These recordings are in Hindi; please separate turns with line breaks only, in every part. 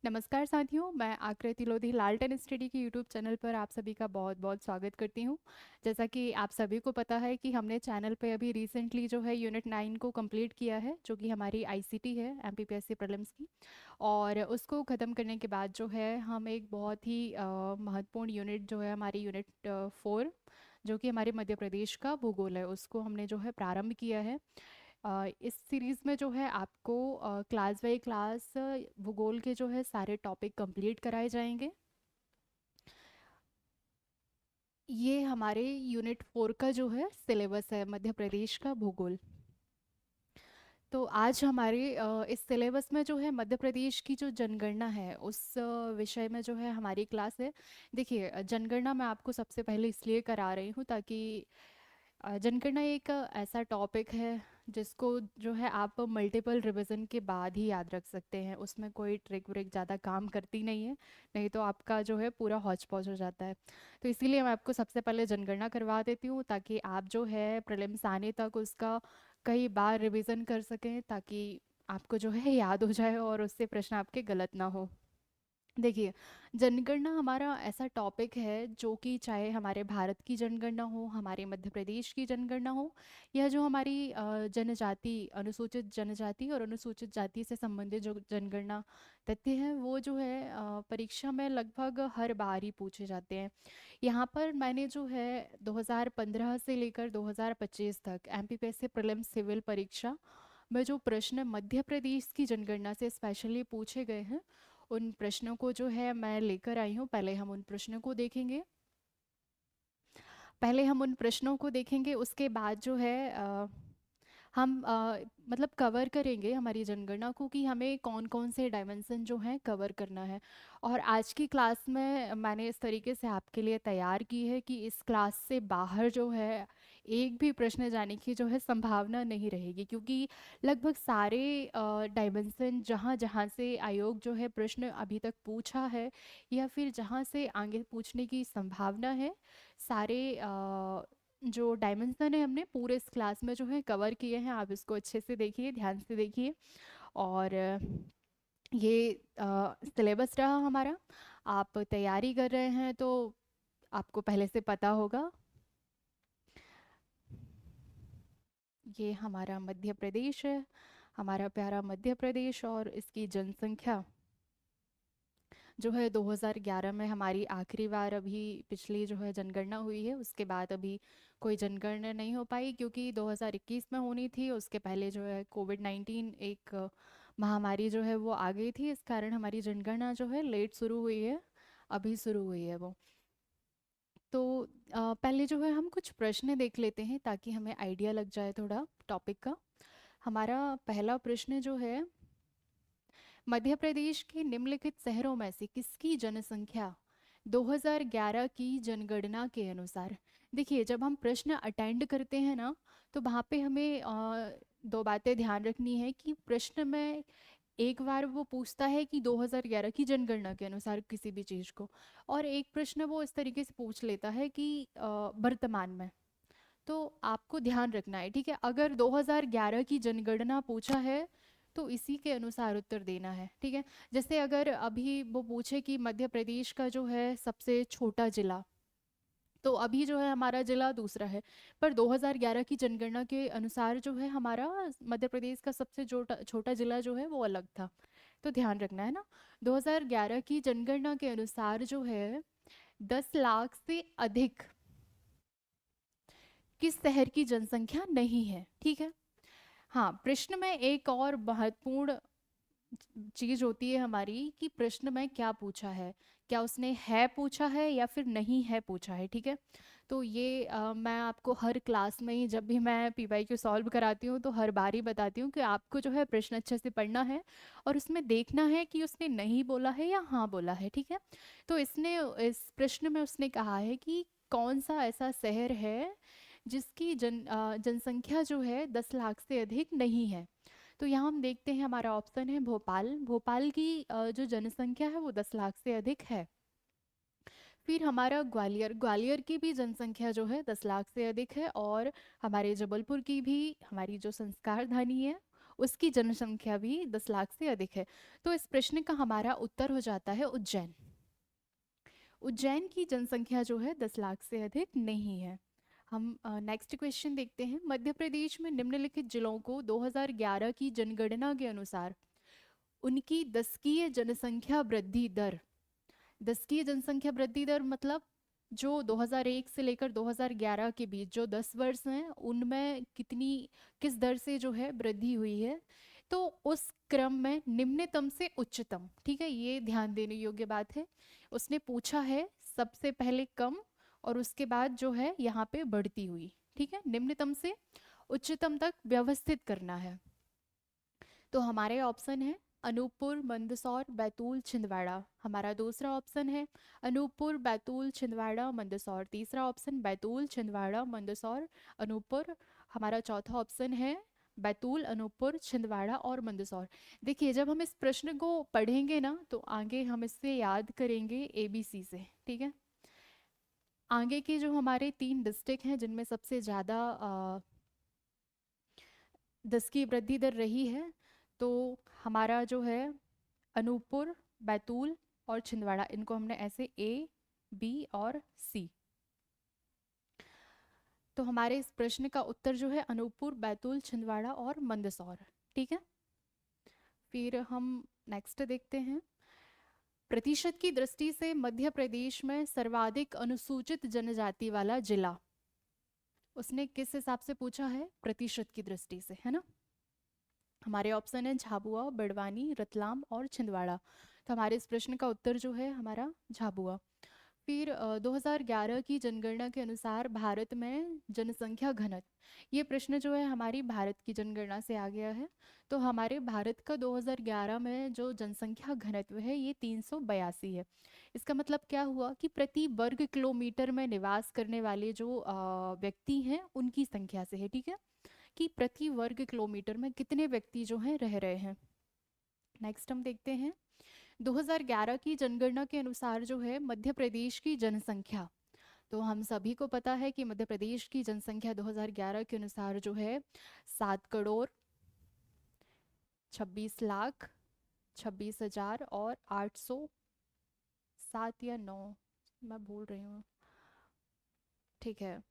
नमस्कार साथियों, मैं आकृति लोधी लालटेन स्टडी के यूट्यूब चैनल पर आप सभी का बहुत बहुत स्वागत करती हूँ। जैसा कि आप सभी को पता है कि हमने चैनल पे अभी रिसेंटली जो है यूनिट 9 को कंप्लीट किया है, जो कि हमारी आईसीटी है एमपीपीएससी प्रीलिम्स की। और उसको ख़त्म करने के बाद जो है हम एक बहुत ही महत्वपूर्ण यूनिट जो है हमारी यूनिट 4, जो कि हमारे मध्य प्रदेश का भूगोल है, उसको हमने जो है प्रारंभ किया है। इस सीरीज़ में जो है आपको क्लास बाई क्लास भूगोल के जो है सारे टॉपिक कंप्लीट कराए जाएंगे। ये हमारे यूनिट 4 का जो है सिलेबस है, मध्य प्रदेश का भूगोल। तो आज हमारे इस सिलेबस में जो है मध्य प्रदेश की जो जनगणना है उस विषय में जो है हमारी क्लास है। देखिए, जनगणना मैं आपको सबसे पहले इसलिए करा रही हूँ ताकि जनगणना एक ऐसा टॉपिक है जिसको जो है आप मल्टीपल रिवीजन के बाद ही याद रख सकते हैं। उसमें कोई ट्रिक व्रिक ज़्यादा काम करती नहीं है, नहीं तो आपका जो है पूरा हौच पौच हो जाता है। तो इसीलिए मैं आपको सबसे पहले जनगणना करवा देती हूँ ताकि आप जो है प्रीलिम्स आने तक उसका कई बार रिवीजन कर सकें, ताकि आपको जो है याद हो जाए और उससे प्रश्न आपके गलत ना हो। देखिए, जनगणना हमारा ऐसा टॉपिक है जो कि चाहे हमारे भारत की जनगणना हो, हमारे मध्य प्रदेश की जनगणना हो, या जो हमारी जनजाति, अनुसूचित जनजाति और अनुसूचित जाति से संबंधित जो जनगणना तथ्य हैं, वो जो है परीक्षा में लगभग हर बार ही पूछे जाते हैं। यहाँ पर मैंने जो है 2015 से लेकर 2025 तक एमपीपीएससी प्रीलिम्स सिविल परीक्षा में जो प्रश्न मध्य प्रदेश की जनगणना से स्पेशली पूछे गए हैं, उन प्रश्नों को जो है मैं लेकर आई हूँ। पहले हम उन प्रश्नों को देखेंगे। उसके बाद जो है हम मतलब कवर करेंगे हमारी जनगणना को कि हमें कौन कौन से डायमेंशन जो हैं कवर करना है। और आज की क्लास में मैंने इस तरीके से आपके लिए तैयार की है कि इस क्लास से बाहर जो है एक भी प्रश्न जाने की जो है संभावना नहीं रहेगी, क्योंकि लगभग सारे डायमेंशन जहाँ जहाँ से आयोग जो है प्रश्न अभी तक पूछा है या फिर जहाँ से आगे पूछने की संभावना है, सारे जो डायमेंशन है हमने पूरे इस क्लास में जो है कवर किए हैं। आप इसको अच्छे से देखिए, ध्यान से देखिए। और ये सिलेबस रहा हमारा। आप तैयारी कर रहे हैं तो आपको पहले से पता होगा। ये हमारा मध्य प्रदेश है, हमारा प्यारा मध्य प्रदेश, और इसकी जनसंख्या जो है 2011 में हमारी आखिरी बार अभी पिछली जो है जनगणना हुई है। उसके बाद अभी कोई जनगणना नहीं हो पाई, क्योंकि 2021 में होनी थी। उसके पहले जो है कोविड-19 एक महामारी जो है वो आ गई थी, इस कारण हमारी जनगणना जो है लेट शुरू हुई है, अभी शुरू हुई है वो। तो पहले जो है हम कुछ प्रश्न देख लेते हैं ताकि हमें आइडिया लग जाए थोड़ा टॉपिक का। हमारा पहला प्रश्न जो है, मध्य प्रदेश के निम्नलिखित शहरों में से किसकी जनसंख्या 2011 की जनगणना के अनुसार। देखिए, जब हम प्रश्न अटेंड करते हैं ना, तो वहाँ पे हमें दो बातें ध्यान रखनी है कि प्रश्न में एक बार वो पूछता है कि 2011 की जनगणना के अनुसार किसी भी चीज़ को, और एक प्रश्न वो इस तरीके से पूछ लेता है कि वर्तमान में। तो आपको ध्यान रखना है, ठीक है। अगर 2011 की जनगणना पूछा है तो इसी के अनुसार उत्तर देना है, ठीक है। जैसे अगर अभी वो पूछे कि मध्य प्रदेश का जो है सबसे छोटा जिला, तो अभी जो है हमारा जिला दूसरा है, पर 2011 की जनगणना के अनुसार जो है हमारा मध्य प्रदेश का सबसे छोटा छोटा जिला जो है वो अलग था। तो ध्यान रखना है ना। 2011 की जनगणना के अनुसार जो है 10 लाख से अधिक किस शहर की जनसंख्या नहीं है, ठीक है। हाँ, प्रश्न में एक और महत्वपूर्ण चीज होती है हमारी कि प्रश्न में क्या पूछा है, क्या उसने है पूछा है या फिर नहीं है पूछा है, ठीक है। तो ये मैं आपको हर क्लास में ही, जब भी मैं पीवाई क्यू सॉल्व कराती हूँ, तो हर बार ही बताती हूँ कि आपको जो है प्रश्न अच्छे से पढ़ना है और उसमें देखना है कि उसने नहीं बोला है या हाँ बोला है, ठीक है। तो इसने इस प्रश्न में उसने कहा है कि कौन सा ऐसा शहर है जिसकी जनसंख्या जो है 10 लाख से अधिक नहीं है। तो यहाँ हम देखते हैं, हमारा ऑप्शन है भोपाल। भोपाल की जो जनसंख्या है वो 10 लाख से अधिक है। फिर हमारा ग्वालियर, ग्वालियर की भी जनसंख्या जो है 10 लाख से अधिक है। और हमारे जबलपुर की भी, हमारी जो संस्कार धानी है, उसकी जनसंख्या भी 10 लाख से अधिक है। तो इस प्रश्न का हमारा उत्तर हो जाता है उज्जैन। उज्जैन की जनसंख्या जो है 10 लाख से अधिक नहीं है। हम नेक्स्ट क्वेश्चन देखते हैं। मध्य प्रदेश में निम्नलिखित जिलों को 2011 की जनगणना के अनुसार उनकी दशकीय जनसंख्या वृद्धि दर, दशकीय जनसंख्या वृद्धि दर मतलब जो 2001 से लेकर 2011 के बीच जो 10 वर्ष हैं उनमें कितनी, किस दर से जो है वृद्धि हुई है, तो उस क्रम में निम्नतम से उच्चतम, ठीक है, ये ध्यान देने योग्य बात है। उसने पूछा है सबसे पहले कम और उसके बाद जो है यहाँ पे बढ़ती हुई, ठीक है, निम्नतम से उच्चतम तक व्यवस्थित करना है। तो हमारे ऑप्शन है अनूपपुर, मंदसौर, बैतूल, छिंदवाड़ा। हमारा दूसरा ऑप्शन है अनूपपुर, बैतूल, छिंदवाड़ा, मंदसौर। तीसरा ऑप्शन बैतूल, छिंदवाड़ा, मंदसौर, अनूपपुर। हमारा चौथा ऑप्शन है बैतूल, अनूपपुर, छिंदवाड़ा और मंदसौर। देखिए जब हम इस प्रश्न को पढ़ेंगे ना तो आगे हम इससे याद करेंगे एबीसी से, ठीक है। आगे के जो हमारे 3 डिस्ट्रिक्ट हैं जिनमें सबसे ज़्यादा 10 की वृद्धि दर रही है, तो हमारा जो है अनूपपुर, बैतूल और छिंदवाड़ा, इनको हमने ऐसे ए, बी और सी। तो हमारे इस प्रश्न का उत्तर जो है अनूपपुर, बैतूल, छिंदवाड़ा और मंदसौर, ठीक है। फिर हम नेक्स्ट देखते हैं। प्रतिशत की दृष्टि से मध्य प्रदेश में सर्वाधिक अनुसूचित जनजाति वाला जिला, उसने किस हिसाब से पूछा है, प्रतिशत की दृष्टि से, है ना। हमारे ऑप्शन है झाबुआ, बड़वानी, रतलाम और छिंदवाड़ा। तो हमारे इस प्रश्न का उत्तर जो है हमारा झाबुआ। फिर 2011 की जनगणना के अनुसार भारत में जनसंख्या घनत्व, ये प्रश्न जो है हमारी भारत की जनगणना से आ गया है। तो हमारे भारत का 2011 में जो जनसंख्या घनत्व है ये 382 है। इसका मतलब क्या हुआ कि प्रति वर्ग किलोमीटर में निवास करने वाले जो व्यक्ति हैं उनकी संख्या से है, ठीक है, कि प्रति वर्ग किलोमीटर में कितने व्यक्ति जो हैं रह रहे हैं। नेक्स्ट हम देखते हैं 2011 की जनगणना के अनुसार जो है मध्य प्रदेश की जनसंख्या, तो हम सभी को पता है कि मध्य प्रदेश की जनसंख्या 2011 के अनुसार जो है 7 करोड़ 26 लाख 26,000 और 807 या 9, मैं भूल रही हूँ, ठीक है,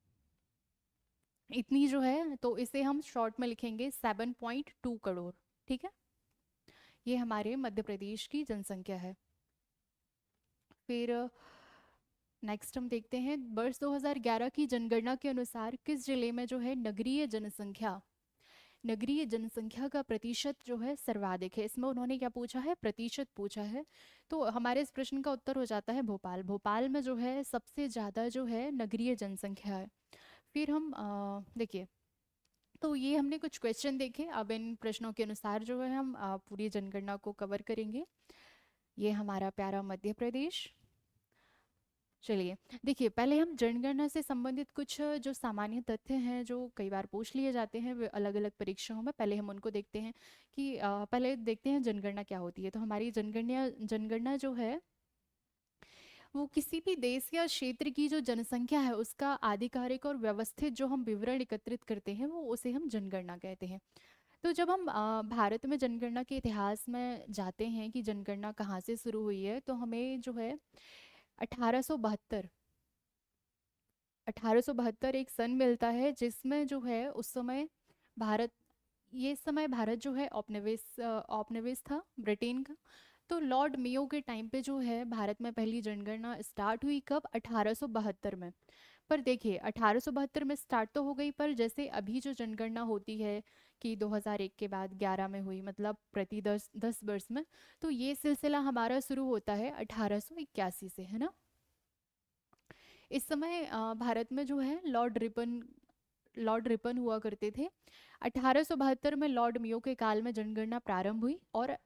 इतनी जो है, तो इसे हम शॉर्ट में लिखेंगे 7.2 करोड़, ठीक है। ये हमारे मध्य प्रदेश की जनसंख्या है। फिर नेक्स्ट हम देखते हैं वर्ष 2011 की जनगणना के अनुसार किस जिले में जो है नगरीय जनसंख्या, नगरीय जनसंख्या का प्रतिशत जो है सर्वाधिक है। इसमें उन्होंने क्या पूछा है, प्रतिशत पूछा है। तो हमारे इस प्रश्न का उत्तर हो जाता है भोपाल। भोपाल में जो है सबसे ज़्यादा जो है नगरीय जनसंख्या है। फिर हम देखिए, तो ये हमने कुछ क्वेश्चन देखे, अब इन प्रश्नों के अनुसार जो है हम पूरी जनगणना को कवर करेंगे। ये हमारा प्यारा मध्य प्रदेश। चलिए देखिए, पहले हम जनगणना से संबंधित कुछ जो सामान्य तथ्य हैं जो कई बार पूछ लिए जाते हैं वे अलग अलग परीक्षाओं में, पहले हम उनको देखते हैं कि पहले देखते हैं जनगणना क्या होती है। तो हमारी जनगणना जनगणना जो है वो किसी भी देश या क्षेत्र की जो जनसंख्या है उसका आधिकारिक और व्यवस्थित जो हम विवरण एकत्रित करते हैं वो उसे हम जनगणना कहते हैं। तो जब हम भारत में जनगणना के इतिहास में जाते हैं कि जनगणना कहाँ से शुरू हुई है, तो हमें जो है 1872 1872 एक सन मिलता है जिसमें जो है उस समय भारत, ये समय भारत जो है औपनिवेश था ब्रिटेन का। तो लॉर्ड मेयो के टाइम पे जो है भारत में पहली जनगणना स्टार्ट हुई, कब, 1872 में। पर देखिए 1872 में स्टार्ट तो हो गई, पर जैसे अभी जो जनगणना होती है कि 2001 के बाद 11 में हुई, मतलब प्रति 10 वर्ष में, तो ये सिलसिला हमारा शुरू होता है 1881 से, है ना। इस समय भारत में जो है लॉर्ड रिपन हुआ करते थे। 1872 में लॉर्ड मियो के काल में जनगणना प्रारंभ हुई और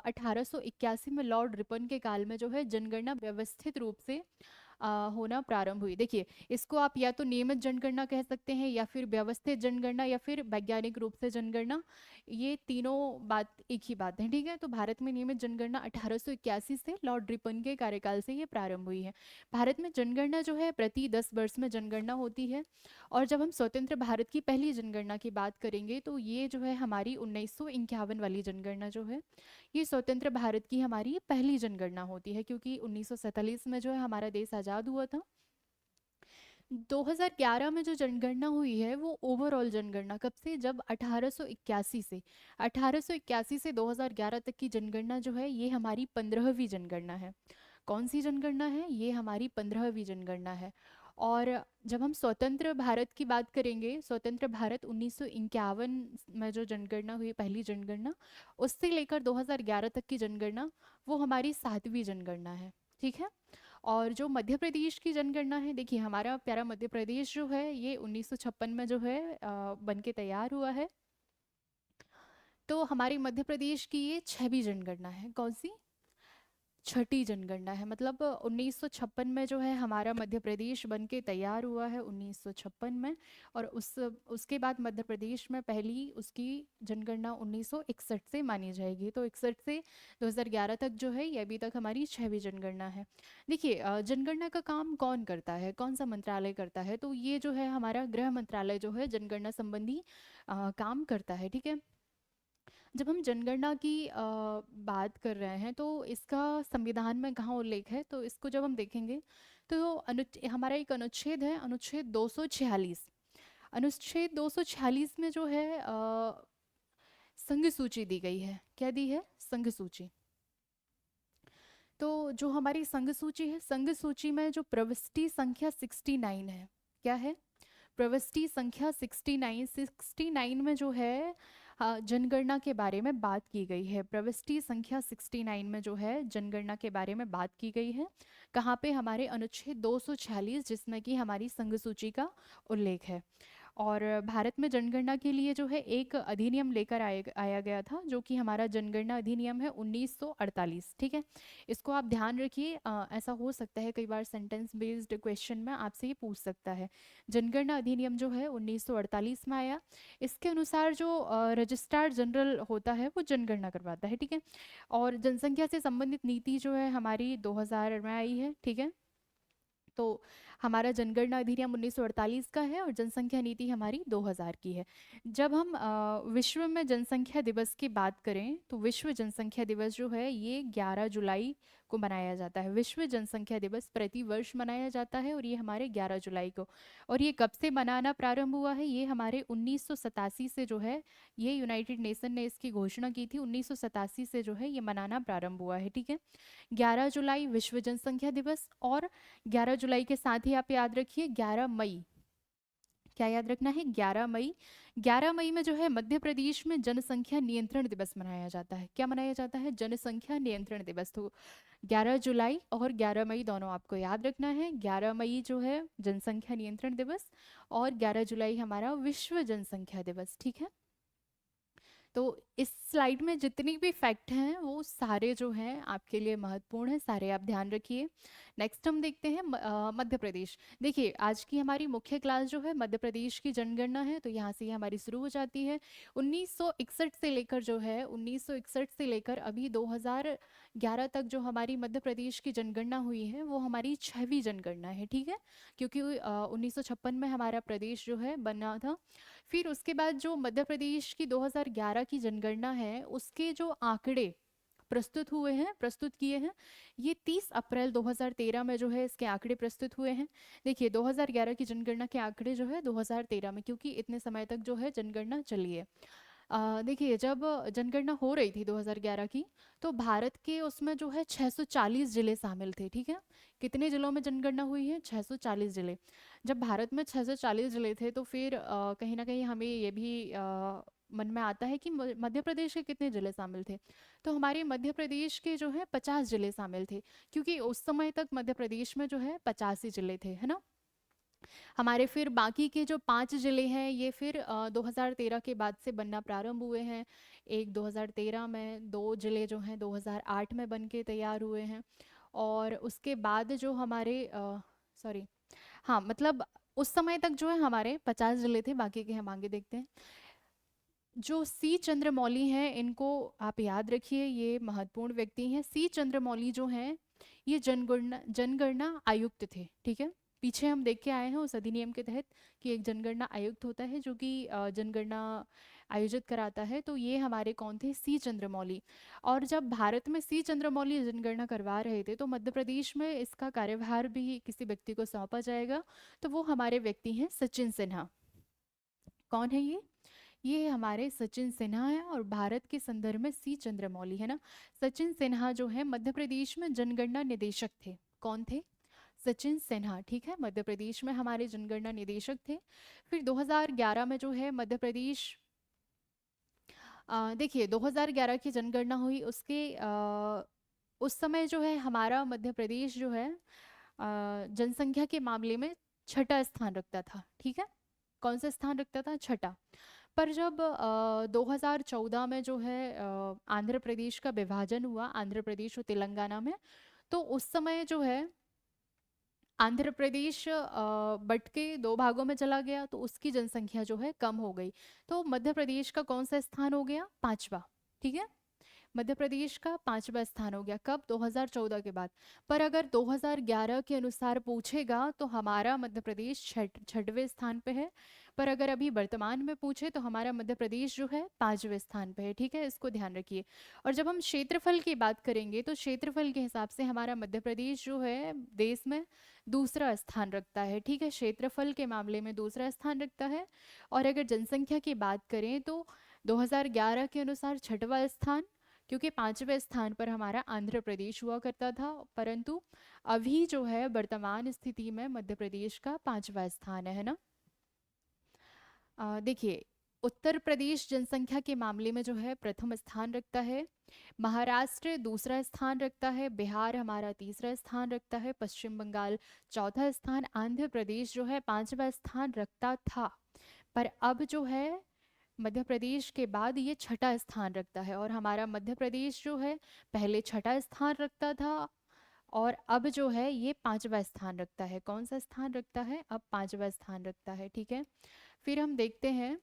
1881 में लॉर्ड रिपन के काल में जो है जनगणना व्यवस्थित रूप से होना प्रारंभ हुई। देखिए, इसको आप या तो नियमित जनगणना कह सकते हैं, या फिर व्यवस्थित जनगणना, या फिर वैज्ञानिक रूप से जनगणना। ये तीनों बात एक ही बात है, ठीक है। तो भारत में नियमित जनगणना 1881 से लॉर्ड रिपन के कार्यकाल से ये प्रारंभ हुई है। भारत में जनगणना जो है प्रति 10 वर्ष में जनगणना होती है। और जब हम स्वतंत्र भारत की पहली जनगणना की बात करेंगे, तो ये जो है हमारी 1951 वाली जनगणना जो है, ये स्वतंत्र भारत की हमारी पहली जनगणना होती है, क्योंकि 1947 में जो है हमारा देश आज़ाद हुआ था। 2011 में जो जनगणना हुई है वो ओवरऑल जनगणना कब से, जब 1881 से 2011 तक की जनगणना जो है ये हमारी 15वीं जनगणना है। कौन सी जनगणना है? ये हमारी 15वीं जनगणना है। और जब हम स्वतंत्र भारत की बात करेंगे, स्वतंत्र भारत 1951 में जो जनगणना हुई, पहली जनगणना, उससे लेकर 2011 तक की जनगणना, वो हमारी 7वीं जनगणना है, ठीक है। और जो मध्य प्रदेश की जनगणना है, देखिए हमारा प्यारा मध्य प्रदेश जो है ये 1956 में जो है बन के तैयार हुआ है। तो हमारी मध्य प्रदेश की ये 6वीं जनगणना है। कौन सी? छठी जनगणना है। मतलब 1956 में जो है हमारा मध्य प्रदेश बन के तैयार हुआ है, 1956 में। और उसके बाद मध्य प्रदेश में पहली उसकी जनगणना 1961 से मानी जाएगी। तो 61 से 2011 तक जो है ये अभी तक हमारी 6वीं जनगणना है। देखिए, जनगणना का काम कौन करता है, कौन सा मंत्रालय करता है? तो ये जो है हमारा गृह मंत्रालय जो है जनगणना संबंधी काम करता है, ठीक है। जब हम जनगणना की बात कर रहे हैं, तो इसका संविधान में कहाँ उल्लेख है, तो इसको जब हम देखेंगे, तो हमारा एक अनुच्छेद है, अनुच्छेद 246। अनुच्छेद 246 में जो है संघ सूची दी गई है। क्या दी है? संघ सूची। तो जो हमारी संघ सूची है, संघ सूची में जो प्रविष्टि संख्या 69 है, क्या है? प्रविष्टि संख्या 69 में जो है जनगणना के बारे में बात की गई है। प्रविष्टि संख्या 69 में जो है जनगणना के बारे में बात की गई है। कहाँ पे? हमारे अनुच्छेद 246, जिसमें कि हमारी संघ सूची का उल्लेख है। और भारत में जनगणना के लिए जो है एक अधिनियम लेकर आया गया था, जो कि हमारा जनगणना अधिनियम है 1948, ठीक है। इसको आप ध्यान रखिए, ऐसा हो सकता है कई बार सेंटेंस बेस्ड क्वेश्चन में आपसे ये पूछ सकता है। जनगणना अधिनियम जो है 1948 में आया। इसके अनुसार जो रजिस्ट्रार जनरल होता है वो जनगणना करवाता है, ठीक है। और जनसंख्या से संबंधित नीति जो है हमारी 2000 में आई है, ठीक है। तो हमारा जनगणना अधिनियम 1948 का है, और जनसंख्या नीति हमारी 2000 की है। जब हम विश्व में जनसंख्या दिवस की बात करें, तो विश्व जनसंख्या दिवस जो है ये 11 जुलाई को मनाया जाता है। विश्व जनसंख्या दिवस प्रति वर्ष मनाया जाता है, और ये हमारे 11 जुलाई को। और ये कब से मनाना प्रारंभ हुआ है? ये हमारे 1987 से जो है, ये यूनाइटेड नेशन ने इसकी घोषणा की थी, 1987 से जो है ये मनाना प्रारंभ हुआ है, ठीक है। 11 जुलाई विश्व जनसंख्या दिवस। और 11 जुलाई के साथ ही आप याद रखिए 11 मई। क्या याद रखना है? 11 मई। 11 मई में जो है मध्य प्रदेश में जनसंख्या नियंत्रण दिवस मनाया जाता है। क्या मनाया जाता है? जनसंख्या नियंत्रण दिवस। तो 11 जुलाई और 11 मई दोनों आपको याद रखना है। 11 मई जो है जनसंख्या नियंत्रण दिवस, और 11 जुलाई हमारा विश्व जनसंख्या दिवस, ठीक है। तो इस स्लाइड में जितनी भी फैक्ट हैं वो सारे जो हैं आपके लिए महत्वपूर्ण हैं, सारे आप ध्यान रखिए। नेक्स्ट हम देखते हैं मध्य प्रदेश। देखिए, आज की हमारी मुख्य क्लास जो है मध्य प्रदेश की जनगणना है, तो यहाँ से ये हमारी शुरू हो जाती है। 1961 से लेकर जो है, 1961 से लेकर अभी 2011 तक जो हमारी मध्य प्रदेश की जनगणना हुई है वो हमारी 6वीं जनगणना है, ठीक है। क्योंकि 1956 में हमारा प्रदेश जो है बना था। फिर उसके बाद जो मध्य प्रदेश की 2011 की जनगणना है, उसके जो आंकड़े प्रस्तुत किए हैं, ये 30 अप्रैल 2013 में जो है इसके आंकड़े प्रस्तुत हुए हैं। देखिए, 2011 की जनगणना के आंकड़े जो है 2013 में, क्योंकि इतने समय तक जो है जनगणना चली है। देखिए, जब जनगणना हो रही थी 2011 की, तो भारत के उसमें जो है 640 जिले शामिल थे, ठीक है। कितने जिलों में जनगणना हुई है? 640 जिले। जब भारत में 640 जिले थे, तो फिर कहीं ना कहीं हमें ये भी मन में आता है कि मध्य प्रदेश के कितने जिले शामिल थे। तो हमारे मध्य प्रदेश के जो है 50 जिले शामिल थे, क्योंकि उस समय तक मध्य प्रदेश में जो है 85 जिले थे, है ना। हमारे फिर बाकी के जो 5 जिले हैं, ये फिर 2013 के बाद से बनना प्रारंभ हुए हैं। एक 2013 में, 2 जिले जो हैं 2008 में बन के तैयार हुए हैं। और उसके बाद जो हमारे सॉरी, हाँ मतलब उस समय तक जो है हमारे 50 जिले थे, बाकी के हम आगे देखते हैं। जो सी चंद्रमौली हैं इनको आप याद रखिए, ये महत्वपूर्ण व्यक्ति हैं। सी चंद्रमौली जो हैं ये जनगणना जनगणना आयुक्त थे, ठीक है। पीछे हम देख के आए हैं उस अधिनियम के तहत कि एक जनगणना आयुक्त होता है जो कि जनगणना आयोजित कराता है। तो ये हमारे कौन थे? सी चंद्रमौली। और जब भारत में सी चंद्रमौली जनगणना करवा रहे थे तो मध्य प्रदेश में इसका कार्यभार भी किसी व्यक्ति को सौंपा जाएगा। तो वो हमारे व्यक्ति हैं सचिन सिन्हा। कौन है ये हमारे सचिन सिन्हा है। और भारत के संदर्भ में सी चंद्रमौली है ना। सचिन सिन्हा जो है मध्य प्रदेश में जनगणना निदेशक थे। कौन थे? सचिन सिन्हा, ठीक है, मध्य प्रदेश में हमारे जनगणना निदेशक थे। फिर 2011 में जो है मध्य प्रदेश, देखिए 2011 की जनगणना हुई, उसके उस समय जो है हमारा मध्य प्रदेश जो है जनसंख्या के मामले में छठा स्थान रखता था, ठीक है। कौन सा स्थान रखता था? छठा। पर जब 2014 में जो है आंध्र प्रदेश का विभाजन हुआ, आंध्र प्रदेश और तेलंगाना में, तो उस समय जो है आंध्र प्रदेश बट के दो भागों में चला गया, तो उसकी जनसंख्या जो है कम हो गई। तो मध्य प्रदेश का कौन सा स्थान हो गया? पांचवा, ठीक है। मध्य प्रदेश का पांचवा स्थान हो गया, कब? 2014 के बाद। पर अगर 2011 के अनुसार पूछेगा तो हमारा मध्य प्रदेश छठवें स्थान पे है। पर अगर अभी वर्तमान में पूछे तो हमारा मध्य प्रदेश जो है पांचवें स्थान पे है, ठीक है, इसको ध्यान रखिए। और जब हम क्षेत्रफल की बात करेंगे तो क्षेत्रफल के हिसाब से हमारा मध्य प्रदेश जो है देश में दूसरा स्थान रखता है, ठीक है, क्षेत्रफल के मामले में दूसरा स्थान रखता है। और अगर जनसंख्या की बात करें तो 2011 के अनुसार छठवां स्थान, क्योंकि पांचवें स्थान पर हमारा आंध्र प्रदेश हुआ करता था। परंतु अभी जो है वर्तमान स्थिति में मध्य प्रदेश का पांचवा स्थान है ना। देखिए, उत्तर प्रदेश जनसंख्या के मामले में जो है प्रथम स्थान रखता है। महाराष्ट्र दूसरा स्थान रखता है। बिहार हमारा तीसरा स्थान रखता है। पश्चिम बंगाल चौथा स्थान। आंध्र प्रदेश जो है पांचवा स्थान रखता था। पर अब जो है मध्य प्रदेश के बाद ये छठा स्थान रखता है। और हमारा मध्य प्रदेश जो है पहले छठा स्थान रखता था और अब जो है ये पांचवा स्थान रखता है। कौन सा स्थान रखता है? अब पांचवा स्थान रखता है, ठीक है। फिर हम देखते हैं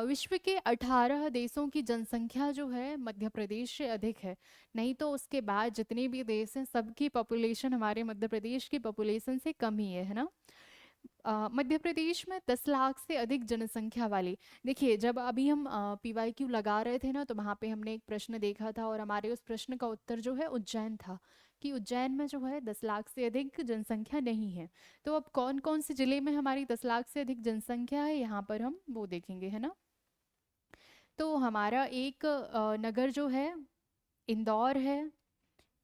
विश्व के 18 देशों की जनसंख्या जो है मध्य प्रदेश से अधिक है। नहीं तो उसके बाद जितने भी देश हैं सबकी पॉपुलेशन हमारे मध्य प्रदेश की पॉपुलेशन से कम ही है ना। मध्य प्रदेश में 10 लाख से अधिक जनसंख्या वाली, देखिए जब अभी हम PYQ लगा रहे थे ना तो वहाँ पे हमने एक प्रश्न देखा था और हमारे उस प्रश्न का उत्तर जो है उज्जैन था, कि उज्जैन में जो है 10 लाख से अधिक जनसंख्या नहीं है। तो अब कौन कौन से जिले में हमारी 10 लाख से अधिक जनसंख्या है यहाँ पर हम वो देखेंगे, है ना। तो हमारा एक नगर जो है इंदौर है,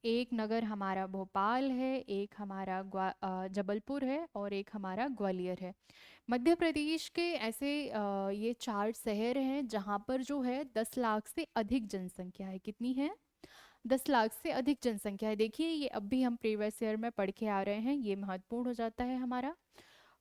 एक नगर हमारा भोपाल है, एक हमारा जबलपुर है और एक हमारा ग्वालियर है। मध्य प्रदेश के ऐसे ये 4 शहर हैं जहाँ पर जो है 10 लाख से अधिक जनसंख्या है। कितनी है? 10 लाख से अधिक जनसंख्या है। देखिए ये अब भी हम प्रीवियस ईयर में पढ़ के आ रहे हैं, ये महत्वपूर्ण हो जाता है हमारा।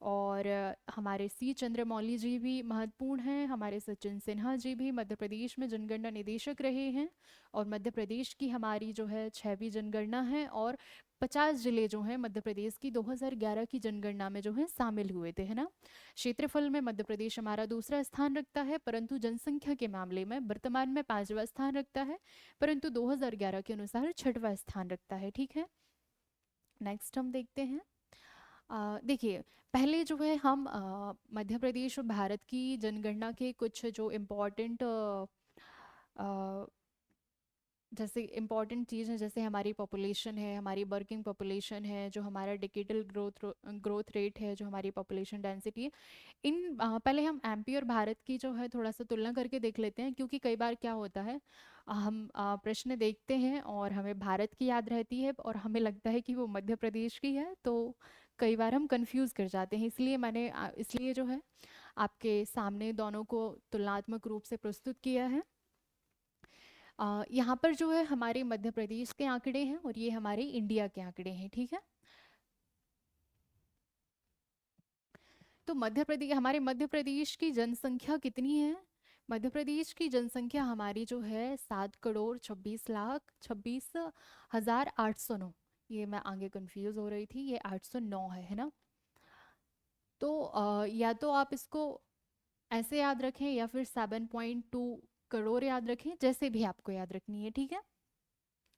और हमारे सी चंद्रमौली जी भी महत्वपूर्ण हैं। हमारे सचिन सिन्हा जी भी मध्य प्रदेश में जनगणना निदेशक रहे हैं। और मध्य प्रदेश की हमारी जो है 6वीं जनगणना है। और 50 जिले जो हैं मध्य प्रदेश की 2011 की जनगणना में जो है शामिल हुए थे, है ना। क्षेत्रफल में मध्य प्रदेश हमारा दूसरा स्थान रखता है, परंतु जनसंख्या के मामले में वर्तमान में पांचवा स्थान रखता है, परंतु 2011 के अनुसार छठवां स्थान रखता है, ठीक है। नेक्स्ट हम देखते हैं। देखिए पहले जो है हम मध्य प्रदेश और भारत की जनगणना के कुछ जो इम्पोर्टेंट जैसे इम्पॉर्टेंट चीज़ है, जैसे हमारी पॉपुलेशन है, हमारी वर्किंग पॉपुलेशन है, जो हमारा डिकेटल ग्रोथ रेट है, जो हमारी पॉपुलेशन डेंसिटी है, इन पहले हम एमपी और भारत की जो है थोड़ा सा तुलना करके देख लेते हैं। क्योंकि कई बार क्या होता है हम प्रश्न देखते हैं और हमें भारत की याद रहती है और हमें लगता है कि वो मध्य प्रदेश की है, तो कई बार हम कंफ्यूज कर जाते हैं। इसलिए मैंने इसलिए जो है आपके सामने दोनों को तुलनात्मक रूप से प्रस्तुत किया है। यहाँ पर जो है हमारे मध्य प्रदेश के आंकड़े हैं और ये हमारे इंडिया के आंकड़े हैं, ठीक है। तो हमारे मध्य प्रदेश की जनसंख्या कितनी है? मध्य प्रदेश की जनसंख्या हमारी जो है 7,26,26,809, ये मैं आगे कंफ्यूज हो रही थी, ये 809 है ना। तो या तो आप इसको ऐसे याद रखें या फिर 7.2 करोड़ याद रखें, जैसे भी आपको याद रखनी है, ठीक है।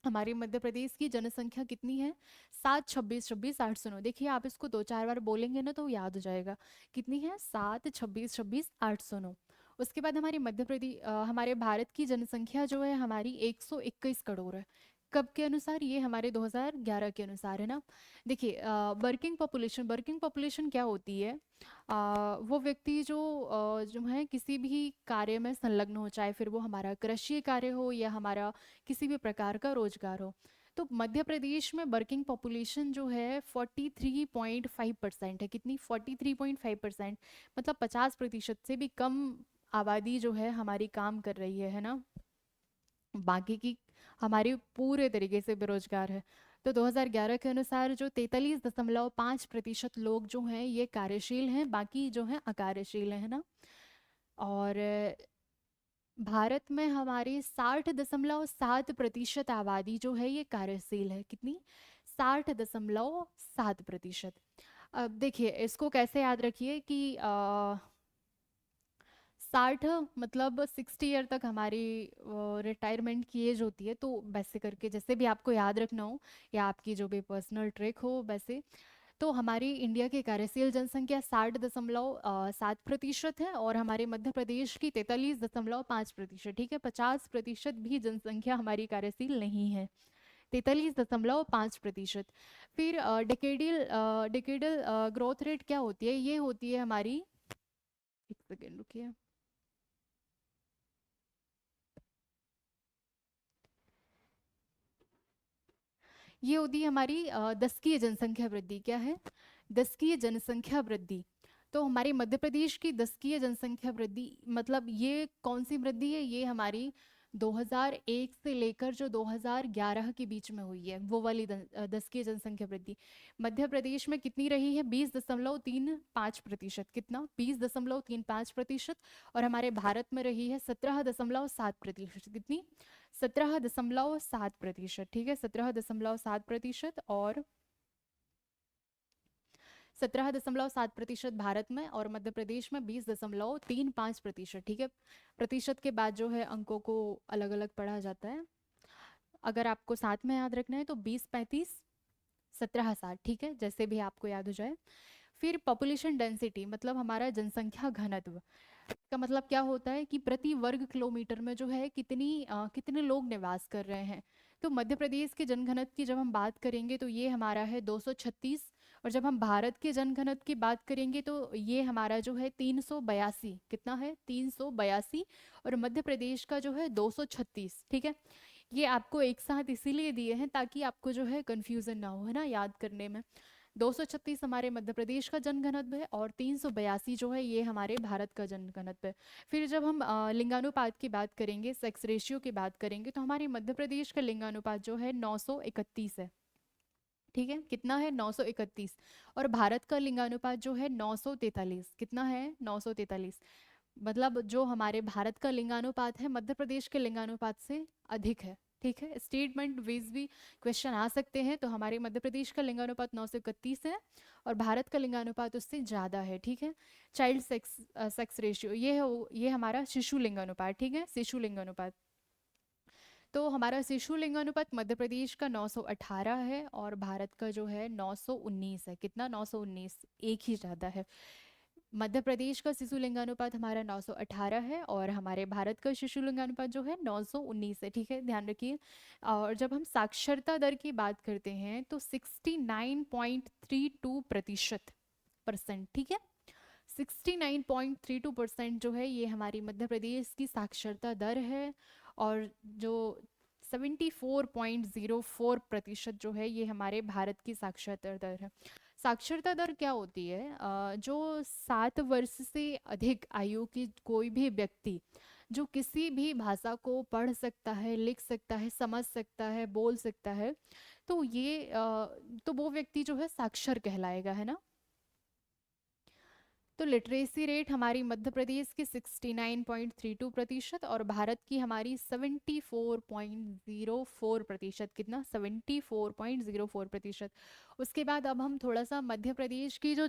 हमारे मध्य प्रदेश की जनसंख्या कितनी है? 7 26 26 8 9। देखिए आप इसको दो चार बार बोलेंगे ना तो याद हो जाएगा। कितनी है? 7 26 26 8 9। उसके बाद हमारे मध्य प्रदेश हमारे भारत की जनसंख्या जो है हमारी 121 करोड़ है। कब के अनुसार? ये हमारे 2011 के अनुसार है ना। देखिए वर्किंग पॉपुलेशन क्या होती है? वो व्यक्ति जो है किसी भी कार्य में संलग्न हो, चाहे फिर वो हमारा कृषि कार्य हो या हमारा किसी भी प्रकार का रोजगार हो। तो मध्य प्रदेश में वर्किंग पॉपुलेशन जो है 43.5% है। कितनी? 43.5%। मतलब 50% से भी कम आबादी जो है हमारी काम कर रही है ना। बाकी की हमारी पूरे तरीके से बेरोजगार है। तो 2011 के अनुसार जो 43.5% लोग जो हैं ये कार्यशील हैं, बाकी जो हैं अकार्यशील है ना। और भारत में हमारी 60.7% आबादी जो है ये कार्यशील है। कितनी? 60.7%। अब देखिए इसको कैसे याद रखिए कि 60 मतलब 60 ईयर तक हमारी रिटायरमेंट की एज होती है। तो वैसे करके जैसे भी आपको याद रखना हो या आपकी जो भी पर्सनल ट्रिक हो वैसे, तो हमारी इंडिया की कार्यशील जनसंख्या 60.7% है और हमारे मध्य प्रदेश की 43.5%। ठीक है, 50% भी जनसंख्या हमारी कार्यशील नहीं है। 43.5%। फिर डिकेडल ग्रोथ रेट क्या होती है? ये होती है हमारी, एक सेकेंड रुकिए, ये होती है हमारी दशकीय जनसंख्या वृद्धि। क्या है? दशकीय जनसंख्या वृद्धि। तो हमारे मध्य प्रदेश की दशकीय जनसंख्या वृद्धि मतलब ये कौन सी वृद्धि है? ये हमारी 2001 से लेकर जो 2011 के बीच में हुई है वो वाली दशकीय जनसंख्या वृद्धि। मध्य प्रदेश में कितनी रही है? 20.35%। कितना? 20.35%। और हमारे भारत में रही है 17.7%। कितनी? 17.7%। ठीक है, 17.7%। और 17.7% भारत में और मध्य प्रदेश में 20.35%। ठीक है, प्रतिशत के बाद जो है अंकों को अलग अलग पढ़ा जाता है। अगर आपको साथ में याद रखना है तो 20 35 17 60। ठीक है, जैसे भी आपको याद हो जाए। फिर पॉपुलेशन डेंसिटी मतलब हमारा जनसंख्या घनत्व का मतलब क्या होता है कि प्रति वर्ग किलोमीटर में जो है कितने लोग निवास कर रहे हैं। तो मध्य प्रदेश के जनघनत्व की जब हम बात करेंगे तो ये हमारा है 236। और जब हम भारत के जनघनत्व की बात करेंगे तो ये हमारा जो है 382। कितना है? 382। और मध्य प्रदेश का जो है 236। ठीक है, ये आपको एक साथ इसीलिए दिए हैं ताकि आपको जो है कंफ्यूजन ना हो, है ना, याद करने में। 236 हमारे मध्य प्रदेश का जनघनत्व है और 382 जो है ये हमारे भारत का जनघनत्व है। फिर जब हम लिंगानुपात की बात करेंगे, सेक्स रेशियो की बात करेंगे, तो हमारे मध्य प्रदेश का लिंगानुपात जो है 931 है। ठीक है, कितना है? 931। और भारत का लिंगानुपात जो है 943। कितना है? 943। मतलब जो हमारे भारत का लिंगानुपात है मध्य प्रदेश के लिंगानुपात से अधिक है। ठीक है, स्टेटमेंट वेज भी क्वेश्चन आ सकते हैं। तो हमारे मध्य प्रदेश का लिंगानुपात 931 है और भारत का लिंगानुपात उससे ज़्यादा है। ठीक है, चाइल्ड सेक्स रेशियो ये हमारा शिशु लिंगानुपात। ठीक है, शिशु लिंगानुपात। तो हमारा शिशु लिंगानुपात मध्य प्रदेश का 918 है और भारत का जो है 919 है। कितना? 919, एक ही ज़्यादा है। मध्य प्रदेश का शिशु लिंगानुपात हमारा 918 है और हमारे भारत का शिशु लिंगानुपात जो है 919 है। ठीक है, ध्यान रखिए। और जब हम साक्षरता दर की बात करते हैं तो 69.32%। ठीक है, 69.32% जो है ये हमारी मध्य प्रदेश की साक्षरता दर है। और जो 74.04% जो है ये हमारे भारत की साक्षरता दर है। साक्षरता दर क्या होती है? जो 7 वर्ष से अधिक आयु की कोई भी व्यक्ति जो किसी भी भाषा को पढ़ सकता है, लिख सकता है, समझ सकता है, बोल सकता है, तो तो वो व्यक्ति जो है साक्षर कहलाएगा, है ना। तो लिटरेसी रेट हमारी मध्य प्रदेश की 69.32% और भारत की हमारी 74.04%। कितना? 74.04%। उसके बाद अब हम थोड़ा सा मध्य प्रदेश की जो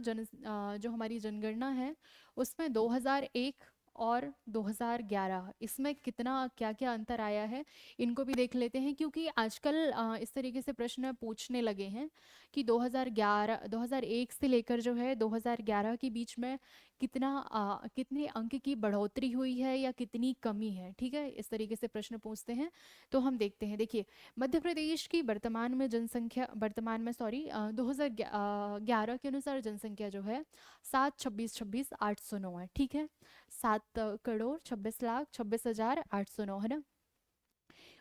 हमारी जनगणना है उसमें 2001 और 2011 इसमें कितना क्या क्या अंतर आया है इनको भी देख लेते हैं, क्योंकि आजकल इस तरीके से प्रश्न पूछने लगे हैं कि 2011 2001 से लेकर जो है 2011 के बीच में कितने अंक की बढ़ोतरी हुई है या कितनी कमी है। ठीक है, इस तरीके से प्रश्न पूछते हैं। तो हम देखते हैं, देखिए मध्य प्रदेश की वर्तमान में सॉरी 2011 के अनुसार जनसंख्या जो है 7 26 26 809 है। ठीक है, 7 करोड़ 26 लाख 26 हजार 809 है ना।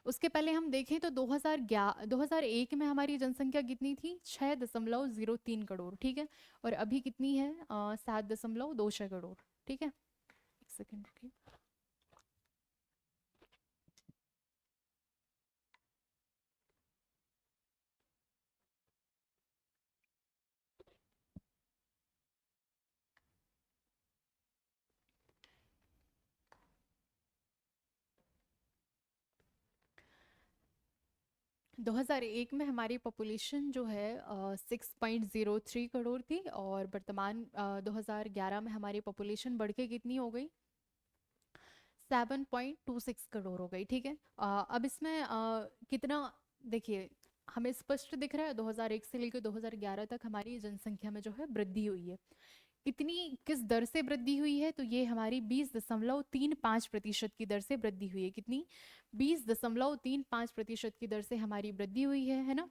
उसके पहले हम देखें तो 2001 में हमारी जनसंख्या कितनी थी? 6.03 करोड़। ठीक है, और अभी कितनी है? 7.26 करोड़। ठीक है, एक सेकेंड रुकिए। 2001 में हमारी पॉपुलेशन जो है 6.03 करोड़ थी, और वर्तमान 2011 में हमारी पॉपुलेशन बढ़ के कितनी हो गई? 7.26 करोड़ हो गई। ठीक है, अब इसमें कितना, देखिए हमें स्पष्ट दिख रहा है 2001 से लेकर 2011 तक हमारी जनसंख्या में जो है वृद्धि हुई है। कितनी, किस दर से वृद्धि हुई है? तो ये हमारी 20.35% की दर से वृद्धि हुई है। कितनी? 20.35% की दर से हमारी वृद्धि हुई है ना।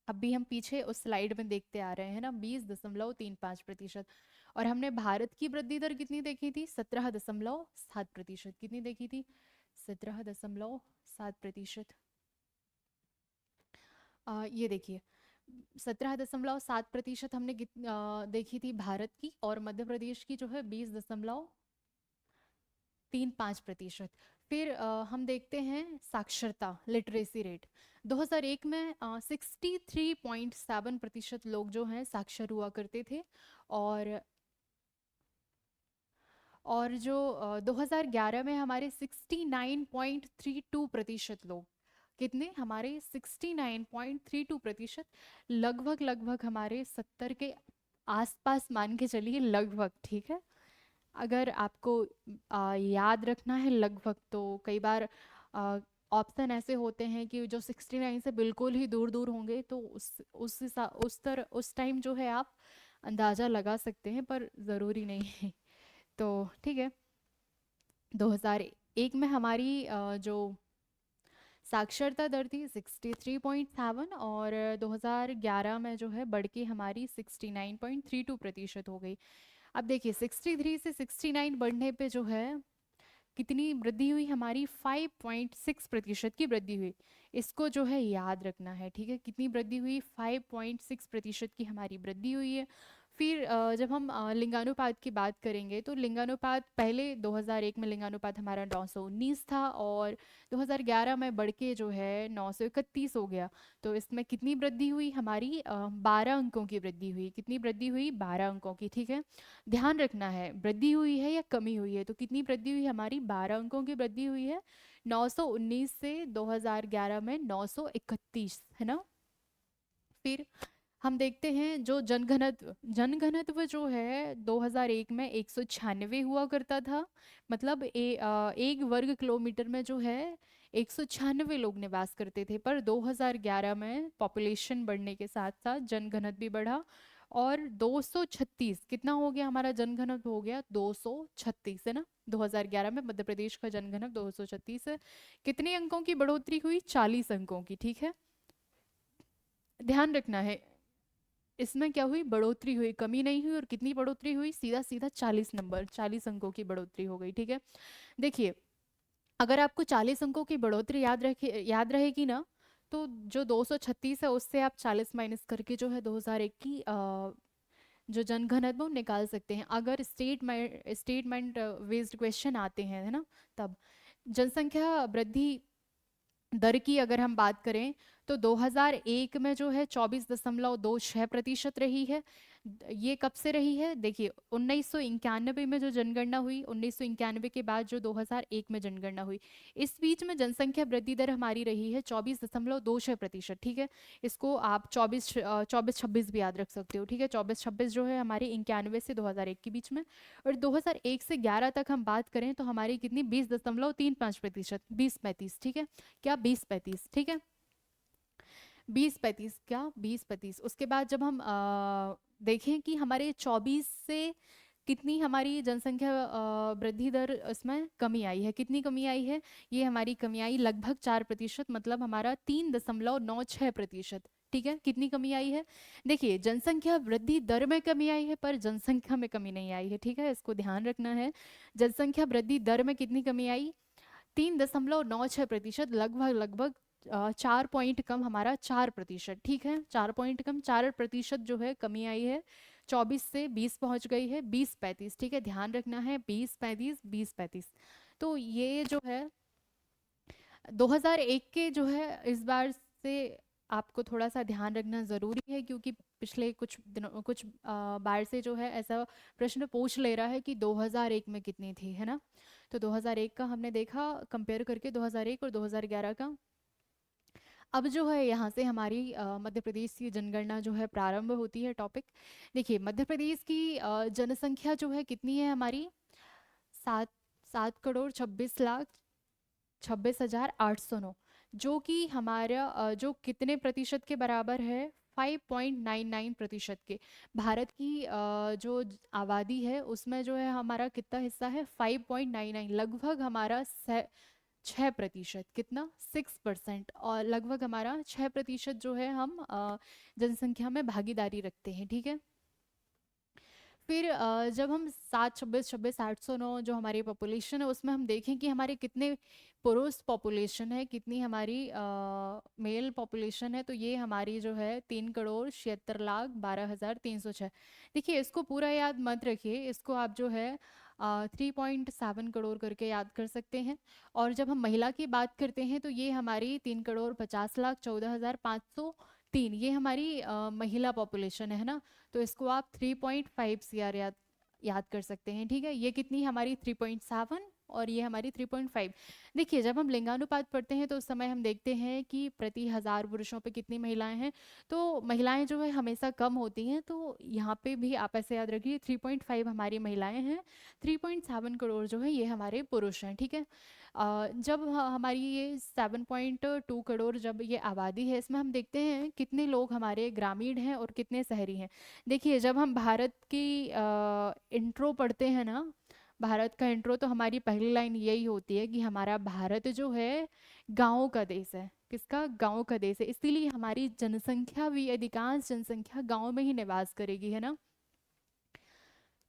अब भी हम पीछे उस स्लाइड में देखते आ रहे हैं ना, 20.35%। और हमने भारत की वृद्धि दर कितनी देखी थी? 17.7%। कितनी देखी थी? 17.7%। ये देखिए 17.7% हमने देखी थी भारत की, और मध्य प्रदेश की जो है 20.35%। फिर हम देखते हैं साक्षरता, लिटरेसी रेट। 2001 में 63.7% लोग जो हैं साक्षर हुआ करते थे। और जो 2011 में हमारे 69.32% लोग, कितने? हमारे 69.32%, लगभग लगभग हमारे 70 के आसपास मान के चलिए, लगभग। ठीक है, अगर आपको याद रखना है लगभग, तो कई बार ऑप्शन ऐसे होते हैं कि जो 69 से बिल्कुल ही दूर दूर होंगे, तो उस टाइम जो है आप अंदाज़ा लगा सकते हैं, पर ज़रूरी नहीं है। तो ठीक है, 2001 में हमारी जो साक्षरता दर थी 63.7, और 2011 में जो है बढ़ के हमारी 69.32% हो गई। अब देखिए 63 से 69 बढ़ने पे जो है कितनी वृद्धि हुई? हमारी 5.6% की वृद्धि हुई। इसको जो है याद रखना है। ठीक है, कितनी वृद्धि हुई? 5.6% की हमारी वृद्धि हुई है। फिर जब हम लिंगानुपात की बात करेंगे, तो लिंगानुपात पहले 2001 में लिंगानुपात हमारा 919 था, और 2011 में बढ़ के जो है 931 हो गया। तो इसमें कितनी वृद्धि हुई? हमारी 12 अंकों की वृद्धि हुई। कितनी वृद्धि हुई? 12 अंकों की। ठीक है, ध्यान रखना है वृद्धि हुई है या कमी हुई है। तो कितनी वृद्धि हुई? हमारी 12 अंकों की वृद्धि हुई है। 919 से 2011 में 931, है ना। फिर हम देखते हैं जो जनघनत्व जो है 2001 में 196 हुआ करता था। मतलब एक वर्ग किलोमीटर में जो है 196 लोग निवास करते थे। पर 2011 में पॉपुलेशन बढ़ने के साथ साथ जनघनत्व भी बढ़ा, और 236 कितना हो गया? हमारा जनघनत्व हो गया 236, है ना। 2011 में मध्य प्रदेश का जनघनत्व 236 है। कितने अंकों की बढ़ोतरी हुई? 40 अंकों की। ठीक है, ध्यान रखना है, इसमें क्या हुई? बढ़ोतरी हुई, कमी नहीं हुई। और कितनी बढ़ोतरी हुई? सीधा सीधा 40 नंबर, 40 अंकों की बढ़ोतरी हो गई। ठीक है, देखिए अगर आपको 40 अंकों की बढ़ोतरी याद रहेगी ना, तो जो 236 है उससे आप 40 माइनस करके जो है 2001 की जो जनघनत्व वो निकाल सकते हैं, अगर स्टेटमेंट बेस्ड क्वेश्चन आते हैं, है ना। तब जनसंख्या वृद्धि दर की अगर हम बात करें, तो 2001 में जो है 24.26% रही है। ये कब से रही है, देखिए 1991 में जो जनगणना हुई, 1991 के बाद जो 2001 में जनगणना हुई, इस बीच में जनसंख्या वृद्धि दर हमारी रही है 24.26%। ठीक है, इसको आप 24-26 भी याद रख सकते हो। ठीक है, 24-26 जो है हमारी 91 से 2001 के बीच में। और 2001 से 11 तक हम बात करें तो हमारी कितनी, 20.35%, 20-35। ठीक है, क्या 20-35, ठीक है, 20-35, क्या 20-35। उसके बाद जब हम देखें कि हमारे 24 से कितनी हमारी जनसंख्या वृद्धि दर इसमें कमी आई है, कितनी कमी आई है, ये हमारी कमी आई लगभग 4%, मतलब हमारा 3.96%। ठीक है, कितनी कमी आई है, देखिए जनसंख्या वृद्धि दर में कमी आई है पर जनसंख्या में कमी नहीं आई है। ठीक है, इसको ध्यान रखना है। जनसंख्या वृद्धि दर में कितनी कमी आई, 3.96%, लगभग लगभग 4 पॉइंट कम, हमारा 4%। ठीक है, 4 पॉइंट कम, 4% जो है कमी आई है। 24 से 20 पहुंच गई है, 20-35। ठीक है, ध्यान रखना है, 20-35, 20-35। तो ये जो है 2001 के जो है इस बार से आपको थोड़ा सा ध्यान रखना ज़रूरी है, क्योंकि पिछले कुछ दिनों बार से जो है ऐसा प्रश्न पूछ ले रहा है कि 2001 में कितनी थी, है ना। तो 2001 का हमने देखा कंपेयर करके 2001 और 2011 का। अब जो है यहाँ से हमारी मध्य प्रदेश की जनगणना जो है प्रारंभ होती है, टॉपिक। देखिए मध्य प्रदेश की जनसंख्या जो है कितनी है हमारी, 7,26,26,809, जो कि हमारा जो कितने प्रतिशत के बराबर है, 5.99% के। भारत की जो आबादी है उसमें जो है हमारा कितना हिस्सा है, 5.99, लगभग हमारा 6%, कितना, 6%, और लगभग हमारा 6% जो है हम जनसंख्या में भागीदारी रखते हैं। ठीक है, फिर जब हम 7, 26, 26, 809 जो हमारी पॉपुलेशन है उसमें हम देखें कि हमारे कितने पुरुष पॉपुलेशन है, कितनी हमारी मेल पॉपुलेशन है, तो ये हमारी जो है 3,76,12,306। देखिए इसको पूरा याद मत रखिए, इसको आप जो है 3.7 करोड़ करके याद कर सकते हैं। और जब हम महिला की बात करते हैं तो ये हमारी 3,50,14,503, ये हमारी महिला पॉपुलेशन है ना। तो इसको आप 3.5 CR याद कर सकते हैं। ठीक है, ये कितनी हमारी 3.7, और ये हमारी 3.5। देखिए जब हम लिंगानुपात पढ़ते हैं तो उस समय हम देखते हैं कि प्रति 1,000 पुरुषों पे कितनी महिलाएं हैं, तो महिलाएं जो है हमेशा कम होती हैं। तो यहाँ पे भी आप ऐसे याद रखिए, 3.5 हमारी महिलाएं हैं, 3.7 करोड़ जो है ये हमारे पुरुष हैं। ठीक है, जब हमारी ये 7.2 करोड़ जब ये आबादी है, इसमें हम देखते हैं कितने लोग हमारे ग्रामीण हैं और कितने शहरी हैं। देखिए जब हम भारत की इंट्रो पढ़ते हैं ना, भारत का इंट्रो, तो हमारी पहली लाइन यही होती है कि हमारा भारत जो है गांवों का देश है। किसका, गांव का देश है, इसीलिए हमारी जनसंख्या भी, अधिकांश जनसंख्या गांव में ही निवास करेगी, है ना।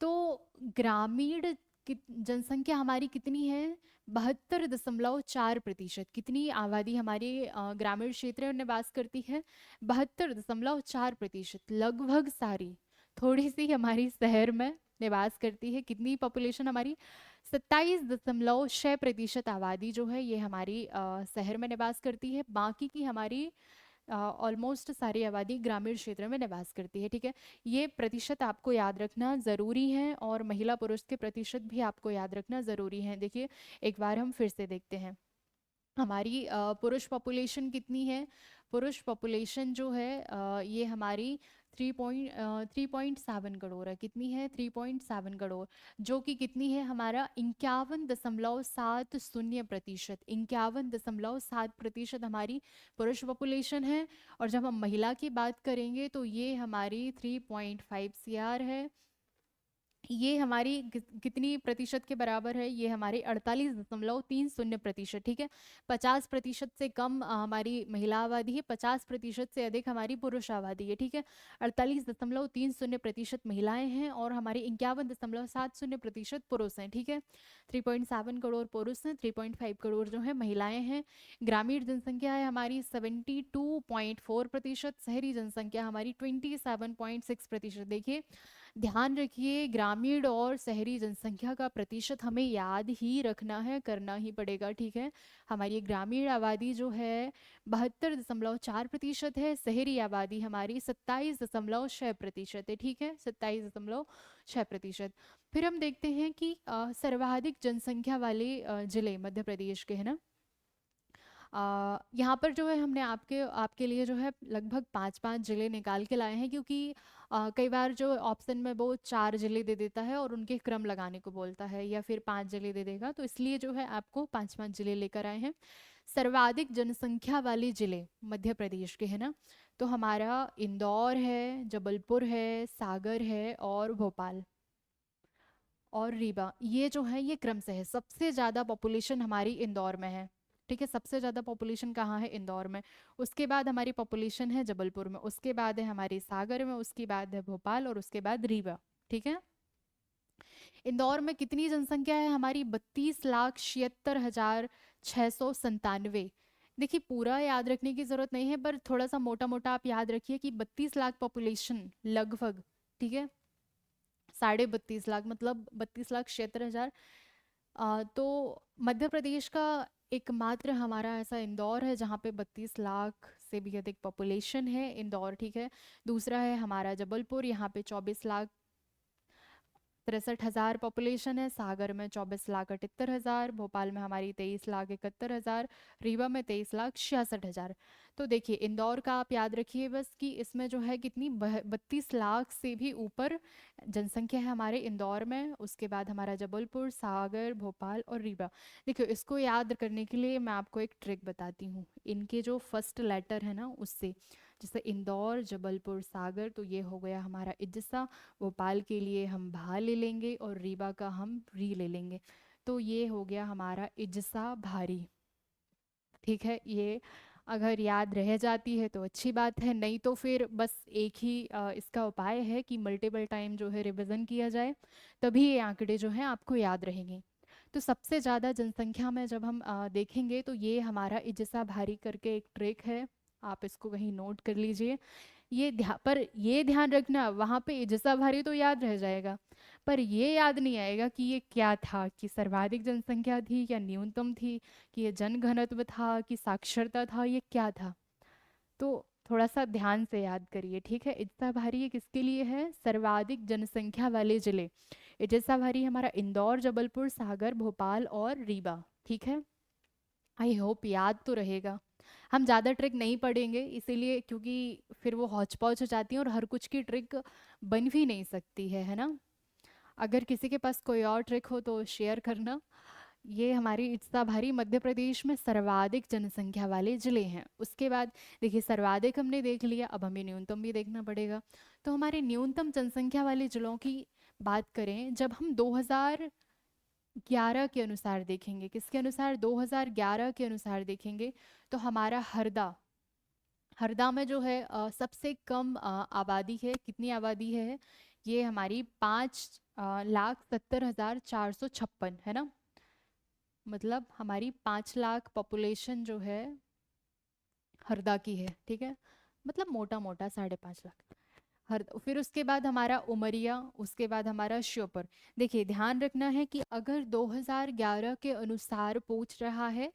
तो ग्रामीण जनसंख्या हमारी कितनी है, 72.4%। कितनी आबादी हमारी ग्रामीण क्षेत्र में निवास करती है, 72.4%, लगभग सारी। थोड़ी सी हमारी शहर में निवास करती है, कितनी पॉपुलेशन हमारी, 27.6% आबादी जो है ये हमारी शहर में निवास करती है, बाकी की हमारी ऑलमोस्ट सारी आबादी ग्रामीण क्षेत्र में निवास करती है। ठीक है, ये प्रतिशत आपको याद रखना ज़रूरी है, और महिला पुरुष के प्रतिशत भी आपको याद रखना ज़रूरी है। देखिए एक बार हम फिर से देखते हैं, हमारी पुरुष पॉपुलेशन कितनी है, पुरुष पॉपुलेशन जो है ये हमारी 3.7 करोड़ है, कितनी है, 3.7 करोड़, जो कि कितनी है, हमारा 51.70%, 51.7% हमारी पुरुष पॉपुलेशन है। और जब हम महिला की बात करेंगे तो ये हमारी 3.5 CR है। ये हमारी कितनी प्रतिशत के बराबर है, ये हमारी 48.30%। ठीक है, 50% से कम हमारी महिला आबादी है, 50% से अधिक हमारी पुरुष आबादी है। ठीक है, 48.30% महिलाएं हैं और हमारी 51.70% पुरुष हैं। ठीक है, 3.7 करोड़ पुरुष हैं, 3.5 करोड़ जो है महिलाएं हैं। ग्रामीण जनसंख्या है हमारी 72.4%, शहरी जनसंख्या हमारी 27.6%। देखिए ध्यान रखिए, ग्रामीण और शहरी जनसंख्या का प्रतिशत हमें याद ही रखना है, करना ही पड़ेगा, ठीक है। हमारी ग्रामीण आबादी जो है 72.4% है, शहरी आबादी हमारी 27.6% है, ठीक है, 27.6%। फिर हम देखते हैं कि सर्वाधिक जनसंख्या वाले जिले मध्य प्रदेश के, है ना। यहाँ पर जो है हमने आपके आपके लिए जो है लगभग पांच पांच जिले निकाल के लाए हैं, क्योंकि कई बार जो ऑप्शन में वो चार जिले दे देता है और उनके क्रम लगाने को बोलता है, या फिर पांच जिले दे देगा, तो इसलिए जो है आपको पांच पांच जिले लेकर आए हैं। सर्वाधिक जनसंख्या वाले जिले मध्य प्रदेश के, है ना। तो हमारा इंदौर है, जबलपुर है, सागर है और भोपाल और रीवा, ये जो है ये क्रम से है। सबसे ज़्यादा पॉपुलेशन हमारी इंदौर में है, ठीक है। सबसे ज़्यादा पॉपुलेशन कहाँ है? इंदौर में। उसके बाद हमारी पॉपुलेशन है जबलपुर में, उसके बाद है हमारी सागर में, उसके बाद है भोपाल और उसके बाद रीवा, ठीक है। इंदौर में कितनी जनसंख्या है हमारी? 32,76,697। देखिए, पूरा याद रखने की जरूरत नहीं है, पर थोड़ा सा मोटा मोटा आप याद रखिए कि 32 लाख पॉपुलेशन लगभग, ठीक है। 32.5 लाख मतलब 32,76,000। तो मध्य प्रदेश का एकमात्र हमारा ऐसा इंदौर है जहाँ पे 32 लाख से भी अधिक पॉपुलेशन है, इंदौर, ठीक है। दूसरा है हमारा जबलपुर, यहाँ पे 24,63,000 पॉपुलेशन है। सागर में 24,78,000, भोपाल में हमारी 23,71,000, रीवा में 23,66,000। तो देखिए, इंदौर का आप याद रखिए बस कि इसमें जो है कितनी 32 लाख से भी ऊपर जनसंख्या है हमारे इंदौर में। उसके बाद हमारा जबलपुर, सागर, भोपाल और रीवा। देखिए, इसको याद करने के लिए मैं आपको एक ट्रिक बताती हूँ। इनके जो फर्स्ट लेटर है ना उससे, जैसे इंदौर, जबलपुर, सागर, तो ये हो गया हमारा इज्जा। भोपाल के लिए हम भा ले लेंगे और रीवा का हम री ले लेंगे, तो ये हो गया हमारा इज्जा भारी, ठीक है। ये अगर याद रह जाती है तो अच्छी बात है, नहीं तो फिर बस एक ही इसका उपाय है कि मल्टीपल टाइम जो है रिवीजन किया जाए, तभी ये आंकड़े जो हैं आपको याद रहेंगे। तो सबसे ज़्यादा जनसंख्या में जब हम देखेंगे तो ये हमारा इज्जा भारी करके एक ट्रिक है, आप इसको कहीं नोट कर लीजिए। पर ये ध्यान रखना, वहां पे इजसा भारी तो याद रह जाएगा, पर ये याद नहीं आएगा कि ये क्या था, कि सर्वाधिक जनसंख्या थी या न्यूनतम थी, कि ये जनघनत्व था कि साक्षरता था, ये क्या था। तो थोड़ा सा ध्यान से याद करिए, ठीक है। इजसा भारी ये किसके लिए है? सर्वाधिक जनसंख्या वाले जिले। इजसा भारी हमारा इंदौर, जबलपुर, सागर, भोपाल और रीवा, ठीक है। आई होप याद तो रहेगा। हम ज़्यादा ट्रिक नहीं पढ़ेंगे इसीलिए, क्योंकि फिर वो हौच पौच हो जाती है और हर कुछ की ट्रिक बन भी नहीं सकती है ना। अगर किसी के पास कोई और ट्रिक हो तो शेयर करना। ये हमारी इतना भारी मध्य प्रदेश में सर्वाधिक जनसंख्या वाले जिले हैं। उसके बाद देखिए, सर्वाधिक हमने देख लिया, अब हमें न्यूनतम भी देखना पड़ेगा। तो हमारे न्यूनतम जनसंख्या वाले जिलों की बात करें, जब हम 2011 के अनुसार देखेंगे, किसके अनुसार? 2011 के अनुसार देखेंगे, तो हमारा हरदा, हरदा में जो है सबसे कम आबादी है। कितनी आबादी है? ये हमारी 5,70,456 है ना। मतलब हमारी 5 लाख पॉपुलेशन जो है हरदा की है, ठीक है। मतलब मोटा मोटा 5.5 लाख। हर फिर उसके बाद हमारा उमरिया, उसके बाद हमारा श्योपुर। देखिए, ध्यान रखना है कि अगर 2011 के अनुसार पूछ रहा है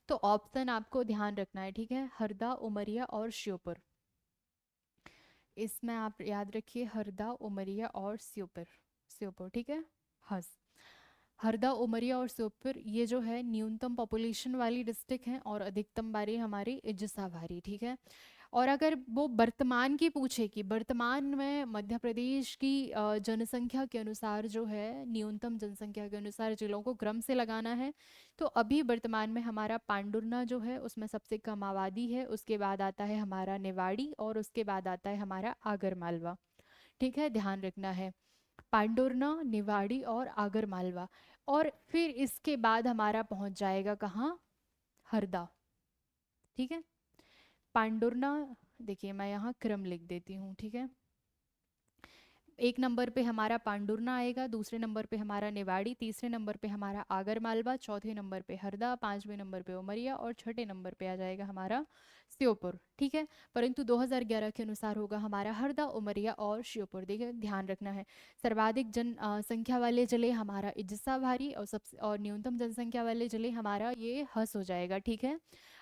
तो ऑप्शन आपको ध्यान रखना है, ठीक है। हरदा, उमरिया और श्योपुर, इसमें आप याद रखिए हरदा, उमरिया और श्योपुर, श्योपुर, ठीक है। हाँ, हरदा, उमरिया और श्योपुर ये जो है न्यूनतम पॉपुलेशन वाली डिस्ट्रिक्ट हैं, और अधिकतम बारी हमारी इज्जसा भारी, ठीक है। और अगर वो वर्तमान की पूछे कि वर्तमान में मध्य प्रदेश की जनसंख्या के अनुसार जो है, न्यूनतम जनसंख्या के अनुसार जिलों को क्रम से लगाना है, तो अभी वर्तमान में हमारा पांडुर्ना जो है उसमें सबसे कम आबादी है। उसके बाद आता है हमारा निवाड़ी और उसके बाद आता है हमारा आगर मालवा, ठीक है, ध्यान रखना है। पांडुर्ना, निवाड़ी और आगर मालवा। और फिर इसके बाद हमारा पहुंच जाएगा कहाँ? हरदा, ठीक है। पांडुर्ना, देखिए मैं यहाँ क्रम लिख देती हूँ, ठीक है। एक नंबर पे हमारा पांडुरना आएगा, दूसरे नंबर पे हमारा निवाड़ी, तीसरे नंबर पे हमारा आगर मालवा, चौथे नंबर पे हरदा, पांचवें नंबर पे उमरिया और छठे नंबर पे आ जाएगा हमारा श्योपुर। ठीक है। परंतु 2011 के अनुसार होगा हमारा हरदा, उमरिया और श्योपुर। देखिए ध्यान रखना है, सर्वाधिक संख्या वाले जिले हमारा इज्जसा भारी, और सबसे और न्यूनतम जनसंख्या वाले जिले हमारा ये हस हो जाएगा। ठीक है,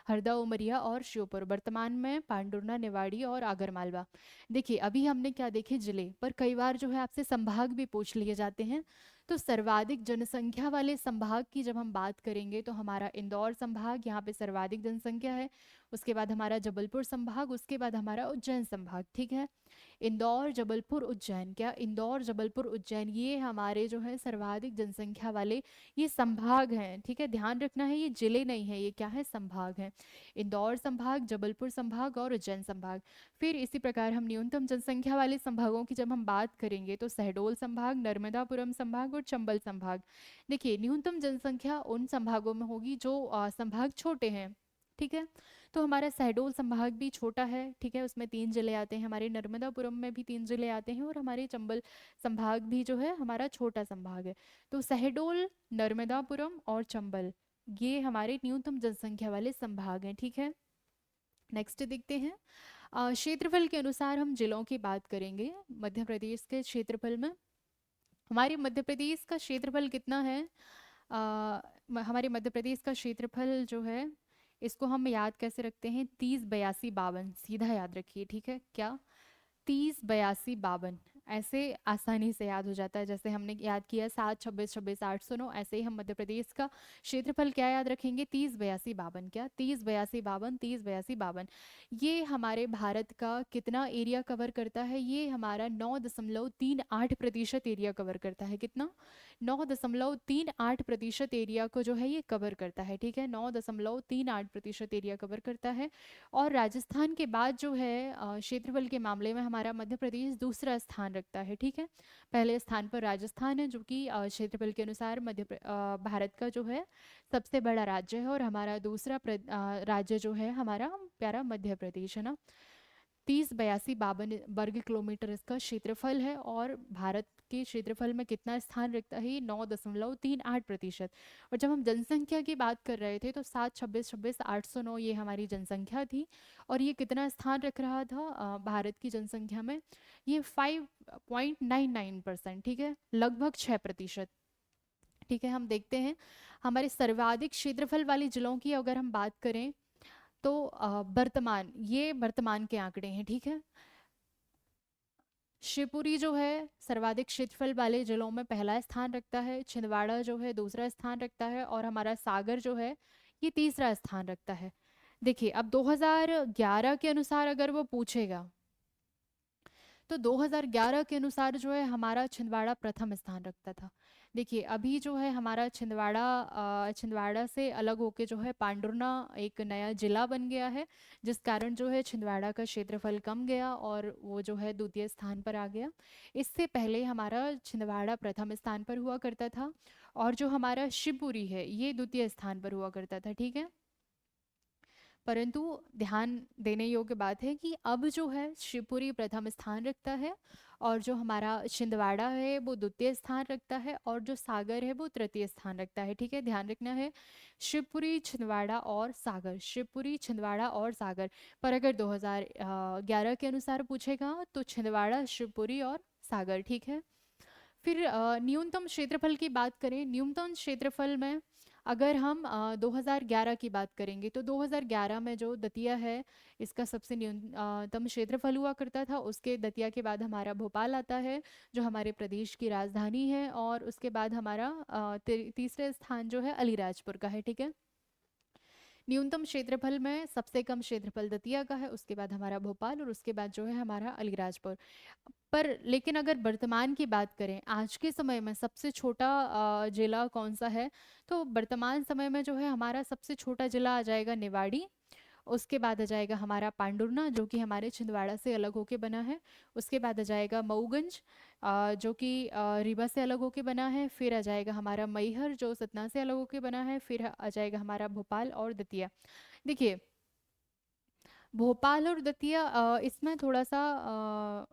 हरदा, उमरिया और श्योपुर। वर्तमान में पांडुरना, निवाड़ी और आगरमालवा। देखिए अभी हमने क्या देखे जिले, पर कई बार जो है आपसे संभाग भी पूछ लिए जाते हैं। तो सर्वाधिक जनसंख्या वाले संभाग की जब हम बात करेंगे तो हमारा इंदौर संभाग, यहाँ पे सर्वाधिक जनसंख्या है। उसके बाद हमारा जबलपुर संभाग, उसके बाद हमारा उज्जैन संभाग। ठीक है, इंदौर, जबलपुर, उज्जैन, क्या इंदौर, जबलपुर, उज्जैन ये हमारे जो है सर्वाधिक जनसंख्या वाले ये संभाग हैं। ठीक है, ध्यान रखना है, ये जिले नहीं है, ये क्या है, संभाग है। इंदौर संभाग, जबलपुर संभाग और उज्जैन संभाग। फिर इसी प्रकार हम न्यूनतम जनसंख्या वाले संभागों की जब हम बात करेंगे तो शहडोल संभाग, नर्मदापुरम संभाग और चंबल संभाग। देखिए न्यूनतम जनसंख्या उन संभागों में होगी जो संभाग छोटे हैं। ठीक है, तो हमारा शहडोल संभाग भी छोटा है। ठीक है, उसमें 3 जिले आते हैं, हमारे नर्मदापुरम में भी 3 जिले आते हैं और हमारे चंबल संभाग भी जो है हमारा छोटा संभाग है। तो शहडोल, नर्मदापुरम और चंबल ये हमारे न्यूनतम जनसंख्या वाले संभाग हैं। ठीक है, नेक्स्ट देखते हैं। क्षेत्रफल के अनुसार हम जिलों की बात करेंगे। मध्य प्रदेश के क्षेत्रफल में हमारे मध्य प्रदेश का क्षेत्रफल कितना है? हमारे मध्य प्रदेश का क्षेत्रफल जो है इसको हम याद कैसे रखते हैं, 30, 82, 52 सीधा याद रखिए। ठीक है, क्या 30, 82, 52 ऐसे आसानी से याद हो जाता है। जैसे हमने याद किया 7, 26, 26, 809, ऐसे ही हम मध्य प्रदेश का क्षेत्रफल क्या याद रखेंगे, 30, 82, 52। क्या 30, 82, 52, 30, 82, 52 ये हमारे भारत का कितना एरिया कवर करता है? ये हमारा 9.38% एरिया कवर करता है। कितना? 9.38% एरिया को जो है ये कवर करता है। ठीक है, 9.38% एरिया कवर करता है। और राजस्थान के बाद जो है क्षेत्रफल के मामले में हमारा मध्य प्रदेश दूसरा स्थान रखता है। ठीक है, पहले स्थान पर राजस्थान है जो कि क्षेत्रफल के अनुसार भारत का जो है सबसे बड़ा राज्य है, और हमारा दूसरा राज्य जो है हमारा प्यारा मध्य प्रदेश है ना। 30, 82, 52 वर्ग किलोमीटर इसका क्षेत्रफल है, और भारत के क्षेत्रफल में कितना स्थान रखता है? 9.38%। और जब हम जनसंख्या की बात कर रहे थे तो 7, 26, 26, 809 ये हमारी जनसंख्या थी, और ये कितना स्थान रख रहा था भारत की जनसंख्या में? ये 5.99%। ठीक है, लगभग 6%। ठीक है, हम देखते हैं हमारे सर्वाधिक क्षेत्रफल वाले जिलों की अगर हम बात करें तो वर्तमान के आंकड़े हैं। ठीक है, शिवपुरी जो है सर्वाधिक क्षेत्रफल वाले जिलों में पहला स्थान रखता है, छिंदवाड़ा जो है दूसरा स्थान रखता है, और हमारा सागर जो है ये तीसरा स्थान रखता है। देखिए अब 2011 के अनुसार अगर वो पूछेगा तो 2011 के अनुसार जो है हमारा छिंदवाड़ा प्रथम स्थान रखता था। देखिए अभी जो है हमारा छिंदवाड़ा से अलग होके जो है पांडुरना एक नया जिला बन गया है, जिस कारण जो है छिंदवाड़ा का क्षेत्रफल कम गया और वो जो है द्वितीय स्थान पर आ गया। इससे पहले हमारा छिंदवाड़ा प्रथम स्थान पर हुआ करता था, और जो हमारा शिवपुरी है ये द्वितीय स्थान पर हुआ करता था। ठीक है, परंतु ध्यान देने योग्य बात है कि अब जो है शिवपुरी प्रथम स्थान रखता है, और जो हमारा छिंदवाड़ा है वो द्वितीय स्थान रखता है, और जो सागर है वो तृतीय स्थान रखता है। ठीक है, ध्यान रखना है, शिवपुरी, छिंदवाड़ा और सागर, शिवपुरी, छिंदवाड़ा और सागर। पर अगर 2011 के अनुसार पूछेगा तो छिंदवाड़ा, शिवपुरी और सागर। ठीक है, फिर न्यूनतम क्षेत्रफल की बात करें, न्यूनतम क्षेत्रफल में अगर हम 2011 की बात करेंगे तो 2011 में जो दतिया है इसका सबसे न्यूनतम क्षेत्रफल हुआ करता था। उसके दतिया के बाद हमारा भोपाल आता है जो हमारे प्रदेश की राजधानी है, और उसके बाद हमारा तीसरे स्थान जो है अलीराजपुर का है। ठीक है, न्यूनतम क्षेत्रफल में सबसे कम क्षेत्रफल दतिया का है, उसके बाद हमारा भोपाल, और उसके बाद जो है हमारा अलीराजपुर। पर लेकिन अगर वर्तमान की बात करें, आज के समय में सबसे छोटा जिला कौन सा है? तो वर्तमान समय में जो है हमारा सबसे छोटा जिला आ जाएगा निवाड़ी। उसके बाद आ जाएगा हमारा पांडुरना जो कि हमारे छिंदवाड़ा से अलग होके बना है। उसके बाद आ जाएगा मऊगंज जो कि रीवा से अलग होके बना है। फिर आ जाएगा हमारा मैहर जो सतना से अलग होके बना है। फिर आ जाएगा हमारा भोपाल और दतिया। देखिए भोपाल और दतिया इसमें थोड़ा सा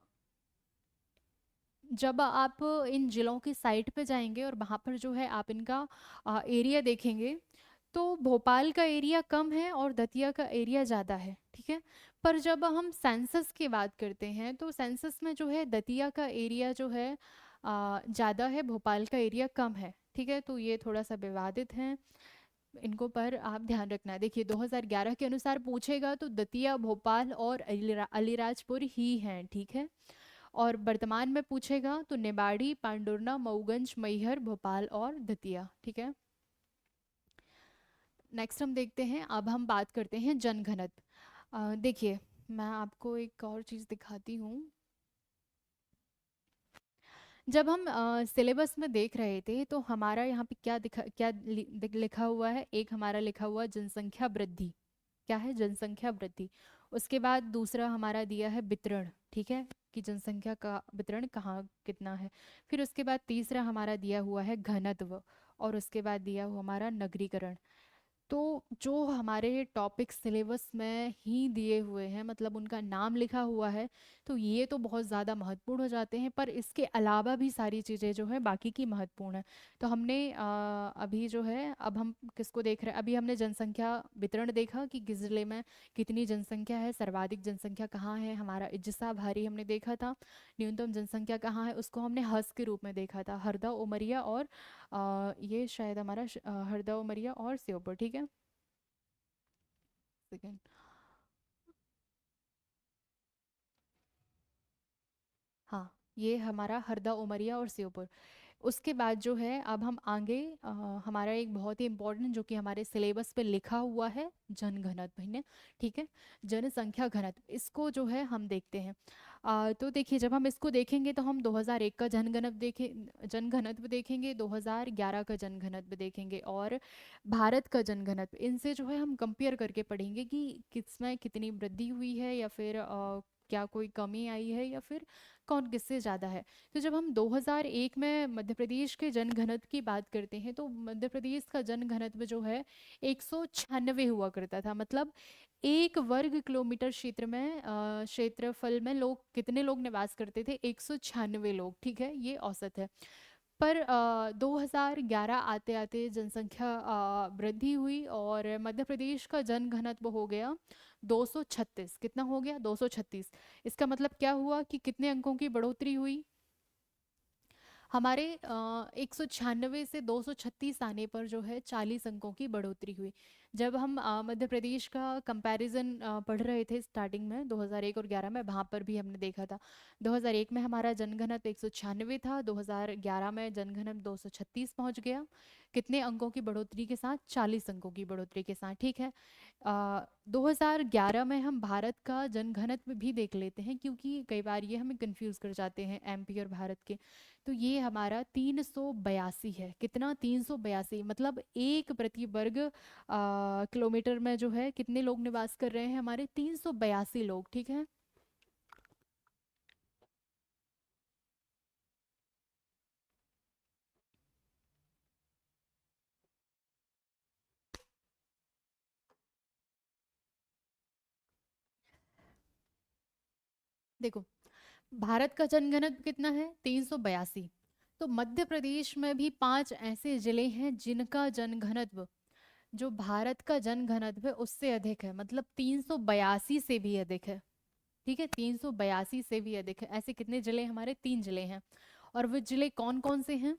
जब आप इन जिलों की साइट पे जाएंगे और वहाँ पर जो है आप इनका एरिया देखेंगे, तो भोपाल का एरिया कम है और दतिया का एरिया ज़्यादा है, ठीक है। पर जब हम सेंसस की बात करते हैं तो सेंसस में जो है दतिया का एरिया जो है ज़्यादा है, भोपाल का एरिया कम है, ठीक है। तो ये थोड़ा सा विवादित है, इनको पर आप ध्यान रखना। देखिए 2011 के अनुसार पूछेगा तो दतिया, भोपाल और अलीराजपुर ही हैं, ठीक है। और वर्तमान में पूछेगा तो निबाड़ी, पांडुरना, मऊगंज, मैहर, भोपाल और दतिया, ठीक है। नेक्स्ट हम देखते हैं, अब हम बात करते हैं जनघनत्व। देखिए मैं आपको एक और चीज़ दिखाती हूँ। जब हम सिलेबस में देख रहे थे तो हमारा यहाँ पे लिखा हुआ है, एक हमारा लिखा हुआ जनसंख्या वृद्धि। क्या है? जनसंख्या वृद्धि। उसके बाद दूसरा हमारा दिया है वितरण, ठीक है, कि जनसंख्या का वितरण कहाँ कितना है। फिर उसके बाद तीसरा हमारा दिया हुआ है घनत्व, और उसके बाद दिया हुआ हमारा नगरीकरण। तो जो हमारे टॉपिक सिलेबस में ही दिए हुए हैं, मतलब उनका नाम लिखा हुआ है, तो ये तो बहुत ज़्यादा महत्वपूर्ण हो जाते हैं, पर इसके अलावा भी सारी चीज़ें जो है बाकी की महत्वपूर्ण है। तो हमने अभी जो है, अब हम किसको देख रहे हैं? अभी हमने जनसंख्या वितरण देखा कि किस जिले में कितनी जनसंख्या है, सर्वाधिक जनसंख्या कहाँ है, हमारा इज्जसा भारी हमने देखा था। न्यूनतम जनसंख्या कहाँ है उसको हमने हस के रूप में देखा था, हरदा, उमरिया और ये शायद हमारा हरदा, उमरिया और श्योपुर, ठीक है। सेकेंड। हाँ, ये हमारा हरदा, उमरिया और श्योपुर। उसके बाद जो है अब हम आगे हमारा एक बहुत ही इम्पोर्टेंट जो कि हमारे सिलेबस पे लिखा हुआ है, जनघनत्व है, ठीक है। जनसंख्या घनत्व, इसको जो है हम देखते हैं। तो देखिए जब हम इसको देखेंगे तो हम 2001 का जनघनत्व देखेंगे, 2011 का जनघनत्व देखेंगे, और भारत का जनघनत्व, इनसे जो है हम कंपेयर करके पढ़ेंगे कि किसमें कितनी वृद्धि हुई है, या फिर क्या कोई कमी आई है, या फिर कौन किससे ज़्यादा है। तो जब हम 2001 में मध्य प्रदेश के जनघनत्व की बात करते हैं तो मध्य प्रदेश का जनघनत्व जो है 196 हुआ करता था। मतलब 1 वर्ग किलोमीटर क्षेत्र में क्षेत्रफल में लोग कितने लोग निवास करते थे? 196 लोग, ठीक है, ये औसत है। पर 2011 आते आते जनसंख्या वृद्धि हुई और मध्य प्रदेश का जनघनत्व हो गया 236। कितना हो गया? 236। इसका मतलब क्या हुआ कि कितने अंकों की बढ़ोतरी हुई? हमारे 196 से 236 आने पर जो है 40 अंकों की बढ़ोतरी हुई। जब हम मध्य प्रदेश का कंपैरिजन पढ़ रहे थे स्टार्टिंग में 2001 और 11 में, वहाँ पर भी हमने देखा था 2001 में हमारा जनघनत्व 196 था, 2011 में जनघनत्व 236 पहुँच गया। कितने अंकों की बढ़ोतरी के साथ? 40 अंकों की बढ़ोतरी के साथ, ठीक है। 2011 में हम भारत का जनघनत्व भी देख लेते हैं, क्योंकि कई बार ये हमें कंफ्यूज कर जाते हैं एमपी और भारत के। तो ये हमारा 382 है। कितना? 382। मतलब 1 प्रति वर्ग किलोमीटर में जो है कितने लोग निवास कर रहे हैं? हमारे 382 लोग, ठीक है। देखो, भारत का जनघनत्व कितना है? 382। तो मध्य प्रदेश में भी 5 ऐसे जिले हैं जिनका जनघनत्व जो भारत का जनघनत्व है उससे अधिक है, मतलब 382 से भी अधिक है, ठीक है। 382 से भी अधिक है। ऐसे कितने जिले हैं? हमारे 3 जिले हैं। और वो जिले कौन कौन से हैं?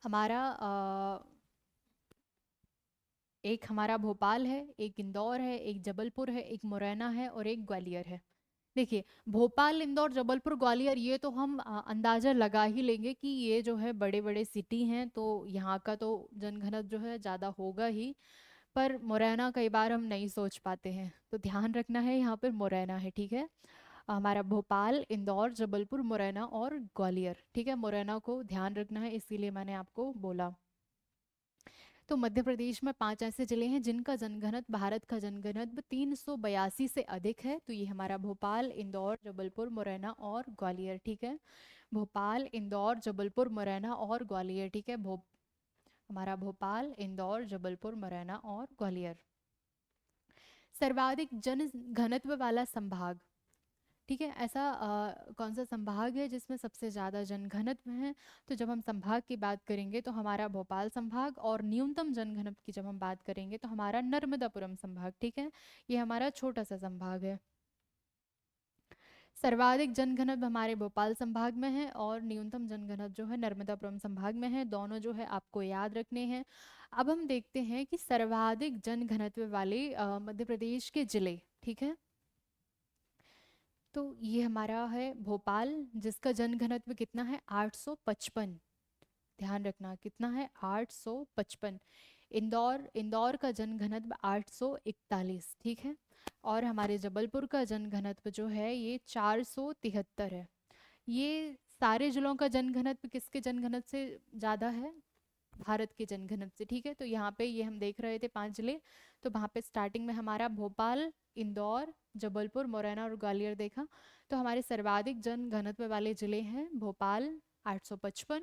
हमारा एक हमारा भोपाल है, एक इंदौर है, एक जबलपुर है, एक मुरैना है और एक ग्वालियर है। देखिए भोपाल, इंदौर, जबलपुर, ग्वालियर, ये तो हम अंदाजा लगा ही लेंगे कि ये जो है बड़े बड़े सिटी हैं, तो यहाँ का तो जनघनत्व जो है ज़्यादा होगा ही। पर मुरैना कई बार हम नहीं सोच पाते हैं, तो ध्यान रखना है, यहाँ पर मुरैना है, ठीक है। हमारा भोपाल, इंदौर, जबलपुर, मुरैना और ग्वालियर, ठीक है। मुरैना को ध्यान रखना है, इसीलिए मैंने आपको बोला। तो मध्य प्रदेश में 5 ऐसे जिले हैं जिनका जनघनत्व भारत का जनघनत्व 382 से अधिक है। तो ये हमारा भोपाल, इंदौर, जबलपुर, मुरैना और ग्वालियर, ठीक है। भोपाल, इंदौर, जबलपुर, मुरैना और ग्वालियर, ठीक है। हमारा भोपाल, इंदौर, जबलपुर, मुरैना और ग्वालियर। सर्वाधिक जन घनत्व वाला संभाग, ठीक है। ऐसा कौन सा संभाग है जिसमें सबसे ज़्यादा जनघनत्व है? तो जब हम संभाग की बात करेंगे तो हमारा भोपाल संभाग, और न्यूनतम जनघनत्व की जब हम बात करेंगे तो हमारा नर्मदापुरम संभाग, ठीक है। ये हमारा छोटा सा संभाग है। सर्वाधिक जनघनत्व हमारे भोपाल संभाग में है और न्यूनतम जनघनत्व जो है नर्मदापुरम संभाग में है। दोनों जो है आपको याद रखने हैं। अब हम देखते हैं कि सर्वाधिक जनघनत्व वाले मध्य प्रदेश के जिले, ठीक है। तो ये हमारा है भोपाल, जिसका जनघनत्व कितना है? 855। ध्यान रखना कितना है? 855। इंदौर, इंदौर का जनघनत्व 841, ठीक है। और हमारे जबलपुर का जनघनत्व जो है ये 473 है। ये सारे जिलों का जनघनत्व किसके जनघनत्व से ज़्यादा है? भारत के जनघनत्व से, ठीक है। तो यहाँ पे ये हम देख रहे थे 5 जिले, तो वहाँ पे स्टार्टिंग में हमारा भोपाल, इंदौर, जबलपुर, मुरैना और ग्वालियर देखा। तो हमारे सर्वाधिक जनघनत्व वाले जिले हैं भोपाल 855,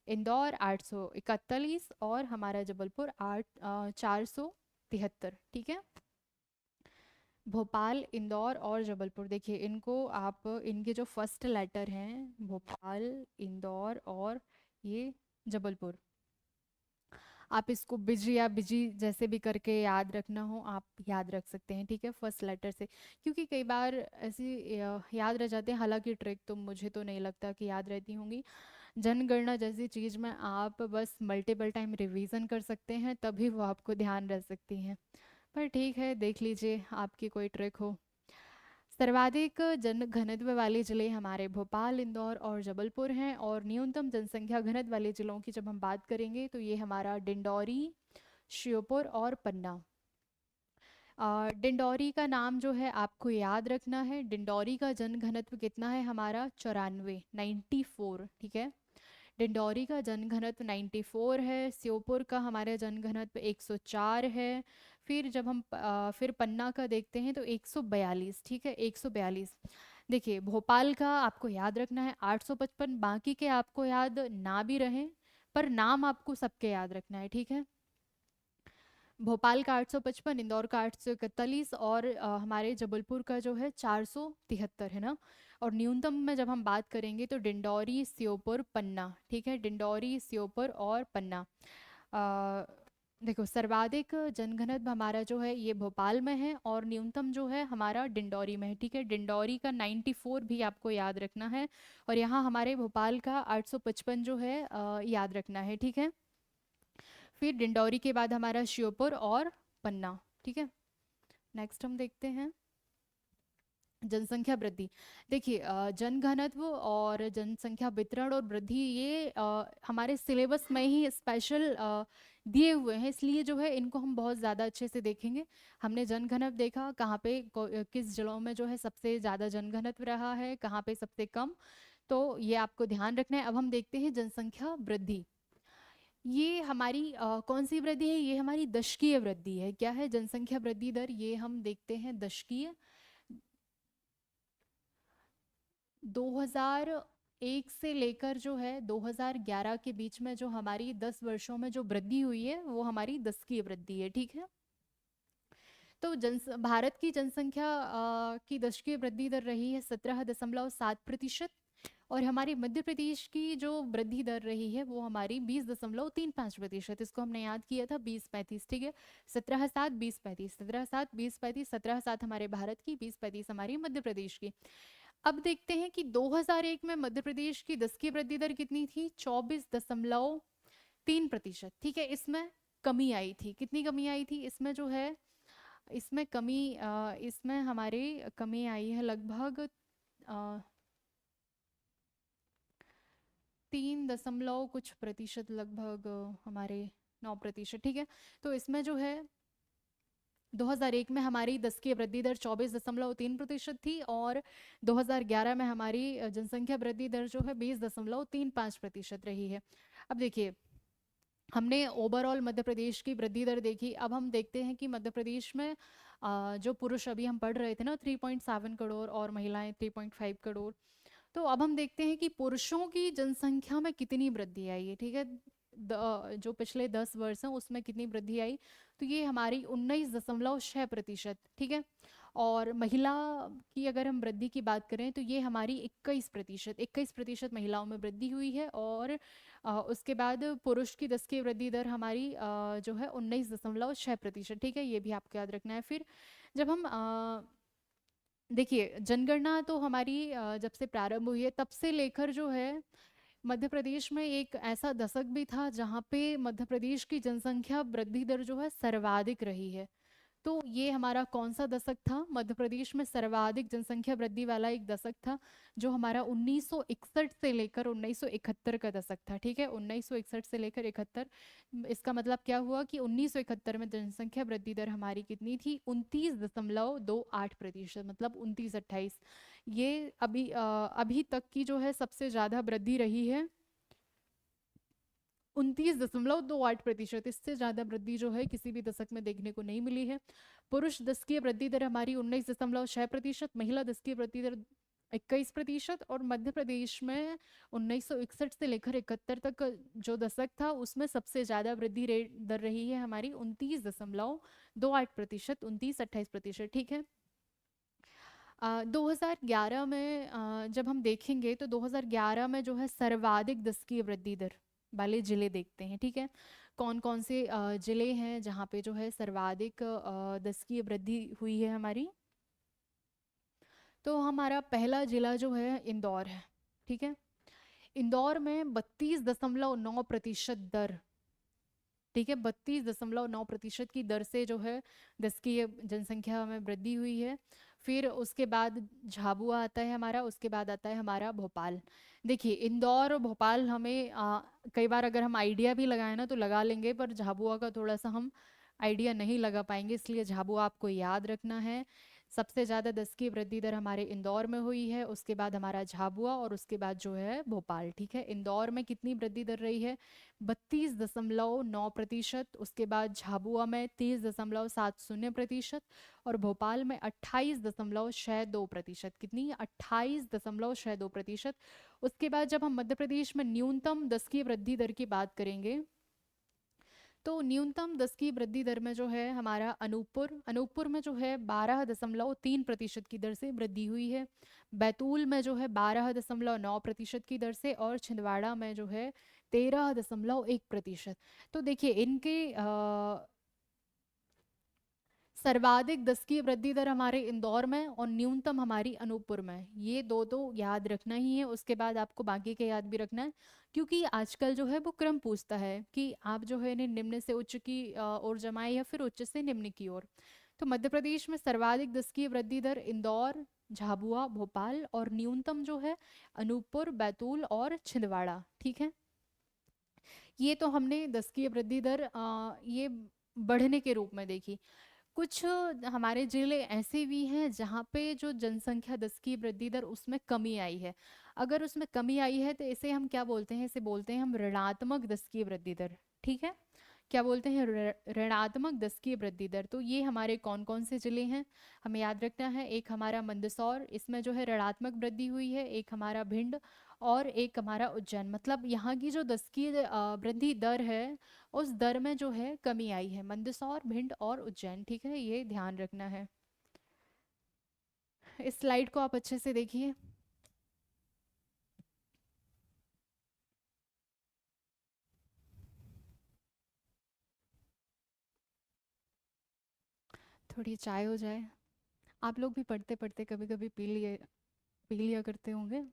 इंदौर 841 और हमारा जबलपुर 473, ठीक है। भोपाल, इंदौर और जबलपुर, देखिए इनको आप, इनके जो फर्स्ट लेटर हैं भोपाल, इंदौर और ये जबलपुर, आप इसको बिज या बिजी जैसे भी करके याद रखना हो आप याद रख सकते हैं, ठीक है, फर्स्ट लेटर से। क्योंकि कई बार ऐसी याद रह जाते हैं, हालांकि ट्रिक तो मुझे तो नहीं लगता कि याद रहती होंगी। जनगणना जैसी चीज़ में आप बस मल्टीपल टाइम रिवीजन कर सकते हैं, तभी वो आपको ध्यान रह सकती हैं। पर ठीक है, देख लीजिए आपकी कोई ट्रिक हो। सर्वाधिक जन घनत्व वाले जिले हमारे भोपाल, इंदौर और जबलपुर हैं। और न्यूनतम जनसंख्या घनत्व वाले जिलों की जब हम बात करेंगे तो ये हमारा डिंडौरी, श्योपुर और पन्ना। डिंडौरी का नाम जो है आपको याद रखना है। डिंडौरी का जन घनत्व कितना है? हमारा 94, 94, ठीक है। डिंडौरी का जन घनत्व 94 है। श्योपुर का हमारा जन घनत्व 104 है। फिर जब हम फिर पन्ना का देखते हैं तो 142, ठीक है, 142। देखिए भोपाल का आपको याद रखना है 855, बाकी के आपको याद ना भी रहे पर नाम आपको सबके याद रखना है, ठीक है। भोपाल का 855, इंदौर का 841 और हमारे जबलपुर का जो है 473, है ना। और न्यूनतम में जब हम बात करेंगे तो डिंडौरी, श्योपुर, पन्ना, ठीक है, डिंडौरी, श्योपुर और पन्ना। अ, देखो सर्वाधिक जनघनत्व हमारा जो है ये भोपाल में है और न्यूनतम जो है हमारा डिंडौरी में है, ठीक है। डिंडौरी का 94 भी आपको याद रखना है और यहाँ हमारे भोपाल का 855 जो है याद रखना है, ठीक है। फिर डिंडौरी के बाद हमारा श्योपुर और पन्ना, ठीक है। नेक्स्ट हम देखते हैं जनसंख्या वृद्धि। देखिए जनघनत्व और जनसंख्या वितरण और वृद्धि ये हमारे सिलेबस में ही स्पेशल दिए हुए हैं, इसलिए जो है इनको हम बहुत ज़्यादा अच्छे से देखेंगे। हमने जनघनत्व देखा कहाँ पे किस जिलों में जो है सबसे ज़्यादा जनघनत्व रहा है, कहाँ पे सबसे कम, तो ये आपको ध्यान रखना है। अब हम देखते हैं जनसंख्या वृद्धि। ये हमारी कौन सी वृद्धि है? ये हमारी दशकीय वृद्धि है। क्या है? जनसंख्या वृद्धि दर, ये हम देखते हैं दशकीय। 2001 से लेकर जो है 2011 के बीच में जो हमारी 10 वर्षों में जो वृद्धि हुई है वो हमारी दशकीय वृद्धि है, ठीक है। तो भारत की जनसंख्या की दशकीय वृद्धि दर रही है 17.7%। और हमारी मध्य प्रदेश की जो वृद्धि दर रही है वो हमारी 20.35%। इसको हमने याद किया था 20-35, ठीक है। 17-7, 20-35, 17-7, 20-35, 17-7 हमारे भारत की, 20-35 हमारी मध्य प्रदेश की। अब देखते हैं कि 2001 में मध्य प्रदेश की दशकीय वृद्धि दर कितनी थी? 24.3%, ठीक है। इसमें कमी आई थी। कितनी कमी आई थी इसमें जो है? इसमें कमी इसमें हमारी कमी आई है लगभग 3 दशमलव कुछ प्रतिशत, लगभग हमारे 9%, ठीक है। तो इसमें जो है 2001 में हमारी दशकीय वृद्धि दर 24.3% थी और 2011 में हमारी जनसंख्या वृद्धि दर जो है 20.35% रही है। अब देखिए हमने ओवरऑल मध्य प्रदेश की वृद्धि दर देखी। अब हम देखते हैं कि मध्य प्रदेश में जो पुरुष, अभी हम पढ़ रहे थे ना 3.7 करोड़ और महिलाएं 3.5 करोड़, तो अब हम देखते हैं कि पुरुषों की जनसंख्या में कितनी वृद्धि आई है, ठीक है। जो पिछले 10 वर्ष हैं उसमें कितनी वृद्धि आई? तो ये हमारी 19.6%, ठीक है। और महिला की अगर हम वृद्धि की बात करें तो ये हमारी 21% महिलाओं में वृद्धि हुई है। और उसके बाद पुरुष की 10 की वृद्धि दर हमारी जो है 19.6%। ठीक है, ये भी आपको याद रखना है। फिर जब हम देखिए, जनगणना तो हमारी जब से प्रारंभ हुई है तब से लेकर जो है मध्य प्रदेश में एक ऐसा दशक भी था जहाँ पे मध्य प्रदेश की जनसंख्या वृद्धि दर जो है सर्वाधिक रही है। तो ये हमारा कौन सा दशक था? मध्य प्रदेश में सर्वाधिक जनसंख्या वृद्धि वाला एक दशक था जो हमारा 1961 से लेकर 1971 का दशक था। ठीक है, 1961 से लेकर 71। इसका मतलब क्या हुआ कि 1971 में जनसंख्या वृद्धि दर हमारी कितनी थी? 29.28%, मतलब 29-28। ये अभी तक की जो है सबसे ज्यादा वृद्धि रही है, 29.28%। इससे ज्यादा वृद्धि जो है किसी भी दशक में देखने को नहीं मिली है। पुरुष दशकीय वृद्धि दर हमारी 19.6%, महिला दशकीय वृद्धि दर 21%। और मध्य प्रदेश में 1961 से लेकर 71 तक का जो दशक था उसमें सबसे ज्यादा वृद्धि रेट दर रही है हमारी 29.28%, 29-28%। ठीक है। 2011 में जब हम देखेंगे तो 2011 में जो है सर्वाधिक दशकीय वृद्धि दर वाले जिले देखते हैं। ठीक है, कौन कौन से जिले हैं जहाँ पे जो है सर्वाधिक दशकीय वृद्धि हुई है हमारी? तो हमारा पहला जिला जो है इंदौर है। ठीक है, इंदौर में 32.9% दर। ठीक है, 32.9% की दर से जो है दशकीय जनसंख्या में वृद्धि हुई है। फिर उसके बाद झाबुआ आता है हमारा, उसके बाद आता है हमारा भोपाल। देखिए, इंदौर और भोपाल हमें कई बार अगर हम आइडिया भी लगाए ना तो लगा लेंगे, पर झाबुआ का थोड़ा सा हम आइडिया नहीं लगा पाएंगे, इसलिए झाबुआ आपको याद रखना है। सबसे ज़्यादा 10 की वृद्धि दर हमारे इंदौर में हुई है, उसके बाद हमारा झाबुआ और उसके बाद जो है भोपाल। ठीक है, इंदौर में कितनी वृद्धि दर रही है? 32.9%। उसके बाद झाबुआ में 30.70%। और भोपाल में 28.62%। कितनी? 28.62%। उसके बाद जब हम मध्य प्रदेश में न्यूनतम 10 की वृद्धि दर की बात करेंगे तो न्यूनतम 10 की वृद्धि दर में जो है हमारा अनूपपुर में जो है 12.3% की दर से वृद्धि हुई है। बैतूल में जो है 12.9% की दर से, और छिंदवाड़ा में जो है 13.1%। तो देखिए, इनके सर्वाधिक 10 की वृद्धि दर हमारे इंदौर में और न्यूनतम हमारी अनूपपुर में, ये दो तो याद रखना ही है। उसके बाद आपको बाकी के याद भी रखना है, क्योंकि आजकल जो है वो क्रम पूछता है कि आप जो है इन्हें निम्न से उच्च की ओर जमाए या फिर उच्च से निम्न की ओर। तो मध्य प्रदेश में सर्वाधिक 10 की वृद्धि दर इंदौर, झाबुआ, भोपाल, और न्यूनतम जो है अनूपपुर, बैतूल और छिंदवाड़ा। ठीक है, ये तो हमने 10 की वृद्धि दर ये बढ़ने के रूप में देखी। कुछ हमारे जिले ऐसे भी हैं जहाँ पे जो जनसंख्या 10 की वृद्धि दर उसमें कमी आई है। अगर उसमें कमी आई है तो इसे हम क्या बोलते हैं? इसे बोलते हैं हम ऋणात्मक 10 की वृद्धि दर। ठीक है, क्या बोलते हैं? ऋणात्मक 10 की वृद्धि दर। तो ये हमारे कौन कौन से जिले हैं हमें याद रखना है? एक हमारा मंदसौर, इसमें जो है ऋणात्मक वृद्धि हुई है। एक हमारा भिंड, और एक हमारा उज्जैन। मतलब यहाँ की जो 10 की वृद्धि दर है उस दर में जो है कमी आई है, मंदसौर, भिंड और उज्जैन। ठीक है, ये ध्यान रखना है। इस स्लाइड को आप अच्छे से देखिए। थोड़ी चाय हो जाए। आप लोग भी पढ़ते पढ़ते कभी कभी पी लिया करते होंगे।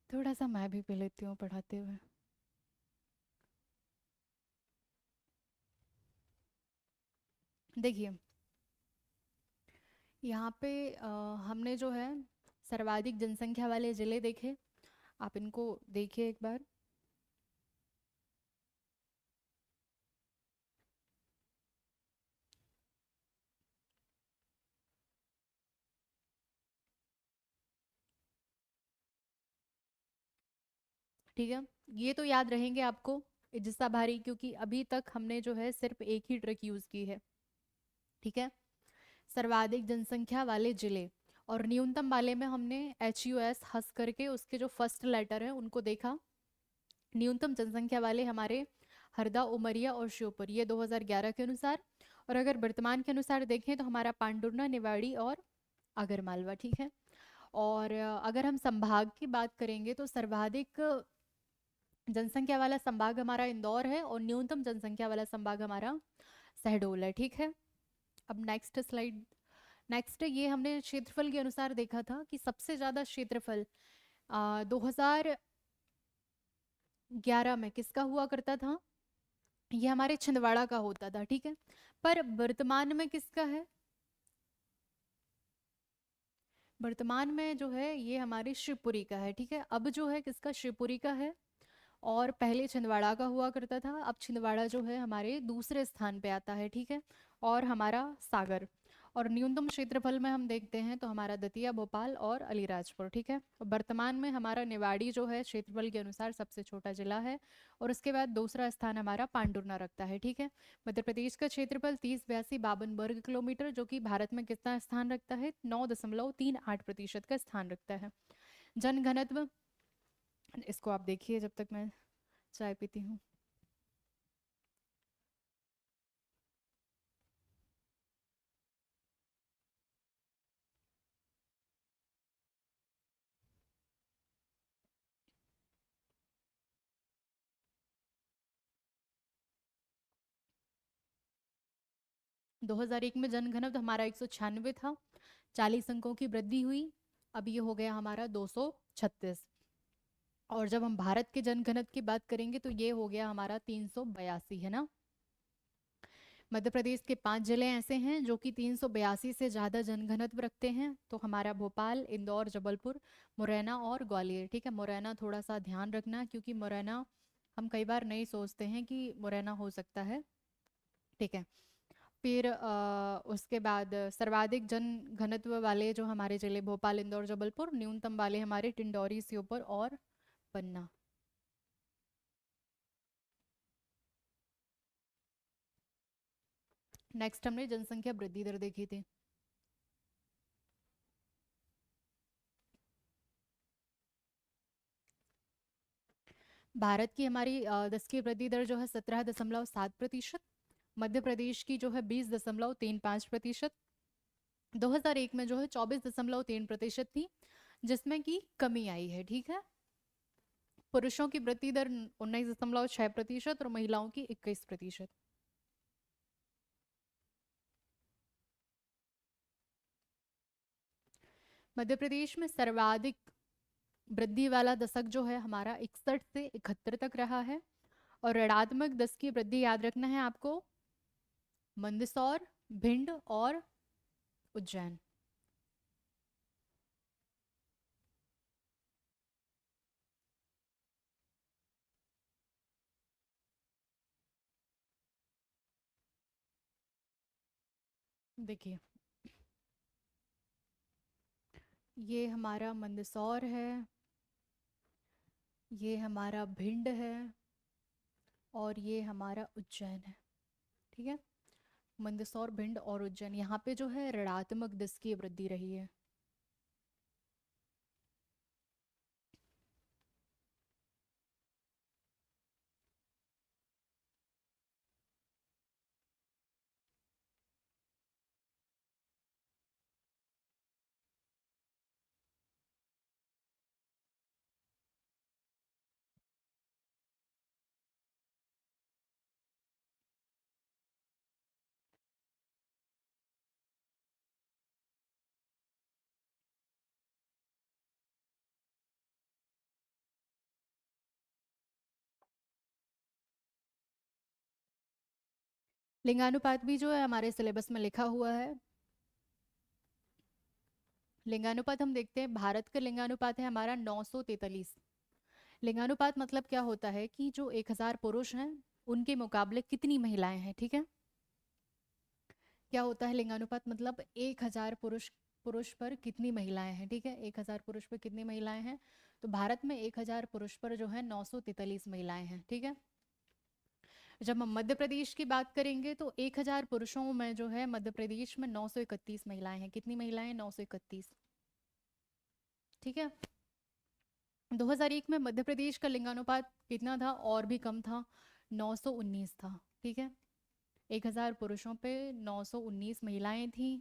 थोड़ा सा मैं भी पी लेती हूँ पढ़ाते हुए। देखिए, यहाँ पे हमने जो है सर्वाधिक जनसंख्या वाले जिले देखे। आप इनको देखिए एक बार। ठीक है, ये तो याद रहेंगे आपको इज्तिसा भारी, क्योंकि अभी तक हमने जो है सिर्फ एक ही ट्रिक यूज की है। ठीक है, सर्वाधिक जनसंख्या वाले जिले, और न्यूनतम वाले में हमने HUS हंस करके उसके जो फर्स्ट लेटर है उनको देखा। न्यूनतम जनसंख्या वाले हमारे हरदा, उमरिया और श्योपुर, ये 2011 के अनुसार। और अगर वर्तमान के अनुसार देखें तो हमारा पांडुर्ना, निवाड़ी और आगरमालवा, ठीक है। और अगर हम संभाग की बात करेंगे तो सर्वाधिक जनसंख्या वाला संभाग हमारा इंदौर है और न्यूनतम जनसंख्या वाला संभाग हमारा शहडोल है, ठीक है। अब नेक्स्ट स्लाइड। नेक्स्ट, ये हमने क्षेत्रफल के अनुसार देखा था कि सबसे ज्यादा क्षेत्रफल 2011 में किसका हुआ करता था? ये हमारे छिंदवाड़ा का होता था, ठीक है। पर वर्तमान में किसका है? वर्तमान में जो है ये हमारे शिवपुरी का है, ठीक है। अब जो है किसका? शिवपुरी का है। और पहले छिंदवाड़ा का हुआ करता था, अब छिंदवाड़ा जो है हमारे दूसरे स्थान पे आता है, ठीक है। और हमारा सागर। और न्यूनतम क्षेत्रफल में हम देखते हैं तो हमारा दतिया, भोपाल और अलीराजपुर, ठीक है। वर्तमान में हमारा निवाड़ी जो है क्षेत्रफल के अनुसार सबसे छोटा जिला है। और उसके बाद दूसरा स्थान हमारा पांडुर्ना रखता है, ठीक है। मध्य प्रदेश का क्षेत्रफल 30, 82, 52 वर्ग किलोमीटर, जो कि भारत में कितना स्थान रखता है? 9.38% का स्थान रखता है। जनघनत्व, इसको आप देखिए जब तक मैं चाय पीती हूँ। 2001 में जनघनत्व हमारा 196 था, 40 अंकों की वृद्धि हुई। अब ये हो गया हमारा 236। और जब हम भारत के जनघनत्व की बात करेंगे तो ये हो गया हमारा 382, है ना। मध्य प्रदेश के 5 जिले ऐसे हैं जो कि 382 से ज़्यादा जनघनत्व रखते हैं, तो हमारा भोपाल, इंदौर, जबलपुर, मुरैना और ग्वालियर, ठीक है। मुरैना थोड़ा सा ध्यान रखना, क्योंकि मुरैना हम कई बार नहीं सोचते हैं कि मुरैना हो सकता है, ठीक है। फिर उसके बाद सर्वाधिक जन घनत्व वाले जो हमारे जिले भोपाल, इंदौर, जबलपुर, न्यूनतम वाले हमारे टिंडौरी, श्योपुर और पन्ना। नेक्स्ट हमने जनसंख्या वृद्धि दर देखी थी। भारत की हमारी 10 की वृद्धि दर जो है 17.7%। मध्य प्रदेश की जो है 20.35%। 2001 में जो है 24.3% थी, जिसमें कि कमी आई है, ठीक है। पुरुषों की वृद्धि दर 19.6% और महिलाओं की 21%। मध्य प्रदेश में सर्वाधिक वृद्धि वाला दशक जो है हमारा 61 से 71 तक रहा है। और ऋणात्मक 10 की वृद्धि याद रखना है आपको, मंदसौर, भिंड और उज्जैन। देखिए, ये हमारा मंदसौर है, ये हमारा भिंड है और ये हमारा उज्जैन है, ठीक है। मंदसौर, भिंड और उज्जैन, यहाँ पे जो है ऋणात्मक 10 की वृद्धि रही है। लिंगानुपात भी जो है हमारे सिलेबस में लिखा हुआ है। लिंगानुपात हम देखते हैं, भारत का लिंगानुपात है हमारा 943। लिंगानुपात मतलब क्या होता है कि जो 1000 पुरुष हैं उनके मुकाबले कितनी महिलाएं हैं, ठीक है। क्या होता है लिंगानुपात? मतलब 1000 पुरुष पुरुष पर कितनी महिलाएं हैं, ठीक है। 1000 पुरुष पर कितनी महिलाएं हैं? तो भारत में 1000 पुरुष पर जो है 943 महिलाएं हैं, ठीक है। जब हम मध्य प्रदेश की बात करेंगे तो 1000 पुरुषों में जो है मध्य प्रदेश में 931 महिलाएं हैं। कितनी महिलाएं? 931, ठीक है। 2001 में मध्य प्रदेश का लिंगानुपात कितना था? और भी कम था, 919 था, ठीक है। 1000 पुरुषों पे 919 महिलाएं थीं।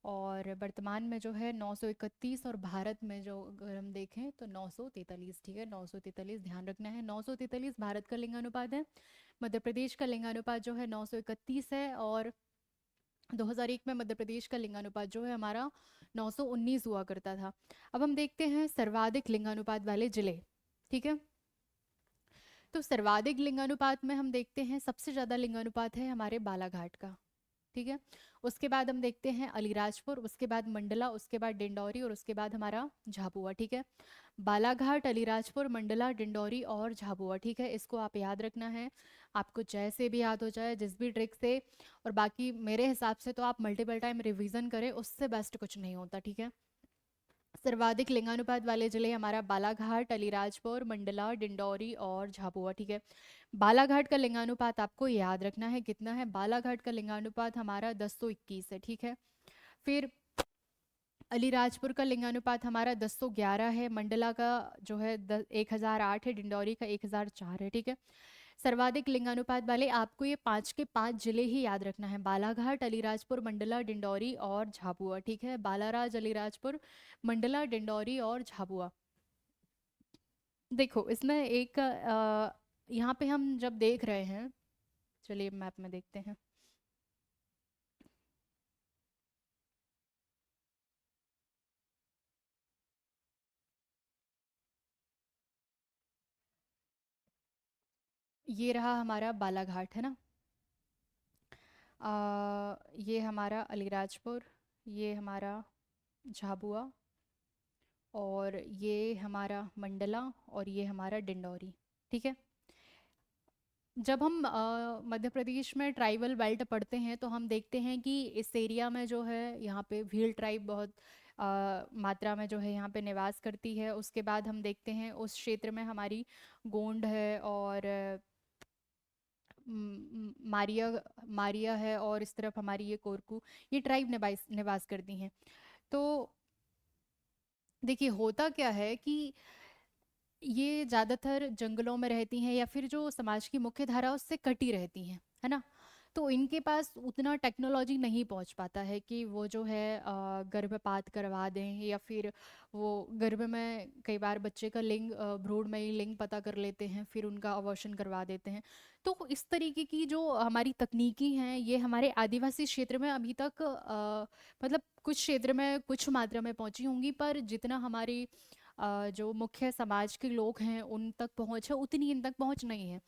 और वर्तमान में जो है 931, और भारत में जो अगर हम देखें तो 943। ठीक है, 943 ध्यान रखना है, 943 भारत का लिंगानुपात है। मध्य प्रदेश का लिंगानुपात जो है 931 है, और 2001 में मध्य प्रदेश का लिंगानुपात जो है हमारा 919 हुआ करता था। अब हम देखते हैं सर्वाधिक लिंगानुपात वाले जिले। ठीक है, तो सर्वाधिक लिंगानुपात में हम देखते हैं सबसे ज़्यादा लिंगानुपात है हमारे बालाघाट का। ठीक है, उसके बाद हम देखते हैं अलीराजपुर, उसके बाद मंडला, उसके बाद डिंडौरी, और उसके बाद हमारा झाबुआ। ठीक है, बालाघाट, अलीराजपुर, मंडला, डिंडौरी और झाबुआ। ठीक है, इसको आप याद रखना है, आपको जैसे भी याद हो जाए, जिस भी ट्रिक से। और बाकी मेरे हिसाब से तो आप मल्टीपल टाइम रिवीजन करें, उससे बेस्ट कुछ नहीं होता। ठीक है, सर्वाधिक लिंगानुपात वाले जिले हमारा बालाघाट, अलीराजपुर, मंडला, डिंडौरी और झाबुआ। ठीक है, बालाघाट का लिंगानुपात आपको याद रखना है कितना है। बालाघाट का लिंगानुपात हमारा 1021 है। ठीक है, फिर अलीराजपुर का लिंगानुपात हमारा 1011 है, मंडला का जो है 1008 है, डिंडौरी का 1004 है। ठीक है, सर्वाधिक लिंगानुपात वाले आपको ये 5 के 5 जिले ही याद रखना है, बालाघाट, अलीराजपुर, मंडला, डिंडौरी और झाबुआ। ठीक है, बालाराज, अलीराजपुर, मंडला, डिंडौरी और झाबुआ। देखो इसमें एक यहाँ पे हम जब देख रहे हैं, चलिए मैप में देखते हैं। ये रहा हमारा बालाघाट, है ना। ये हमारा अलीराजपुर, ये हमारा झाबुआ, और ये हमारा मंडला, और ये हमारा डिंडौरी। ठीक है, जब हम मध्य प्रदेश में ट्राइबल बेल्ट पढ़ते हैं तो हम देखते हैं कि इस एरिया में जो है यहाँ पे भील ट्राइब बहुत मात्रा में जो है यहाँ पे निवास करती है। उसके बाद हम देखते हैं उस क्षेत्र में हमारी गोंड है, और मारिया मारिया है, और इस तरफ हमारी ये कोरकू, ये ट्राइब निवास निवास करती हैं। तो देखिए होता क्या है कि ये ज़्यादातर जंगलों में रहती हैं, या फिर जो समाज की मुख्य धारा उससे कटी रहती हैं, है ना। तो इनके पास उतना टेक्नोलॉजी नहीं पहुंच पाता है कि वो जो है गर्भपात करवा दें, या फिर वो गर्भ में कई बार बच्चे का लिंग भ्रूण में ही लिंग पता कर लेते हैं, फिर उनका अबॉर्शन करवा देते हैं। तो इस तरीके की जो हमारी तकनीकी हैं ये हमारे आदिवासी क्षेत्र में अभी तक मतलब कुछ क्षेत्र में कुछ मात्रा में पहुंची होंगी, पर जितना हमारी जो मुख्य समाज के लोग हैं उन तक पहुंच है, उतनी इन तक पहुंच नहीं है।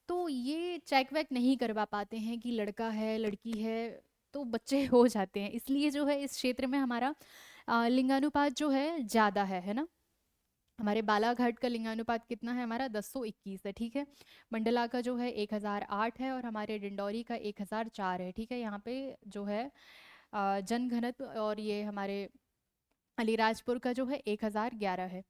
तो ये चेक वेक नहीं करवा पाते हैं कि लड़का है लड़की है, तो बच्चे हो जाते हैं। इसलिए जो है इस क्षेत्र में हमारा लिंगानुपात जो है ज़्यादा है ना। हमारे बालाघाट का लिंगानुपात कितना है हमारा 1021 है। ठीक है, मंडला का जो है 1008 है, और हमारे डिंडौरी का 1004 है। ठीक है, यहाँ पे जो है जनघनत्व, और ये हमारे अलीराजपुर का जो है 1011 है।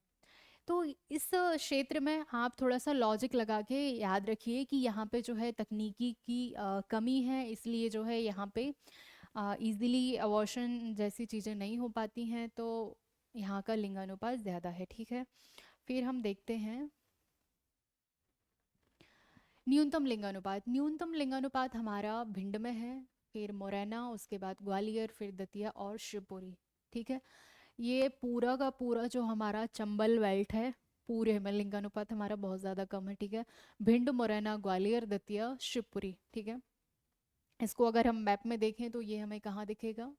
तो इस क्षेत्र में आप थोड़ा सा लॉजिक लगा के याद रखिए कि यहाँ पे जो है तकनीकी की कमी है, इसलिए जो है यहाँ पे इजीली अबॉर्शन जैसी चीज़ें नहीं हो पाती हैं, तो यहाँ का लिंगानुपात ज़्यादा है। ठीक है, फिर हम देखते हैं न्यूनतम लिंगानुपात। न्यूनतम लिंगानुपात हमारा भिंड में है, फिर मुरैना, उसके बाद ग्वालियर, फिर दतिया और शिवपुरी। ठीक है, ये पूरा का पूरा जो हमारा चंबल बेल्ट है, पूरे में लिंगानुपात हमारा बहुत ज़्यादा कम है। ठीक है, भिंड, मुरैना, ग्वालियर, दतिया, शिवपुरी। ठीक है, इसको अगर हम मैप में देखें तो ये हमें कहाँ दिखेगा,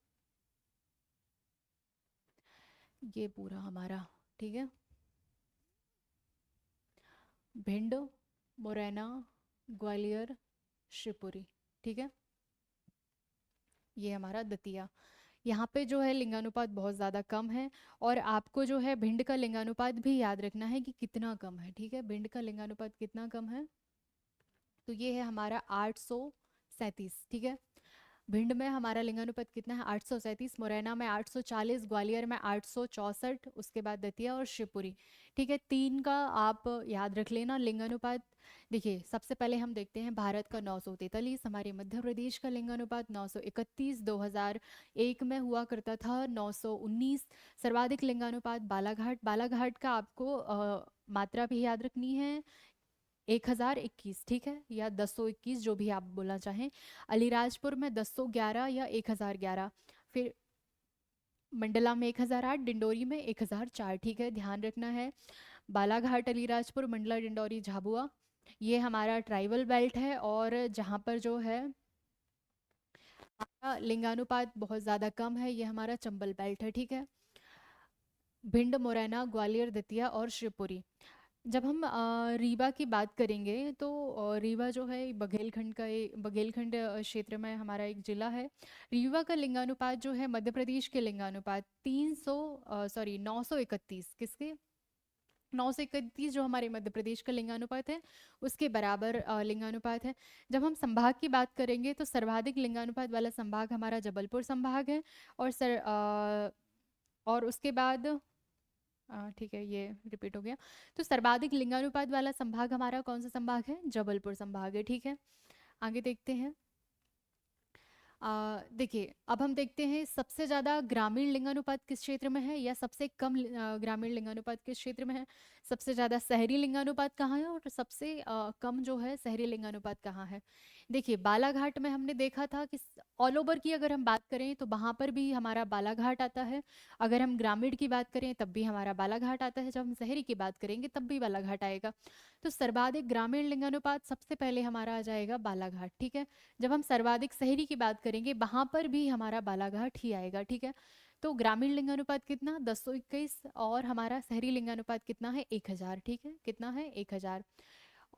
ये पूरा हमारा। ठीक है, भिंड, मुरैना, ग्वालियर, शिवपुरी। ठीक है, ये हमारा दतिया। यहाँ पे जो है लिंगानुपात बहुत ज़्यादा कम है, और आपको जो है भिंड का लिंगानुपात भी याद रखना है कि कितना कम है। ठीक है, भिंड का लिंगानुपात कितना कम है, तो ये है हमारा 837। ठीक है, भिंड में हमारा लिंगानुपात कितना है 837, मुरैना में 840, ग्वालियर में 864, उसके बाद दतिया और शिवपुरी। ठीक है, तीन का आप याद रख लेना लिंगानुपात। देखिए सबसे पहले हम देखते हैं भारत का 943, हमारे मध्य प्रदेश का लिंगानुपात 931, 2001 में हुआ करता था 919। सर्वाधिक लिंगानुपात बालाघाट। बालाघाट का आपको मात्रा भी याद रखनी है, 1021, ठीक है, या 1021, जो भी आप बोलना चाहें। अलीराजपुर में 1011 या 1011। फिर मंडला में 1008, डिंडोरी में 1004, ठीक है, ध्यान रखना है। बालाघाट, अलीराजपुर, मंडला, डिंडोरी, झाबुआ, ये हमारा ट्राइबल बेल्ट है। और जहाँ पर जो है हमारा लिंगानुपात बहुत ज़्यादा कम है, ये हमारा चंबल बेल्ट है, ठीक है। भिंड, मुरैना, ग्वालियर, दतिया और शिवपुरी। जब हम रीवा की बात करेंगे तो रीवा जो है बघेलखंड क्षेत्र में हमारा एक जिला है। रीवा का लिंगानुपात जो है मध्य प्रदेश के लिंगानुपात 931, किसके, 931 जो हमारे मध्य प्रदेश का लिंगानुपात है उसके बराबर लिंगानुपात है। जब हम संभाग की बात करेंगे तो सर्वाधिक लिंगानुपात वाला संभाग हमारा जबलपुर संभाग है। और और उसके बाद ठीक है, ये रिपीट हो गया। तो सर्वाधिक लिंगानुपात वाला संभाग हमारा कौन सा संभाग है, जबलपुर संभाग है, ठीक है। आगे देखते हैं। देखिए, अब हम देखते हैं सबसे ज़्यादा ग्रामीण लिंगानुपात किस क्षेत्र में है या सबसे कम ग्रामीण लिंगानुपात किस क्षेत्र में है। सबसे ज़्यादा शहरी लिंगानुपात कहाँ है और सबसे कम जो है शहरी लिंगानुपात कहाँ है। देखिए, बालाघाट में हमने देखा था कि ऑल ओवर की अगर हम बात करें तो वहाँ पर भी हमारा बालाघाट आता है। अगर हम ग्रामीण की बात करें तब भी हमारा बालाघाट आता है, जब हम शहरी की बात करेंगे तब भी बालाघाट आएगा। तो सर्वाधिक ग्रामीण लिंगानुपात सबसे पहले हमारा आ जाएगा बालाघाट, ठीक है। जब हम सर्वाधिक शहरी की बात करेंगे वहां पर भी हमारा बालाघाट ही आएगा, ठीक है। तो ग्रामीण लिंगानुपात कितना, 1021, और हमारा शहरी लिंगानुपात कितना है, 1000, ठीक है, कितना है, 1000।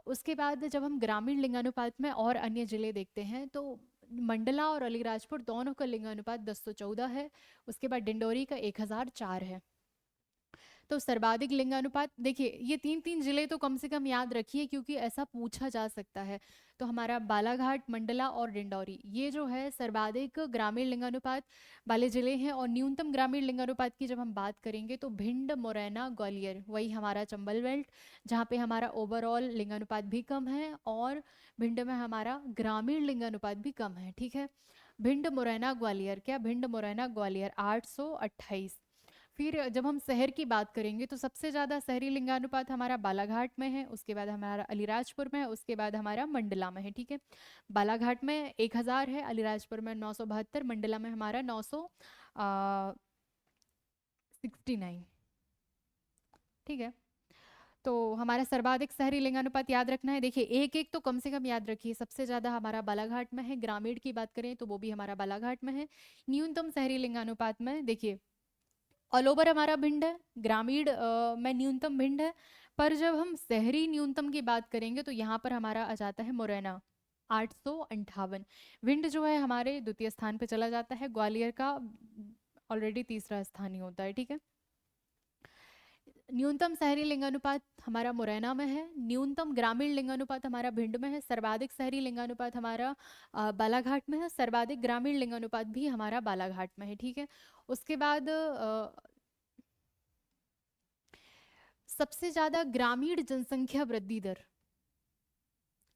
उसके बाद जब हम ग्रामीण लिंगानुपात में और अन्य जिले देखते हैं तो मंडला और अलीराजपुर दोनों का लिंगानुपात 1014 है। उसके बाद डिंडोरी का 1004 है। तो सर्वाधिक लिंगानुपात, देखिए ये तीन तीन जिले तो कम से कम याद रखिए क्योंकि ऐसा पूछा जा सकता है। तो हमारा बालाघाट, मंडला और डिंडौरी ये जो है सर्वाधिक ग्रामीण लिंगानुपात वाले जिले हैं। और न्यूनतम ग्रामीण लिंगानुपात की जब हम बात करेंगे तो भिंड, मुरैना, ग्वालियर, वही हमारा चंबल बेल्ट, जहाँ पे हमारा ओवरऑल लिंगानुपात भी कम है और भिंड में हमारा ग्रामीण लिंगानुपात भी कम है, ठीक है। भिंड, मुरैना, ग्वालियर, क्या भिंड, मुरैना, ग्वालियर 828। फिर जब हम शहर की बात करेंगे तो सबसे ज़्यादा शहरी लिंगानुपात हमारा बालाघाट में है, उसके बाद हमारा अलीराजपुर में है, उसके बाद हमारा मंडला में है, ठीक है। बालाघाट में 1000 है, अलीराजपुर में 972, मंडला में हमारा 969, ठीक है। तो हमारा सर्वाधिक शहरी लिंगानुपात याद रखना है। देखिए एक एक तो कम से कम याद रखिए। सबसे ज्यादा हमारा बालाघाट में है, ग्रामीण की बात करें तो वो भी हमारा बालाघाट में है। न्यूनतम शहरी लिंगानुपात में देखिए ऑल ओवर हमारा भिंड है, ग्रामीण में न्यूनतम भिंड है। पर जब हम शहरी न्यूनतम की बात करेंगे तो यहाँ पर हमारा आ जाता है मुरैना 858। भिंड जो है हमारे द्वितीय स्थान पे चला जाता है, ग्वालियर का ऑलरेडी तीसरा स्थान ही होता है, ठीक है। न्यूनतम शहरी लिंगानुपात हमारा मुरैना में है, न्यूनतम ग्रामीण लिंगानुपात हमारा भिंड में है, सर्वाधिक शहरी लिंगानुपात हमारा बालाघाट में है, सर्वाधिक ग्रामीण लिंगानुपात भी हमारा बालाघाट में है, ठीक है। उसके बाद सबसे ज्यादा ग्रामीण जनसंख्या वृद्धि दर,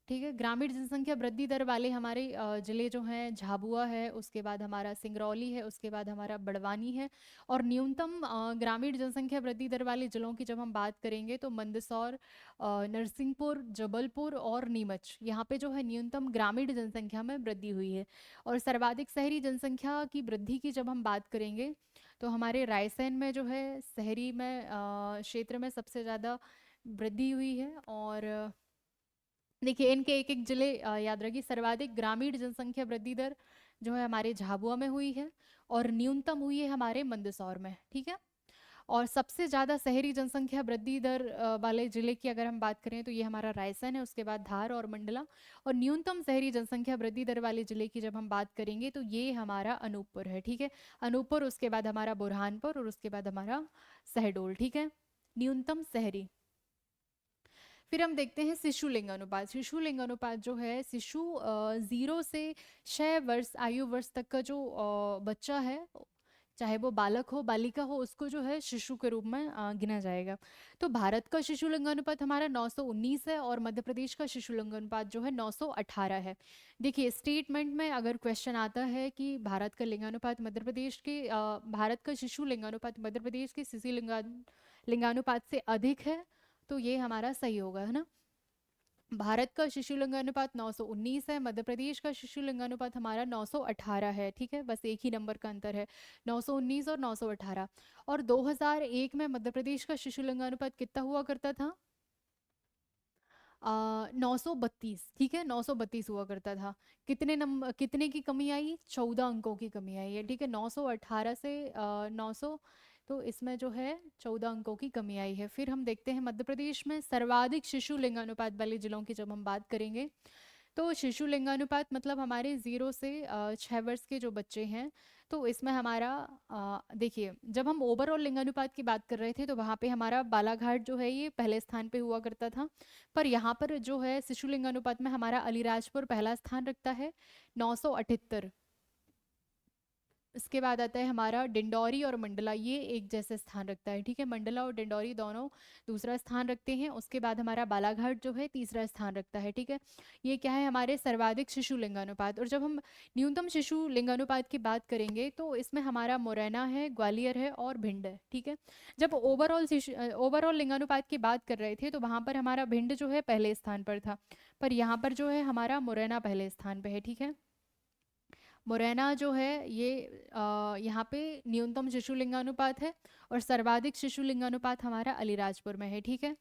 ठीक है, ग्रामीण जनसंख्या वृद्धि दर वाले हमारे जिले जो हैं झाबुआ है, उसके बाद हमारा सिंगरौली है, उसके बाद हमारा बड़वानी है। और न्यूनतम ग्रामीण जनसंख्या वृद्धि दर वाले जिलों की जब हम बात करेंगे तो मंदसौर, नरसिंहपुर, जबलपुर और नीमच, यहाँ पे जो है न्यूनतम ग्रामीण जनसंख्या में वृद्धि हुई है। और सर्वाधिक शहरी जनसंख्या की वृद्धि की जब हम बात करेंगे तो हमारे रायसेन में जो है शहरी में क्षेत्र में सबसे ज़्यादा वृद्धि हुई है। और देखिए इनके एक एक जिले याद रखिए। सर्वाधिक ग्रामीण जनसंख्या वृद्धि दर जो है हमारे झाबुआ में हुई है और न्यूनतम हुई है हमारे मंदसौर में, ठीक है। और सबसे ज्यादा शहरी जनसंख्या वृद्धि दर वाले जिले की अगर हम बात करें तो ये हमारा रायसेन है, उसके बाद धार और मंडला। और न्यूनतम शहरी जनसंख्या वृद्धि दर वाले जिले की जब हम बात करेंगे तो ये हमारा अनूपपुर है, ठीक है। अनूपपुर, उसके बाद हमारा बुरहानपुर और उसके बाद हमारा शहडोल, ठीक है, न्यूनतम शहरी। फिर हम देखते हैं शिशु लिंगानुपात। शिशु लिंगानुपात जो है शिशु 0 से 6 वर्ष आयु वर्ष तक का जो बच्चा है, चाहे वो बालक हो बालिका हो, उसको जो है शिशु के रूप में गिना जाएगा। तो भारत का शिशु लिंगानुपात हमारा 919 है और मध्य प्रदेश का शिशु लिंगानुपात जो है 918 है। देखिए स्टेटमेंट में अगर क्वेश्चन आता है कि भारत का लिंगानुपात मध्य प्रदेश के भारत का शिशु लिंगानुपात मध्य प्रदेश के लिंगानुपात से अधिक है तो ये हमारा सही होगा, है ना। भारत का शिशु लिंगानुपात 919 है, मध्य प्रदेश का शिशु लिंगानुपात हमारा 918 है। ठीक है, बस एक ही नंबर का अंतर है, 919 और 918। और 2001 में मध्य प्रदेश का शिशु लिंगानुपात कितना हुआ करता था? 932। ठीक है, 932 हुआ करता था। कितने की कमी आई? 14 अंकों की कमी आई है। ठीक है, 918 से 900, तो इसमें जो है 14 अंकों की कमी आई है। फिर हम देखते हैं मध्य प्रदेश में सर्वाधिक शिशु लिंगानुपात वाले जिलों की जब हम बात करेंगे, तो शिशु लिंगानुपात मतलब हमारे 0 से 6 वर्ष के जो बच्चे हैं, तो इसमें हमारा देखिए, जब हम ओवरऑल लिंगानुपात की बात कर रहे थे तो वहाँ पे हमारा बालाघाट जो है ये पहले स्थान पे हुआ करता था। पर यहाँ पर जो है शिशु लिंगानुपात में हमारा अलीराजपुर पहला स्थान रखता है, 978। इसके बाद आता है हमारा डिंडौरी और मंडला, ये एक जैसे स्थान रखता है। ठीक है, मंडला और डिंडौरी दोनों दूसरा स्थान रखते हैं। उसके बाद हमारा बालाघाट जो है तीसरा स्थान रखता है। ठीक है, ये क्या है? हमारे सर्वाधिक शिशु लिंगानुपात। और जब हम न्यूनतम शिशु लिंगानुपात की बात करेंगे तो इसमें हमारा मुरैना है, ग्वालियर है और भिंड है। ठीक है, जब ओवरऑल लिंगानुपात की बात कर रहे थे तो वहां पर हमारा भिंड जो है पहले स्थान पर था, पर यहाँ पर जो है हमारा मुरैना पहले स्थान पे है। ठीक है, मुरैना जो है ये यहाँ पे न्यूनतम शिशु लिंगानुपात है, और सर्वाधिक शिशु लिंगानुपात हमारा अलीराजपुर में है। ठीक है,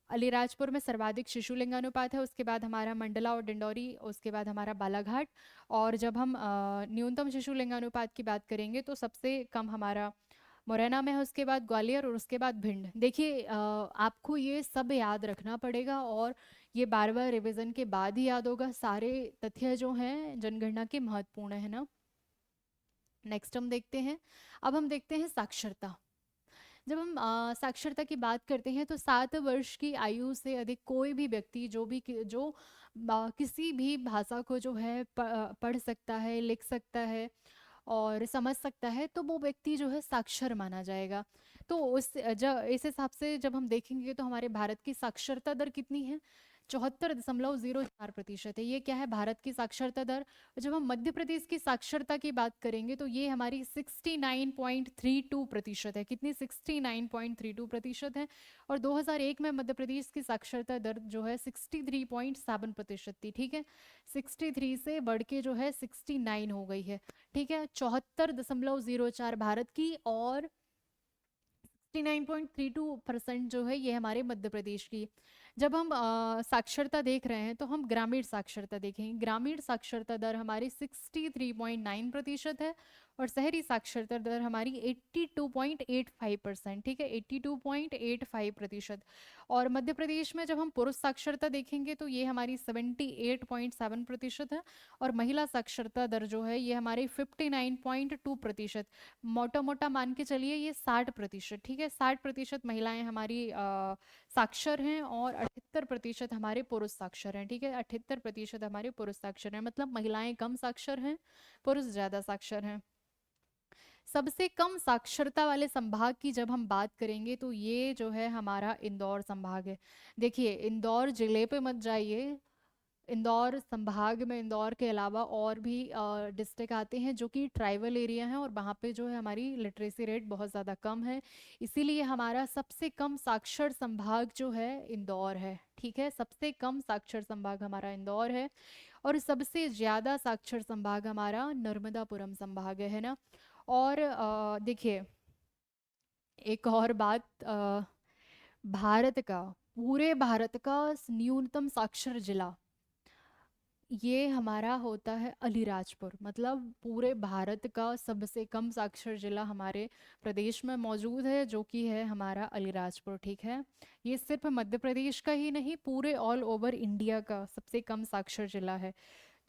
अलीराजपुर में सर्वाधिक शिशु लिंगानुपात है। उसके बाद हमारा मंडला और डिंडौरी, उसके बाद हमारा बालाघाट। और जब हम न्यूनतम शिशु लिंगानुपात की बात करेंगे तो सबसे कम हमारा मुरैना में है, उसके बाद ग्वालियर और उसके बाद भिंड। देखिए आपको ये सब याद रखना पड़ेगा, और ये बार बार रिवीजन के बाद ही याद होगा। सारे तथ्य जो हैं जनगणना के महत्वपूर्ण है ना। नेक्स्ट हम देखते हैं, अब हम देखते हैं साक्षरता। जब हम साक्षरता की बात करते हैं तो 7 वर्ष की आयु से अधिक कोई भी व्यक्ति जो किसी भी भाषा को जो है पढ़ सकता है, लिख सकता है और समझ सकता है, तो वो व्यक्ति जो है साक्षर माना जाएगा। तो इस हिसाब से जब हम देखेंगे तो हमारे भारत की साक्षरता दर कितनी है? 74.04% है। ये क्या है? भारत की साक्षरता दर। और जब हम मध्य प्रदेश की साक्षरता की बात करेंगे तो ये हमारी 69.32% है। कितनी? 69.32% है। और 2001 में मध्य प्रदेश की साक्षरता दर जो है 63.7% थी। ठीक है, 63 से बढ़ के जो है 69 हो गई है। ठीक है, 74.04 भारत की, और 69.32% जो है ये हमारे मध्य प्रदेश की। जब हम साक्षरता देख रहे हैं तो हम ग्रामीण साक्षरता देखेंगे। ग्रामीण साक्षरता दर हमारी 63.9% है, और शहरी साक्षरता दर हमारी 82.85%। ठीक है, 82.85%। और मध्य प्रदेश में जब हम पुरुष साक्षरता देखेंगे तो ये हमारी 78.7% है, और महिला साक्षरता दर जो है ये हमारी 59.2%। मोटा मोटा मान के चलिए ये 60%। ठीक है, 60% महिलाएं हमारी साक्षर हैं, और 78% हमारे पुरुष साक्षर हैं। ठीक है, 78% हमारे पुरुष साक्षर हैं, मतलब महिलाएं कम साक्षर हैं, पुरुष ज्यादा साक्षर हैं। सबसे कम साक्षरता वाले संभाग की जब हम बात करेंगे तो ये जो है हमारा इंदौर संभाग है। देखिए, इंदौर जिले पे मत जाइए, इंदौर संभाग में इंदौर के अलावा और भी डिस्ट्रिक्ट आते हैं जो कि ट्राइबल एरिया हैं, और वहाँ पे जो है हमारी लिटरेसी रेट बहुत ज़्यादा कम है। इसीलिए हमारा सबसे कम साक्षर संभाग जो है इंदौर है। ठीक है, सबसे कम साक्षर संभाग हमारा इंदौर है, और सबसे ज़्यादा साक्षर संभाग हमारा नर्मदापुरम संभाग है ना। और देखिए, एक और बात, भारत का, पूरे भारत का न्यूनतम साक्षर जिला ये हमारा होता है अलीराजपुर। मतलब पूरे भारत का सबसे कम साक्षर जिला हमारे प्रदेश में मौजूद है, जो कि है हमारा अलीराजपुर। ठीक है, ये सिर्फ मध्य प्रदेश का ही नहीं, पूरे ऑल ओवर इंडिया का सबसे कम साक्षर जिला है।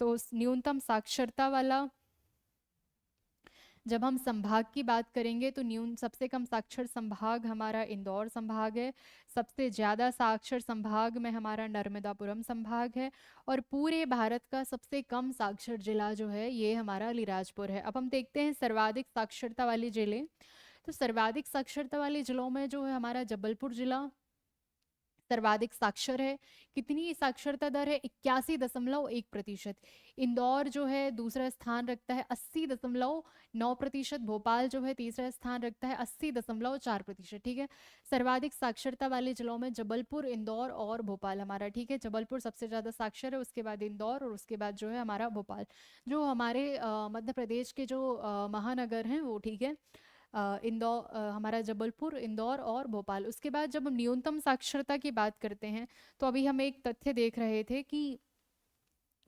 तो न्यूनतम साक्षरता वाला, जब हम संभाग की बात करेंगे तो सबसे कम साक्षर संभाग हमारा इंदौर संभाग है, सबसे ज़्यादा साक्षर संभाग में हमारा नर्मदापुरम संभाग है, और पूरे भारत का सबसे कम साक्षर जिला जो है ये हमारा अलीराजपुर है। अब हम देखते हैं सर्वाधिक साक्षरता वाले जिले। तो सर्वाधिक साक्षरता वाले जिलों में जो है हमारा जबलपुर जिला सर्वाधिक साक्षर है, कितनी साक्षरता दर है, 81.1%। इंदौर जो है दूसरा स्थान रखता है 80.9%। भोपाल जो है तीसरा स्थान रखता है 80.4%। ठीक है, सर्वाधिक साक्षरता वाले जिलों में जबलपुर, इंदौर और भोपाल हमारा। ठीक है, जबलपुर सबसे ज़्यादा साक्षर है, उसके बाद इंदौर और उसके बाद जो है हमारा भोपाल। जो हमारे मध्य प्रदेश के जो महानगर हैं वो, ठीक है, इंदौर, हमारा जबलपुर, इंदौर और भोपाल। उसके बाद जब हम न्यूनतम साक्षरता की बात करते हैं तो अभी हम एक तथ्य देख रहे थे कि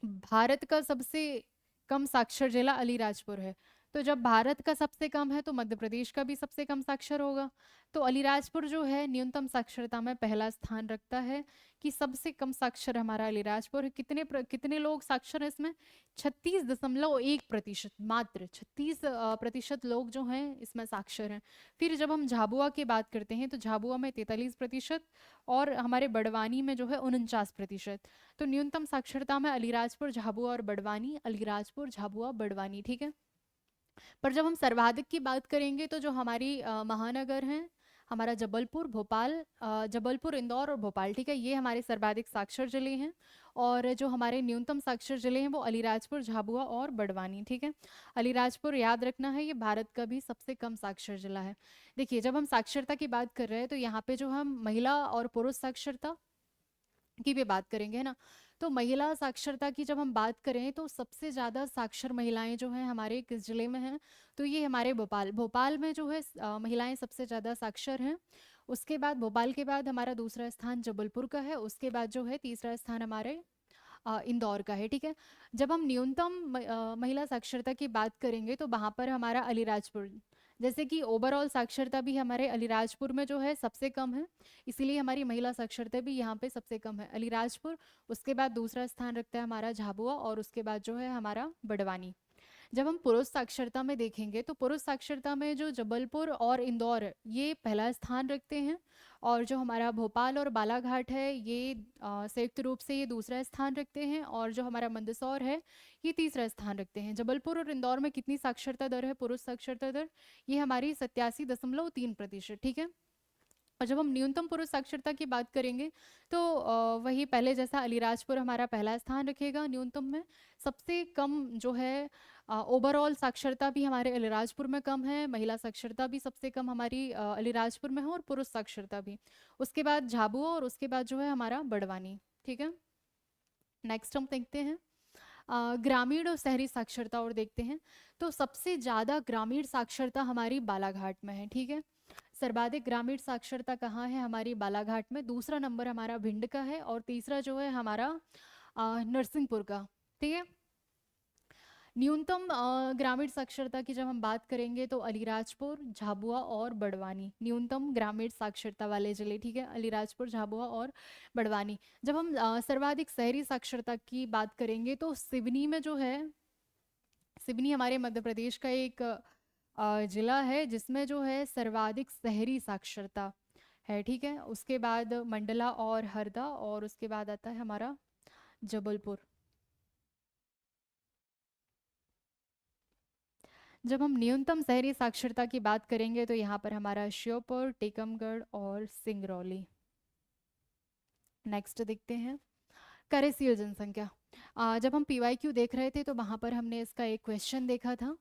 भारत का सबसे कम साक्षर जिला अलीराजपुर है। तो जब भारत का सबसे कम है तो मध्य प्रदेश का भी सबसे कम साक्षर होगा। तो अलीराजपुर जो है न्यूनतम साक्षरता में पहला स्थान रखता है कि सबसे कम साक्षर हमारा अलीराजपुर है। कितने लोग साक्षर हैं इसमें? 36.1%, मात्र 36% लोग जो हैं इसमें साक्षर हैं। फिर जब हम झाबुआ की बात करते हैं तो झाबुआ में 43% और हमारे बड़वानी में जो है 49%। तो न्यूनतम साक्षरता में अलीराजपुर, झाबुआ और बड़वानी, अलीराजपुर, झाबुआ, बड़वानी। ठीक है, पर जब हम सर्वाधिक की बात करेंगे तो जो हमारी महानगर हैं, हमारा जबलपुर, भोपाल, जबलपुर, इंदौर और भोपाल, ठीक है, ये हमारे सर्वाधिक साक्षर जिले हैं। और जो हमारे न्यूनतम साक्षर जिले हैं वो अलीराजपुर, झाबुआ और बड़वानी। ठीक है, अलीराजपुर याद रखना है, ये भारत का भी सबसे कम साक्षर जिला है। देखिए, जब हम साक्षरता की बात कर रहे हैं तो यहाँ पे जो हम महिला और पुरुष साक्षरता की भी बात करेंगे, है ना। तो महिला साक्षरता की जब हम बात करें तो सबसे ज़्यादा साक्षर महिलाएं जो हैं हमारे किस जिले में हैं? तो ये हमारे भोपाल में जो है महिलाएं सबसे ज़्यादा साक्षर हैं। उसके बाद भोपाल के बाद हमारा दूसरा स्थान जबलपुर का है, उसके बाद जो है तीसरा स्थान हमारे इंदौर का है। ठीक है, जब हम न्यूनतम महिला साक्षरता की बात करेंगे तो वहाँ पर हमारा अलीराजपुर, जैसे कि ओवरऑल साक्षरता भी हमारे अलीराजपुर में जो है सबसे कम है, इसीलिए हमारी महिला साक्षरता भी यहाँ पे सबसे कम है, अलीराजपुर। उसके बाद दूसरा स्थान रखता है हमारा झाबुआ और उसके बाद जो है हमारा बड़वानी। जब हम पुरुष साक्षरता में देखेंगे तो पुरुष साक्षरता में जो जबलपुर और इंदौर है, ये पहला स्थान रखते हैं। और जो हमारा भोपाल और बालाघाट है ये संयुक्त रूप से ये दूसरा स्थान रखते हैं। और जो हमारा मंदसौर है ये तीसरा स्थान रखते हैं। जबलपुर और इंदौर में कितनी साक्षरता दर है? पुरुष साक्षरता दर ये हमारी 87.3%। ठीक है, और जब हम न्यूनतम पुरुष साक्षरता की बात करेंगे तो वही पहले जैसा अलीराजपुर हमारा पहला स्थान रखेगा न्यूनतम में। सबसे कम जो है ओवरऑल साक्षरता भी हमारे अलीराजपुर में कम है, महिला साक्षरता भी सबसे कम हमारी अलीराजपुर में है और पुरुष साक्षरता भी। उसके बाद झाबुआ और उसके बाद जो है हमारा बड़वानी। ठीक है, नेक्स्ट हम देखते हैं ग्रामीण और शहरी साक्षरता और देखते हैं। तो सबसे ज़्यादा ग्रामीण साक्षरता हमारी बालाघाट में है। ठीक है, सर्वाधिक ग्रामीण साक्षरता कहाँ है? हमारी बालाघाट में। दूसरा नंबर हमारा भिंड का है और तीसरा जो है हमारा नरसिंहपुर का। ठीक है, न्यूनतम ग्रामीण साक्षरता की जब हम बात करेंगे तो अलीराजपुर, झाबुआ और बड़वानी न्यूनतम ग्रामीण साक्षरता वाले जिले। ठीक है, अलीराजपुर, झाबुआ और बड़वानी। जब हम सर्वाधिक शहरी साक्षरता की बात करेंगे तो सिवनी में जो है, सिवनी हमारे मध्य प्रदेश का एक जिला है जिसमें जो है सर्वाधिक शहरी साक्षरता है। ठीक है, उसके बाद मंडला और हरदा और उसके बाद आता है हमारा जबलपुर। जब हम न्यूनतम शहरी साक्षरता की बात करेंगे तो यहाँ पर हमारा श्योपुर, टीकमगढ़ और सिंगरौली। नेक्स्ट देखते हैं कार्यशील जनसंख्या। जब हम पीवाईक्यू देख रहे थे तो वहाँ पर हमने इसका एक क्वेश्चन देखा था।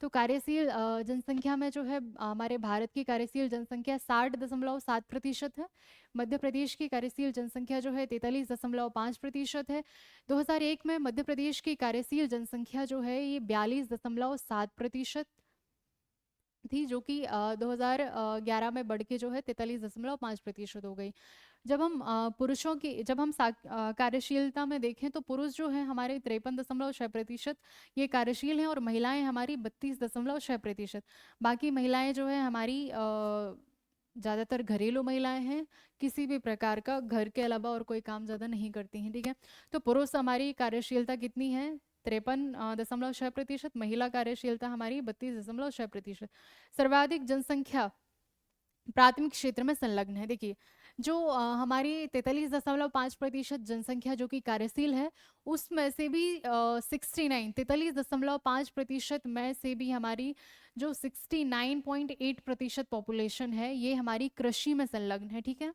तो कार्यशील जनसंख्या में जो है हमारे भारत की कार्यशील जनसंख्या 60.7% है। मध्य प्रदेश की कार्यशील जनसंख्या जो है 43.5% है। 2001 में मध्य प्रदेश की कार्यशील जनसंख्या जो है ये 42.7% थी, जो कि 2011 में बढ़ के जो है 43.5% हो गई। जब हम पुरुषों की जब हम कार्यशीलता में देखें तो पुरुष जो है हमारे 53.6% ये कार्यशील हैं और महिलाएं हमारी 32.6%। बाकी महिलाएं जो है हमारी ज़्यादातर घरेलू महिलाएं हैं, किसी भी प्रकार का घर के अलावा और कोई काम ज़्यादा नहीं करती हैं। ठीक है, तो पुरुष हमारी कार्यशीलता कितनी है? 53.6%। महिला कार्यशीलता हमारी 32.6%। सर्वाधिक जनसंख्या प्राथमिक क्षेत्र में संलग्न है। देखिए, जो हमारी 43.5% जनसंख्या जो कि कार्यशील है उसमें से भी 43.5% में से भी हमारी जो 69.8% पॉपुलेशन है ये हमारी कृषि में संलग्न है। ठीक है,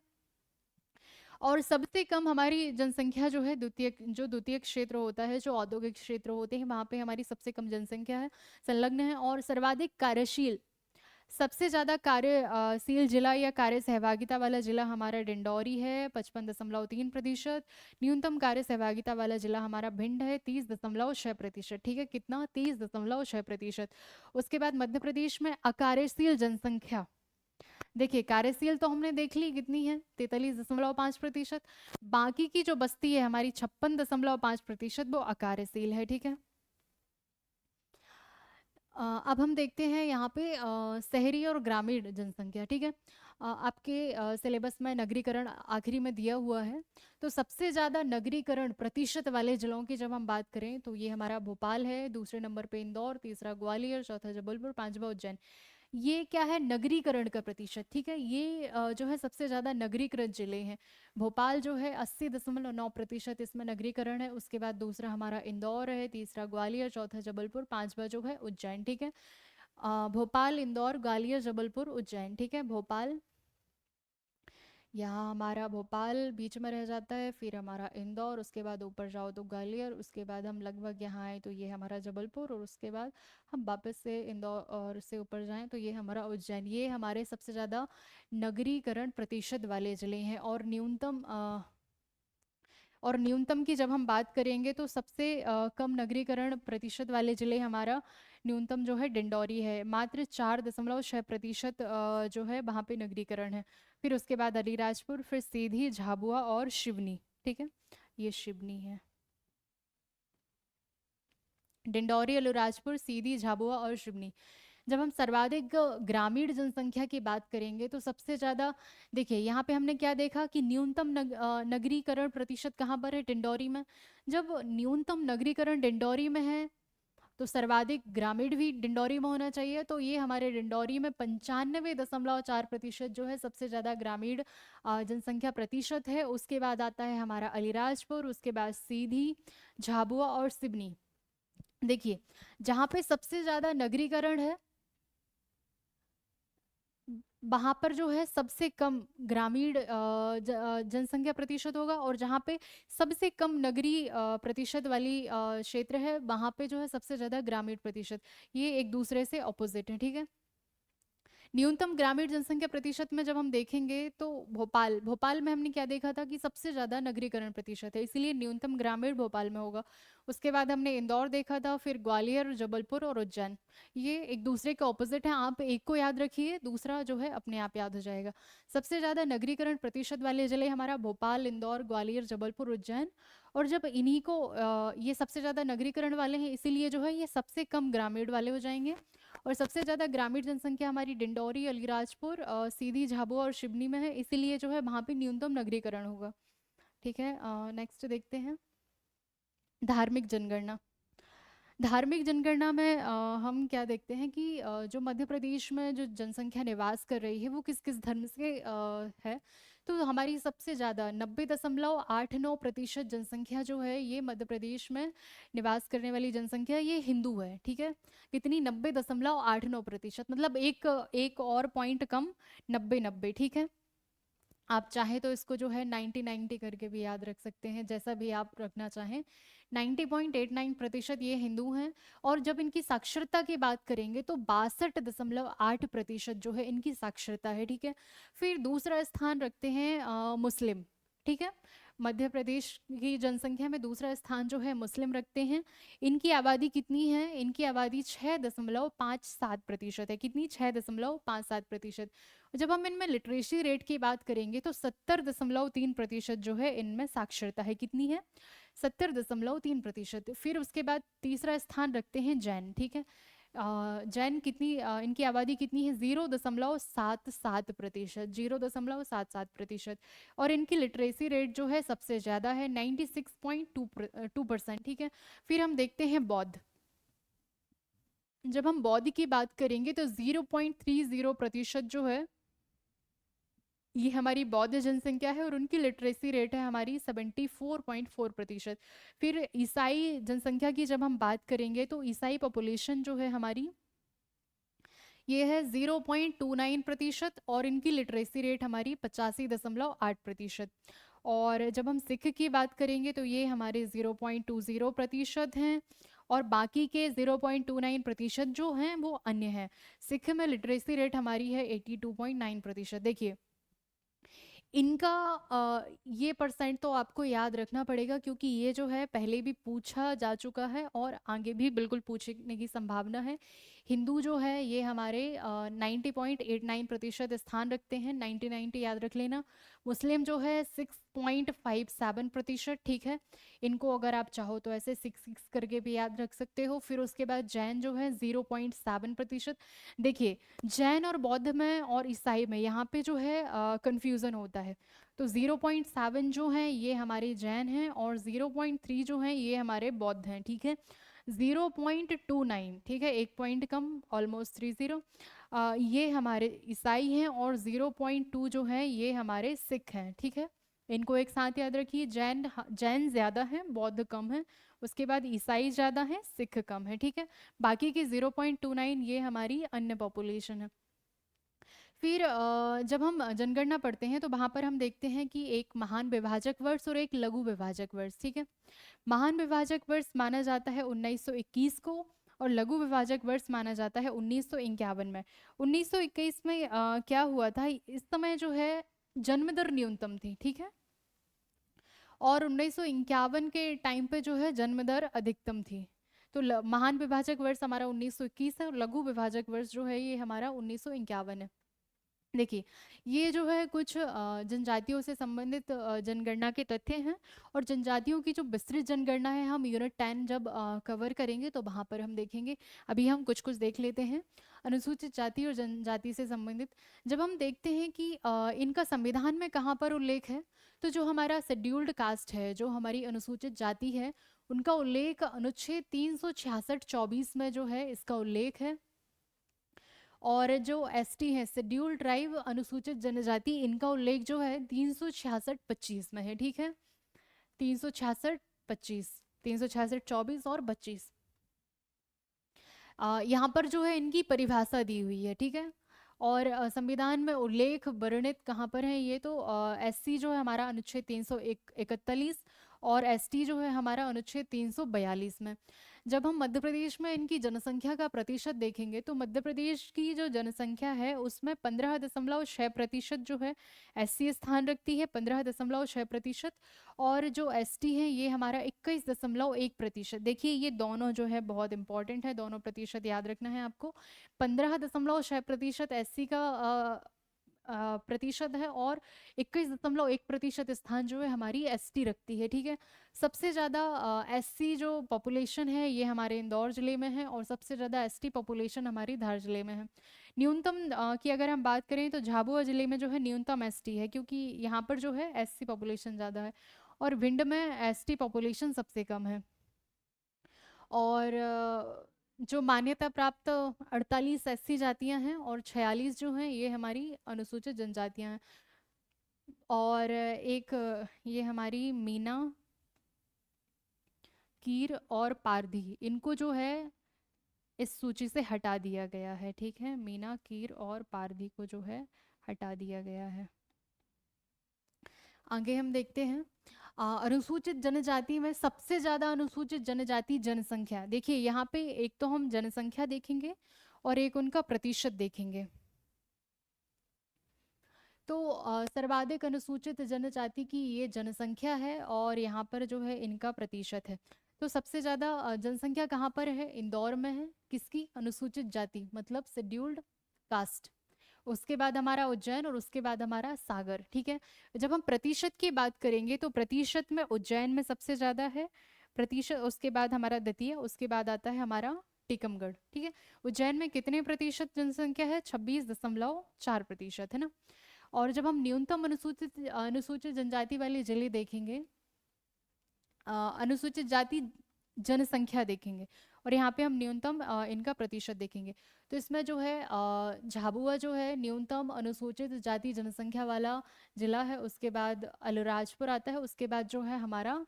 और सबसे कम हमारी जनसंख्या जो है द्वितीय क्षेत्र होता है, जो औद्योगिक क्षेत्र होते हैं, वहाँ पे हमारी सबसे कम जनसंख्या है, संलग्न है। और सर्वाधिक कार्यशील, सबसे ज्यादा कार्यशील जिला या कार्य सहभागिता वाला जिला हमारा डिंडौरी है, 55.3%। न्यूनतम कार्य सहभागिता वाला जिला हमारा भिंड है, 30.6%। ठीक है, कितना? 30.6%। उसके बाद मध्य प्रदेश में अकार्यशील जनसंख्या, देखिए कार्यशील तो हमने देख ली कितनी है, 43.5%। बाकी की जो बस्ती है हमारी 56.5%, वो अकार्यशील है। ठीक है, अब हम देखते हैं यहाँ पे शहरी और ग्रामीण जनसंख्या। ठीक है, आपके सिलेबस में नगरीकरण आखिरी में दिया हुआ है। तो सबसे ज़्यादा नगरीकरण प्रतिशत वाले जिलों की जब हम बात करें तो ये हमारा भोपाल है, दूसरे नंबर पे इंदौर, तीसरा ग्वालियर, चौथा जबलपुर, पांचवा उज्जैन। ये क्या है? नगरीकरण का प्रतिशत। ठीक है, ये जो है सबसे ज्यादा नगरीकृत जिले हैं। भोपाल जो है 80.9% इसमें नगरीकरण है। उसके बाद दूसरा हमारा इंदौर है, तीसरा ग्वालियर, चौथा जबलपुर, पांचवा जो है उज्जैन। ठीक है, भोपाल, इंदौर, ग्वालियर, जबलपुर, उज्जैन। ठीक है, भोपाल, यहाँ हमारा भोपाल बीच में रह जाता है, फिर हमारा इंदौर, उसके बाद ऊपर जाओ तो ग्वालियर, उसके बाद हम लगभग यहाँ आए तो ये हमारा जबलपुर, और उसके बाद हम वापस से इंदौर और से ऊपर जाएं तो ये हमारा उज्जैन। ये हमारे सबसे ज़्यादा नगरीकरण प्रतिशत वाले ज़िले हैं। और न्यूनतम की जब हम बात करेंगे तो सबसे कम नगरीकरण प्रतिशत वाले जिले हमारा न्यूनतम जो है डिंडौरी है, मात्र 4.6% जो है वहाँ पे नगरीकरण है। फिर उसके बाद अलीराजपुर, फिर सीधी, झाबुआ और शिवनी। ठीक है, ये शिवनी है। डिंडौरी, अलीराजपुर, सीधी, झाबुआ और शिवनी। जब हम सर्वाधिक ग्रामीण जनसंख्या की बात करेंगे तो सबसे ज़्यादा, देखिए यहाँ पे हमने क्या देखा कि न्यूनतम नगरीकरण प्रतिशत कहाँ पर है? डिंडौरी में। जब न्यूनतम नगरीकरण डिंडौरी में है तो सर्वाधिक ग्रामीण भी डिंडौरी में होना चाहिए। तो ये हमारे डिंडौरी में 95.4% जो है सबसे ज़्यादा ग्रामीण जनसंख्या प्रतिशत है। उसके बाद आता है हमारा अलीराजपुर, उसके बाद सीधी, झाबुआ और सिवनी। देखिए जहाँ पे सबसे ज़्यादा नगरीकरण है वहां पर जो है सबसे कम ग्रामीण जनसंख्या प्रतिशत होगा, और जहाँ पे सबसे कम नगरीय प्रतिशत वाली क्षेत्र है वहां पे जो है सबसे ज्यादा ग्रामीण प्रतिशत। ये एक दूसरे से ऑपोजिट है। ठीक है, न्यूनतम ग्रामीण जनसंख्या प्रतिशत में जब हम देखेंगे तो भोपाल भोपाल में हमने क्या देखा था कि सबसे ज्यादा नगरीकरण प्रतिशत है, इसीलिए न्यूनतम ग्रामीण भोपाल में होगा। उसके बाद हमने इंदौर देखा था, फिर ग्वालियर, जबलपुर और उज्जैन। ये एक दूसरे के ऑपोजिट हैं, आप एक को याद रखिए, दूसरा जो है अपने आप याद हो जाएगा। सबसे ज्यादा नगरीकरण प्रतिशत वाले जिले हमारा भोपाल, इंदौर, ग्वालियर, जबलपुर, उज्जैन। और जब इन्हीं को ये सबसे ज्यादा नगरीकरण वाले हैं, इसीलिए जो है ये सबसे कम ग्रामीण वाले हो जाएंगे। और सबसे ज़्यादा ग्रामीण जनसंख्या हमारी डिंडौरी, अलीराजपुर, सीधी, झाबुआ और सिवनी में है, इसीलिए जो है वहाँ पे न्यूनतम नगरीकरण होगा। ठीक है, नेक्स्ट देखते हैं धार्मिक जनगणना। धार्मिक जनगणना में हम क्या देखते हैं कि जो मध्य प्रदेश में जो जनसंख्या निवास कर रही है वो किस किस धर्म से है। तो हमारी सबसे ज़्यादा 90.89% जनसंख्या जो है ये मध्य प्रदेश में निवास करने वाली जनसंख्या ये हिंदू है। ठीक है, कितनी? 90.89%, मतलब एक एक और पॉइंट कम, 90-90। ठीक है, आप चाहे तो इसको जो है 90-90 करके भी याद रख सकते हैं, जैसा भी आप रखना चाहें। 90.89% ये हिंदू हैं। और जब इनकी साक्षरता की बात करेंगे तो 62.8% जो है इनकी साक्षरता है। ठीक है, फिर दूसरा स्थान रखते हैं मुस्लिम। ठीक है, मध्य प्रदेश की जनसंख्या में दूसरा स्थान जो है मुस्लिम रखते हैं। इनकी आबादी कितनी है? इनकी आबादी 6.57% है। कितनी? 6.57%। जब हम इनमें लिटरेसी रेट की बात करेंगे तो 70.3% जो है इनमें साक्षरता है। कितनी है? 70.3%। फिर उसके बाद तीसरा स्थान रखते हैं जैन। ठीक है, जैन कितनी इनकी आबादी कितनी है? 0.77%, 0.77%। और इनकी लिटरेसी रेट जो है सबसे ज़्यादा है, 96.2%। ठीक है, फिर हम देखते हैं बौद्ध। जब हम बौद्ध की बात करेंगे तो 0.30% जो है ये हमारी बौद्ध जनसंख्या है, और उनकी लिटरेसी रेट है हमारी 74.4%। फिर ईसाई जनसंख्या की जब हम बात करेंगे तो ईसाई पॉपुलेशन जो है हमारी ये है 0.29%, और इनकी लिटरेसी रेट हमारी 85.8%। और जब हम सिख की बात करेंगे तो ये हमारे 0.20% हैं, और बाकी के 0.29% जो हैं वो अन्य हैं। सिख में लिटरेसी रेट हमारी है 82.9%। देखिए इनका ये परसेंट तो आपको याद रखना पड़ेगा, क्योंकि ये जो है पहले भी पूछा जा चुका है और आगे भी बिल्कुल पूछने की संभावना है। हिंदू जो है ये हमारे 90.89% स्थान रखते हैं, 90 याद रख लेना। मुस्लिम जो है 6.57%, ठीक है। इनको अगर आप चाहो तो ऐसे 66 करके भी याद रख सकते हो। फिर उसके बाद जैन जो है 0.7%। देखिए जैन और बौद्ध में और ईसाई में यहाँ पे जो है कंफ्यूजन होता है। तो 0.7 जो है ये हमारे जैन हैं, और 0.3 जो है ये हमारे बौद्ध हैं, ठीक है। 0.29, ठीक है, 1 पॉइंट कम, ऑलमोस्ट 30, ये हमारे ईसाई हैं, और 0.2 जो है ये हमारे सिख हैं, ठीक है। इनको एक साथ याद रखिए, जैन ज़्यादा हैं, बौद्ध कम है, उसके बाद ईसाई ज़्यादा हैं, सिख कम है, ठीक है। बाकी की 0.29 ये हमारी अन्य पॉपुलेशन है। फिर जब हम जनगणना पढ़ते हैं तो वहाँ पर हम देखते हैं कि एक महान विभाजक वर्ष और एक लघु विभाजक वर्ष, ठीक है। महान विभाजक वर्ष माना जाता है 1921 को, और लघु विभाजक वर्ष माना जाता है 1951 में। 1921 में क्या हुआ था, इस समय जो है जन्म दर न्यूनतम थी, ठीक है। और 1951 के टाइम पे जो है जन्म दर अधिकतम थी। तो महान विभाजक वर्ष हमारा 1921 है, और लघु विभाजक वर्ष जो है ये हमारा 1951 है। देखिए ये जो है कुछ जनजातियों से संबंधित जनगणना के तथ्य हैं। और जनजातियों की जो विस्तृत जनगणना है हम यूनिट 10 जब कवर करेंगे तो वहाँ पर हम देखेंगे। अभी हम कुछ कुछ देख लेते हैं अनुसूचित जाति और जनजाति से संबंधित। जब हम देखते हैं कि इनका संविधान में कहाँ पर उल्लेख है, तो जो हमारा शेड्यूल्ड कास्ट है, जो हमारी अनुसूचित जाति है, उनका उल्लेख अनुच्छेद 366(24) में जो है इसका उल्लेख है। और जो एसटी है, शेड्यूल ट्राइब अनुसूचित जनजाति, इनका उल्लेख जो है 366(25) में है, ठीक है। 366(25), 366(24) और 25। यहाँ पर जो है इनकी परिभाषा दी हुई है, ठीक है। और संविधान में उल्लेख वर्णित कहाँ पर है, ये तो एससी जो है हमारा अनुच्छेद 341, और एसटी जो है हमारा अनुच्छेद 342 में। जब हम मध्य प्रदेश में इनकी जनसंख्या का प्रतिशत देखेंगे तो मध्य प्रदेश की जो जनसंख्या है उसमें 15.6% जो है एससी स्थान रखती है, 15.6%। और जो एसटी है ये हमारा 21.1%। देखिए ये दोनों जो है बहुत इंपॉर्टेंट है, दोनों प्रतिशत याद रखना है आपको। 15.6% एससी का प्रतिशत है, और 21.1% स्थान जो है हमारी एसटी रखती है, ठीक है। सबसे ज़्यादा एससी जो पॉपुलेशन है ये हमारे इंदौर ज़िले में है, और सबसे ज़्यादा एसटी पॉपुलेशन हमारी धार ज़िले में है। न्यूनतम की अगर हम बात करें तो झाबुआ ज़िले में जो है न्यूनतम एसटी है, क्योंकि यहाँ पर जो है एससी पॉपुलेशन ज़्यादा है। और भिंड में एसटी पॉपुलेशन सबसे कम है। और जो मान्यता प्राप्त 48 एससी जातियां हैं, और 46 जो हैं ये हमारी अनुसूचित जनजातियां हैं। और एक ये हमारी मीना, कीर और पारधी, इनको जो है इस सूची से हटा दिया गया है, ठीक है। मीना, कीर और पारधी को जो है हटा दिया गया है। आगे हम देखते हैं अनुसूचित जनजाति में सबसे ज्यादा अनुसूचित जनजाति जनसंख्या। देखिए यहाँ पे एक तो हम जनसंख्या देखेंगे और एक उनका प्रतिशत देखेंगे। तो सर्वाधिक अनुसूचित जनजाति की ये जनसंख्या है, और यहाँ पर जो है इनका प्रतिशत है। तो सबसे ज्यादा जनसंख्या कहाँ पर है, इंदौर में है। किसकी, अनुसूचित जाति मतलब शेड्यूल्ड कास्ट। उसके बाद हमारा उज्जैन, और उसके बाद हमारा सागर, ठीक है। जब हम प्रतिशत की बात करेंगे तो प्रतिशत में उज्जैन में सबसे ज्यादा है प्रतिशत, उसके बाद हमारा दतिया, उसके बाद आता है हमारा टीकमगढ़, ठीक है। उज्जैन में कितने प्रतिशत जनसंख्या है, 26.4% है ना। और जब हम न्यूनतम अनुसूचित अनुसूचित जनजाति वाले जिले देखेंगे, अनुसूचित जाति जनसंख्या देखेंगे, और यहाँ पे हम न्यूनतम इनका प्रतिशत देखेंगे। तो इसमें जो है झाबुआ जो है न्यूनतम अनुसूचित जाति जनसंख्या वाला जिला है। उसके बाद अलीराजपुर आता है, उसके बाद जो है हमारा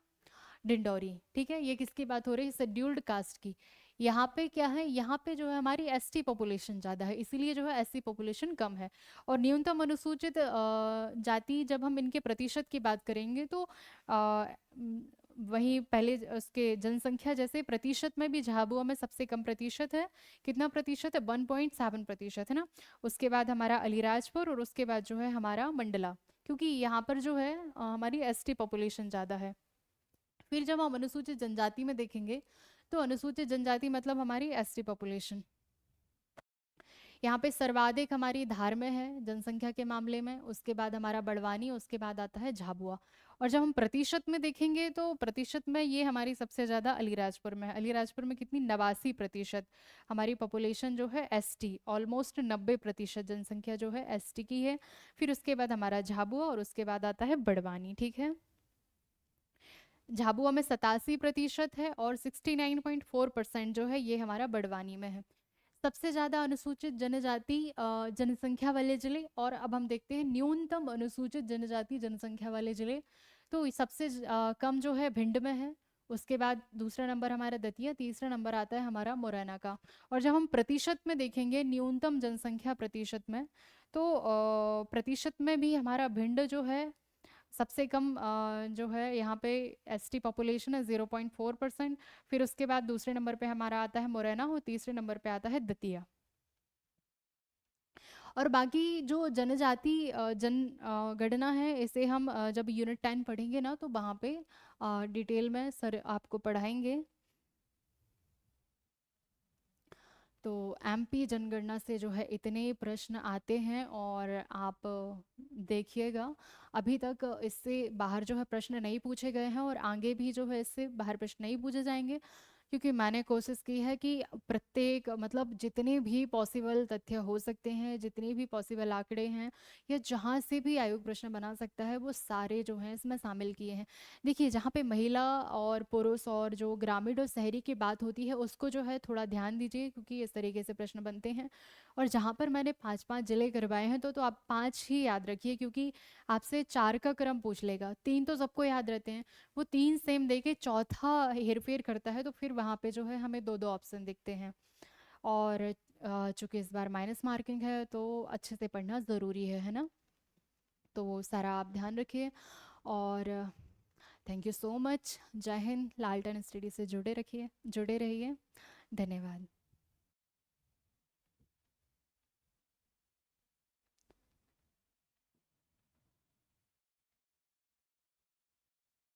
डिंडौरी, ठीक है। ये किसकी बात हो रही है, शेड्यूल्ड कास्ट की। यहाँ पे क्या है, यहाँ पे जो है हमारी एसटी पॉपुलेशन ज़्यादा है, इसीलिए जो है एससी पॉपुलेशन कम है। और न्यूनतम अनुसूचित जाति, जब हम इनके प्रतिशत की बात करेंगे तो वहीं पहले उसके जनसंख्या जैसे प्रतिशत में भी झाबुआ में सबसे कम प्रतिशत है। कितना प्रतिशत है? 1.7% है ना। उसके बाद हमारा अलीराजपुर और उसके बाद जो है हमारा मंडला, क्योंकि यहाँ पर जो है हमारी एसटी पॉपुलेशन ज़्यादा है। फिर जब हम अनुसूचित जनजाति में देखेंगे तो अनुसूचित जनजाति मतलब हमारी एसटी पॉपुलेशन। यहाँ पे सर्वाधिक हमारी धार में है जनसंख्या के मामले में, उसके बाद हमारा बड़वानी, उसके बाद आता है झाबुआ। और जब हम प्रतिशत में देखेंगे तो प्रतिशत में ये हमारी सबसे ज़्यादा अलीराजपुर में है। अलीराजपुर में कितनी? 89% हमारी पॉपुलेशन जो है एसटी, ऑलमोस्ट 90% जनसंख्या जो है एसटी की है। फिर उसके बाद हमारा झाबुआ और उसके बाद आता है बड़वानी, ठीक है। झाबुआ में 87% है और 69.4% जो है ये हमारा बड़वानी में है। सबसे ज़्यादा अनुसूचित जनजाति जनसंख्या वाले जिले, और अब हम देखते हैं न्यूनतम अनुसूचित जनजाति जनसंख्या वाले जिले। तो सबसे कम जो है भिंड में है, उसके बाद दूसरा नंबर हमारा दतिया, तीसरा नंबर आता है हमारा मुरैना का। और जब हम प्रतिशत में देखेंगे न्यूनतम जनसंख्या प्रतिशत में, तो प्रतिशत में भी हमारा भिंड जो है सबसे कम जो है यहाँ पे एसटी पॉपुलेशन है 0.4%। फिर उसके बाद दूसरे नंबर पे हमारा आता है मुरैना और तीसरे नंबर पे आता है दतिया। और बाकी जो जनजाति गणना है, इसे हम जब यूनिट 10 पढ़ेंगे ना तो वहाँ पे डिटेल में सर आपको पढ़ाएंगे। तो एमपी जनगणना से जो है इतने प्रश्न आते हैं और आप देखिएगा, अभी तक इससे बाहर जो है प्रश्न नहीं पूछे गए हैं और आगे भी जो है इससे बाहर प्रश्न नहीं पूछे जाएंगे, क्योंकि मैंने कोशिश की है कि प्रत्येक मतलब जितने भी पॉसिबल तथ्य हो सकते हैं, जितने भी पॉसिबल आंकड़े हैं, या जहाँ से भी आयोग प्रश्न बना सकता है वो सारे जो हैं इसमें शामिल किए हैं। देखिए, जहाँ पे महिला और पुरुष और जो ग्रामीण और शहरी की बात होती है उसको जो है थोड़ा ध्यान दीजिए, क्योंकि इस तरीके से प्रश्न बनते हैं। और जहाँ पर मैंने 5-5 जिले करवाए हैं तो आप 5 ही याद रखिए, क्योंकि आपसे 4 का क्रम पूछ लेगा। 3 तो सबको याद रहते हैं, वो 3 सेम दे के चौथा हेरफेर करता है, तो फिर वहाँ पे जो है हमें दो दो ऑप्शन दिखते हैं। और चूंकि इस बार माइनस मार्किंग है तो अच्छे से पढ़ना ज़रूरी है ना। तो वो सारा आप ध्यान रखिए। और थैंक यू सो मच। जय हिंद। लालटन स्टडी से जुड़े रहिए। धन्यवाद।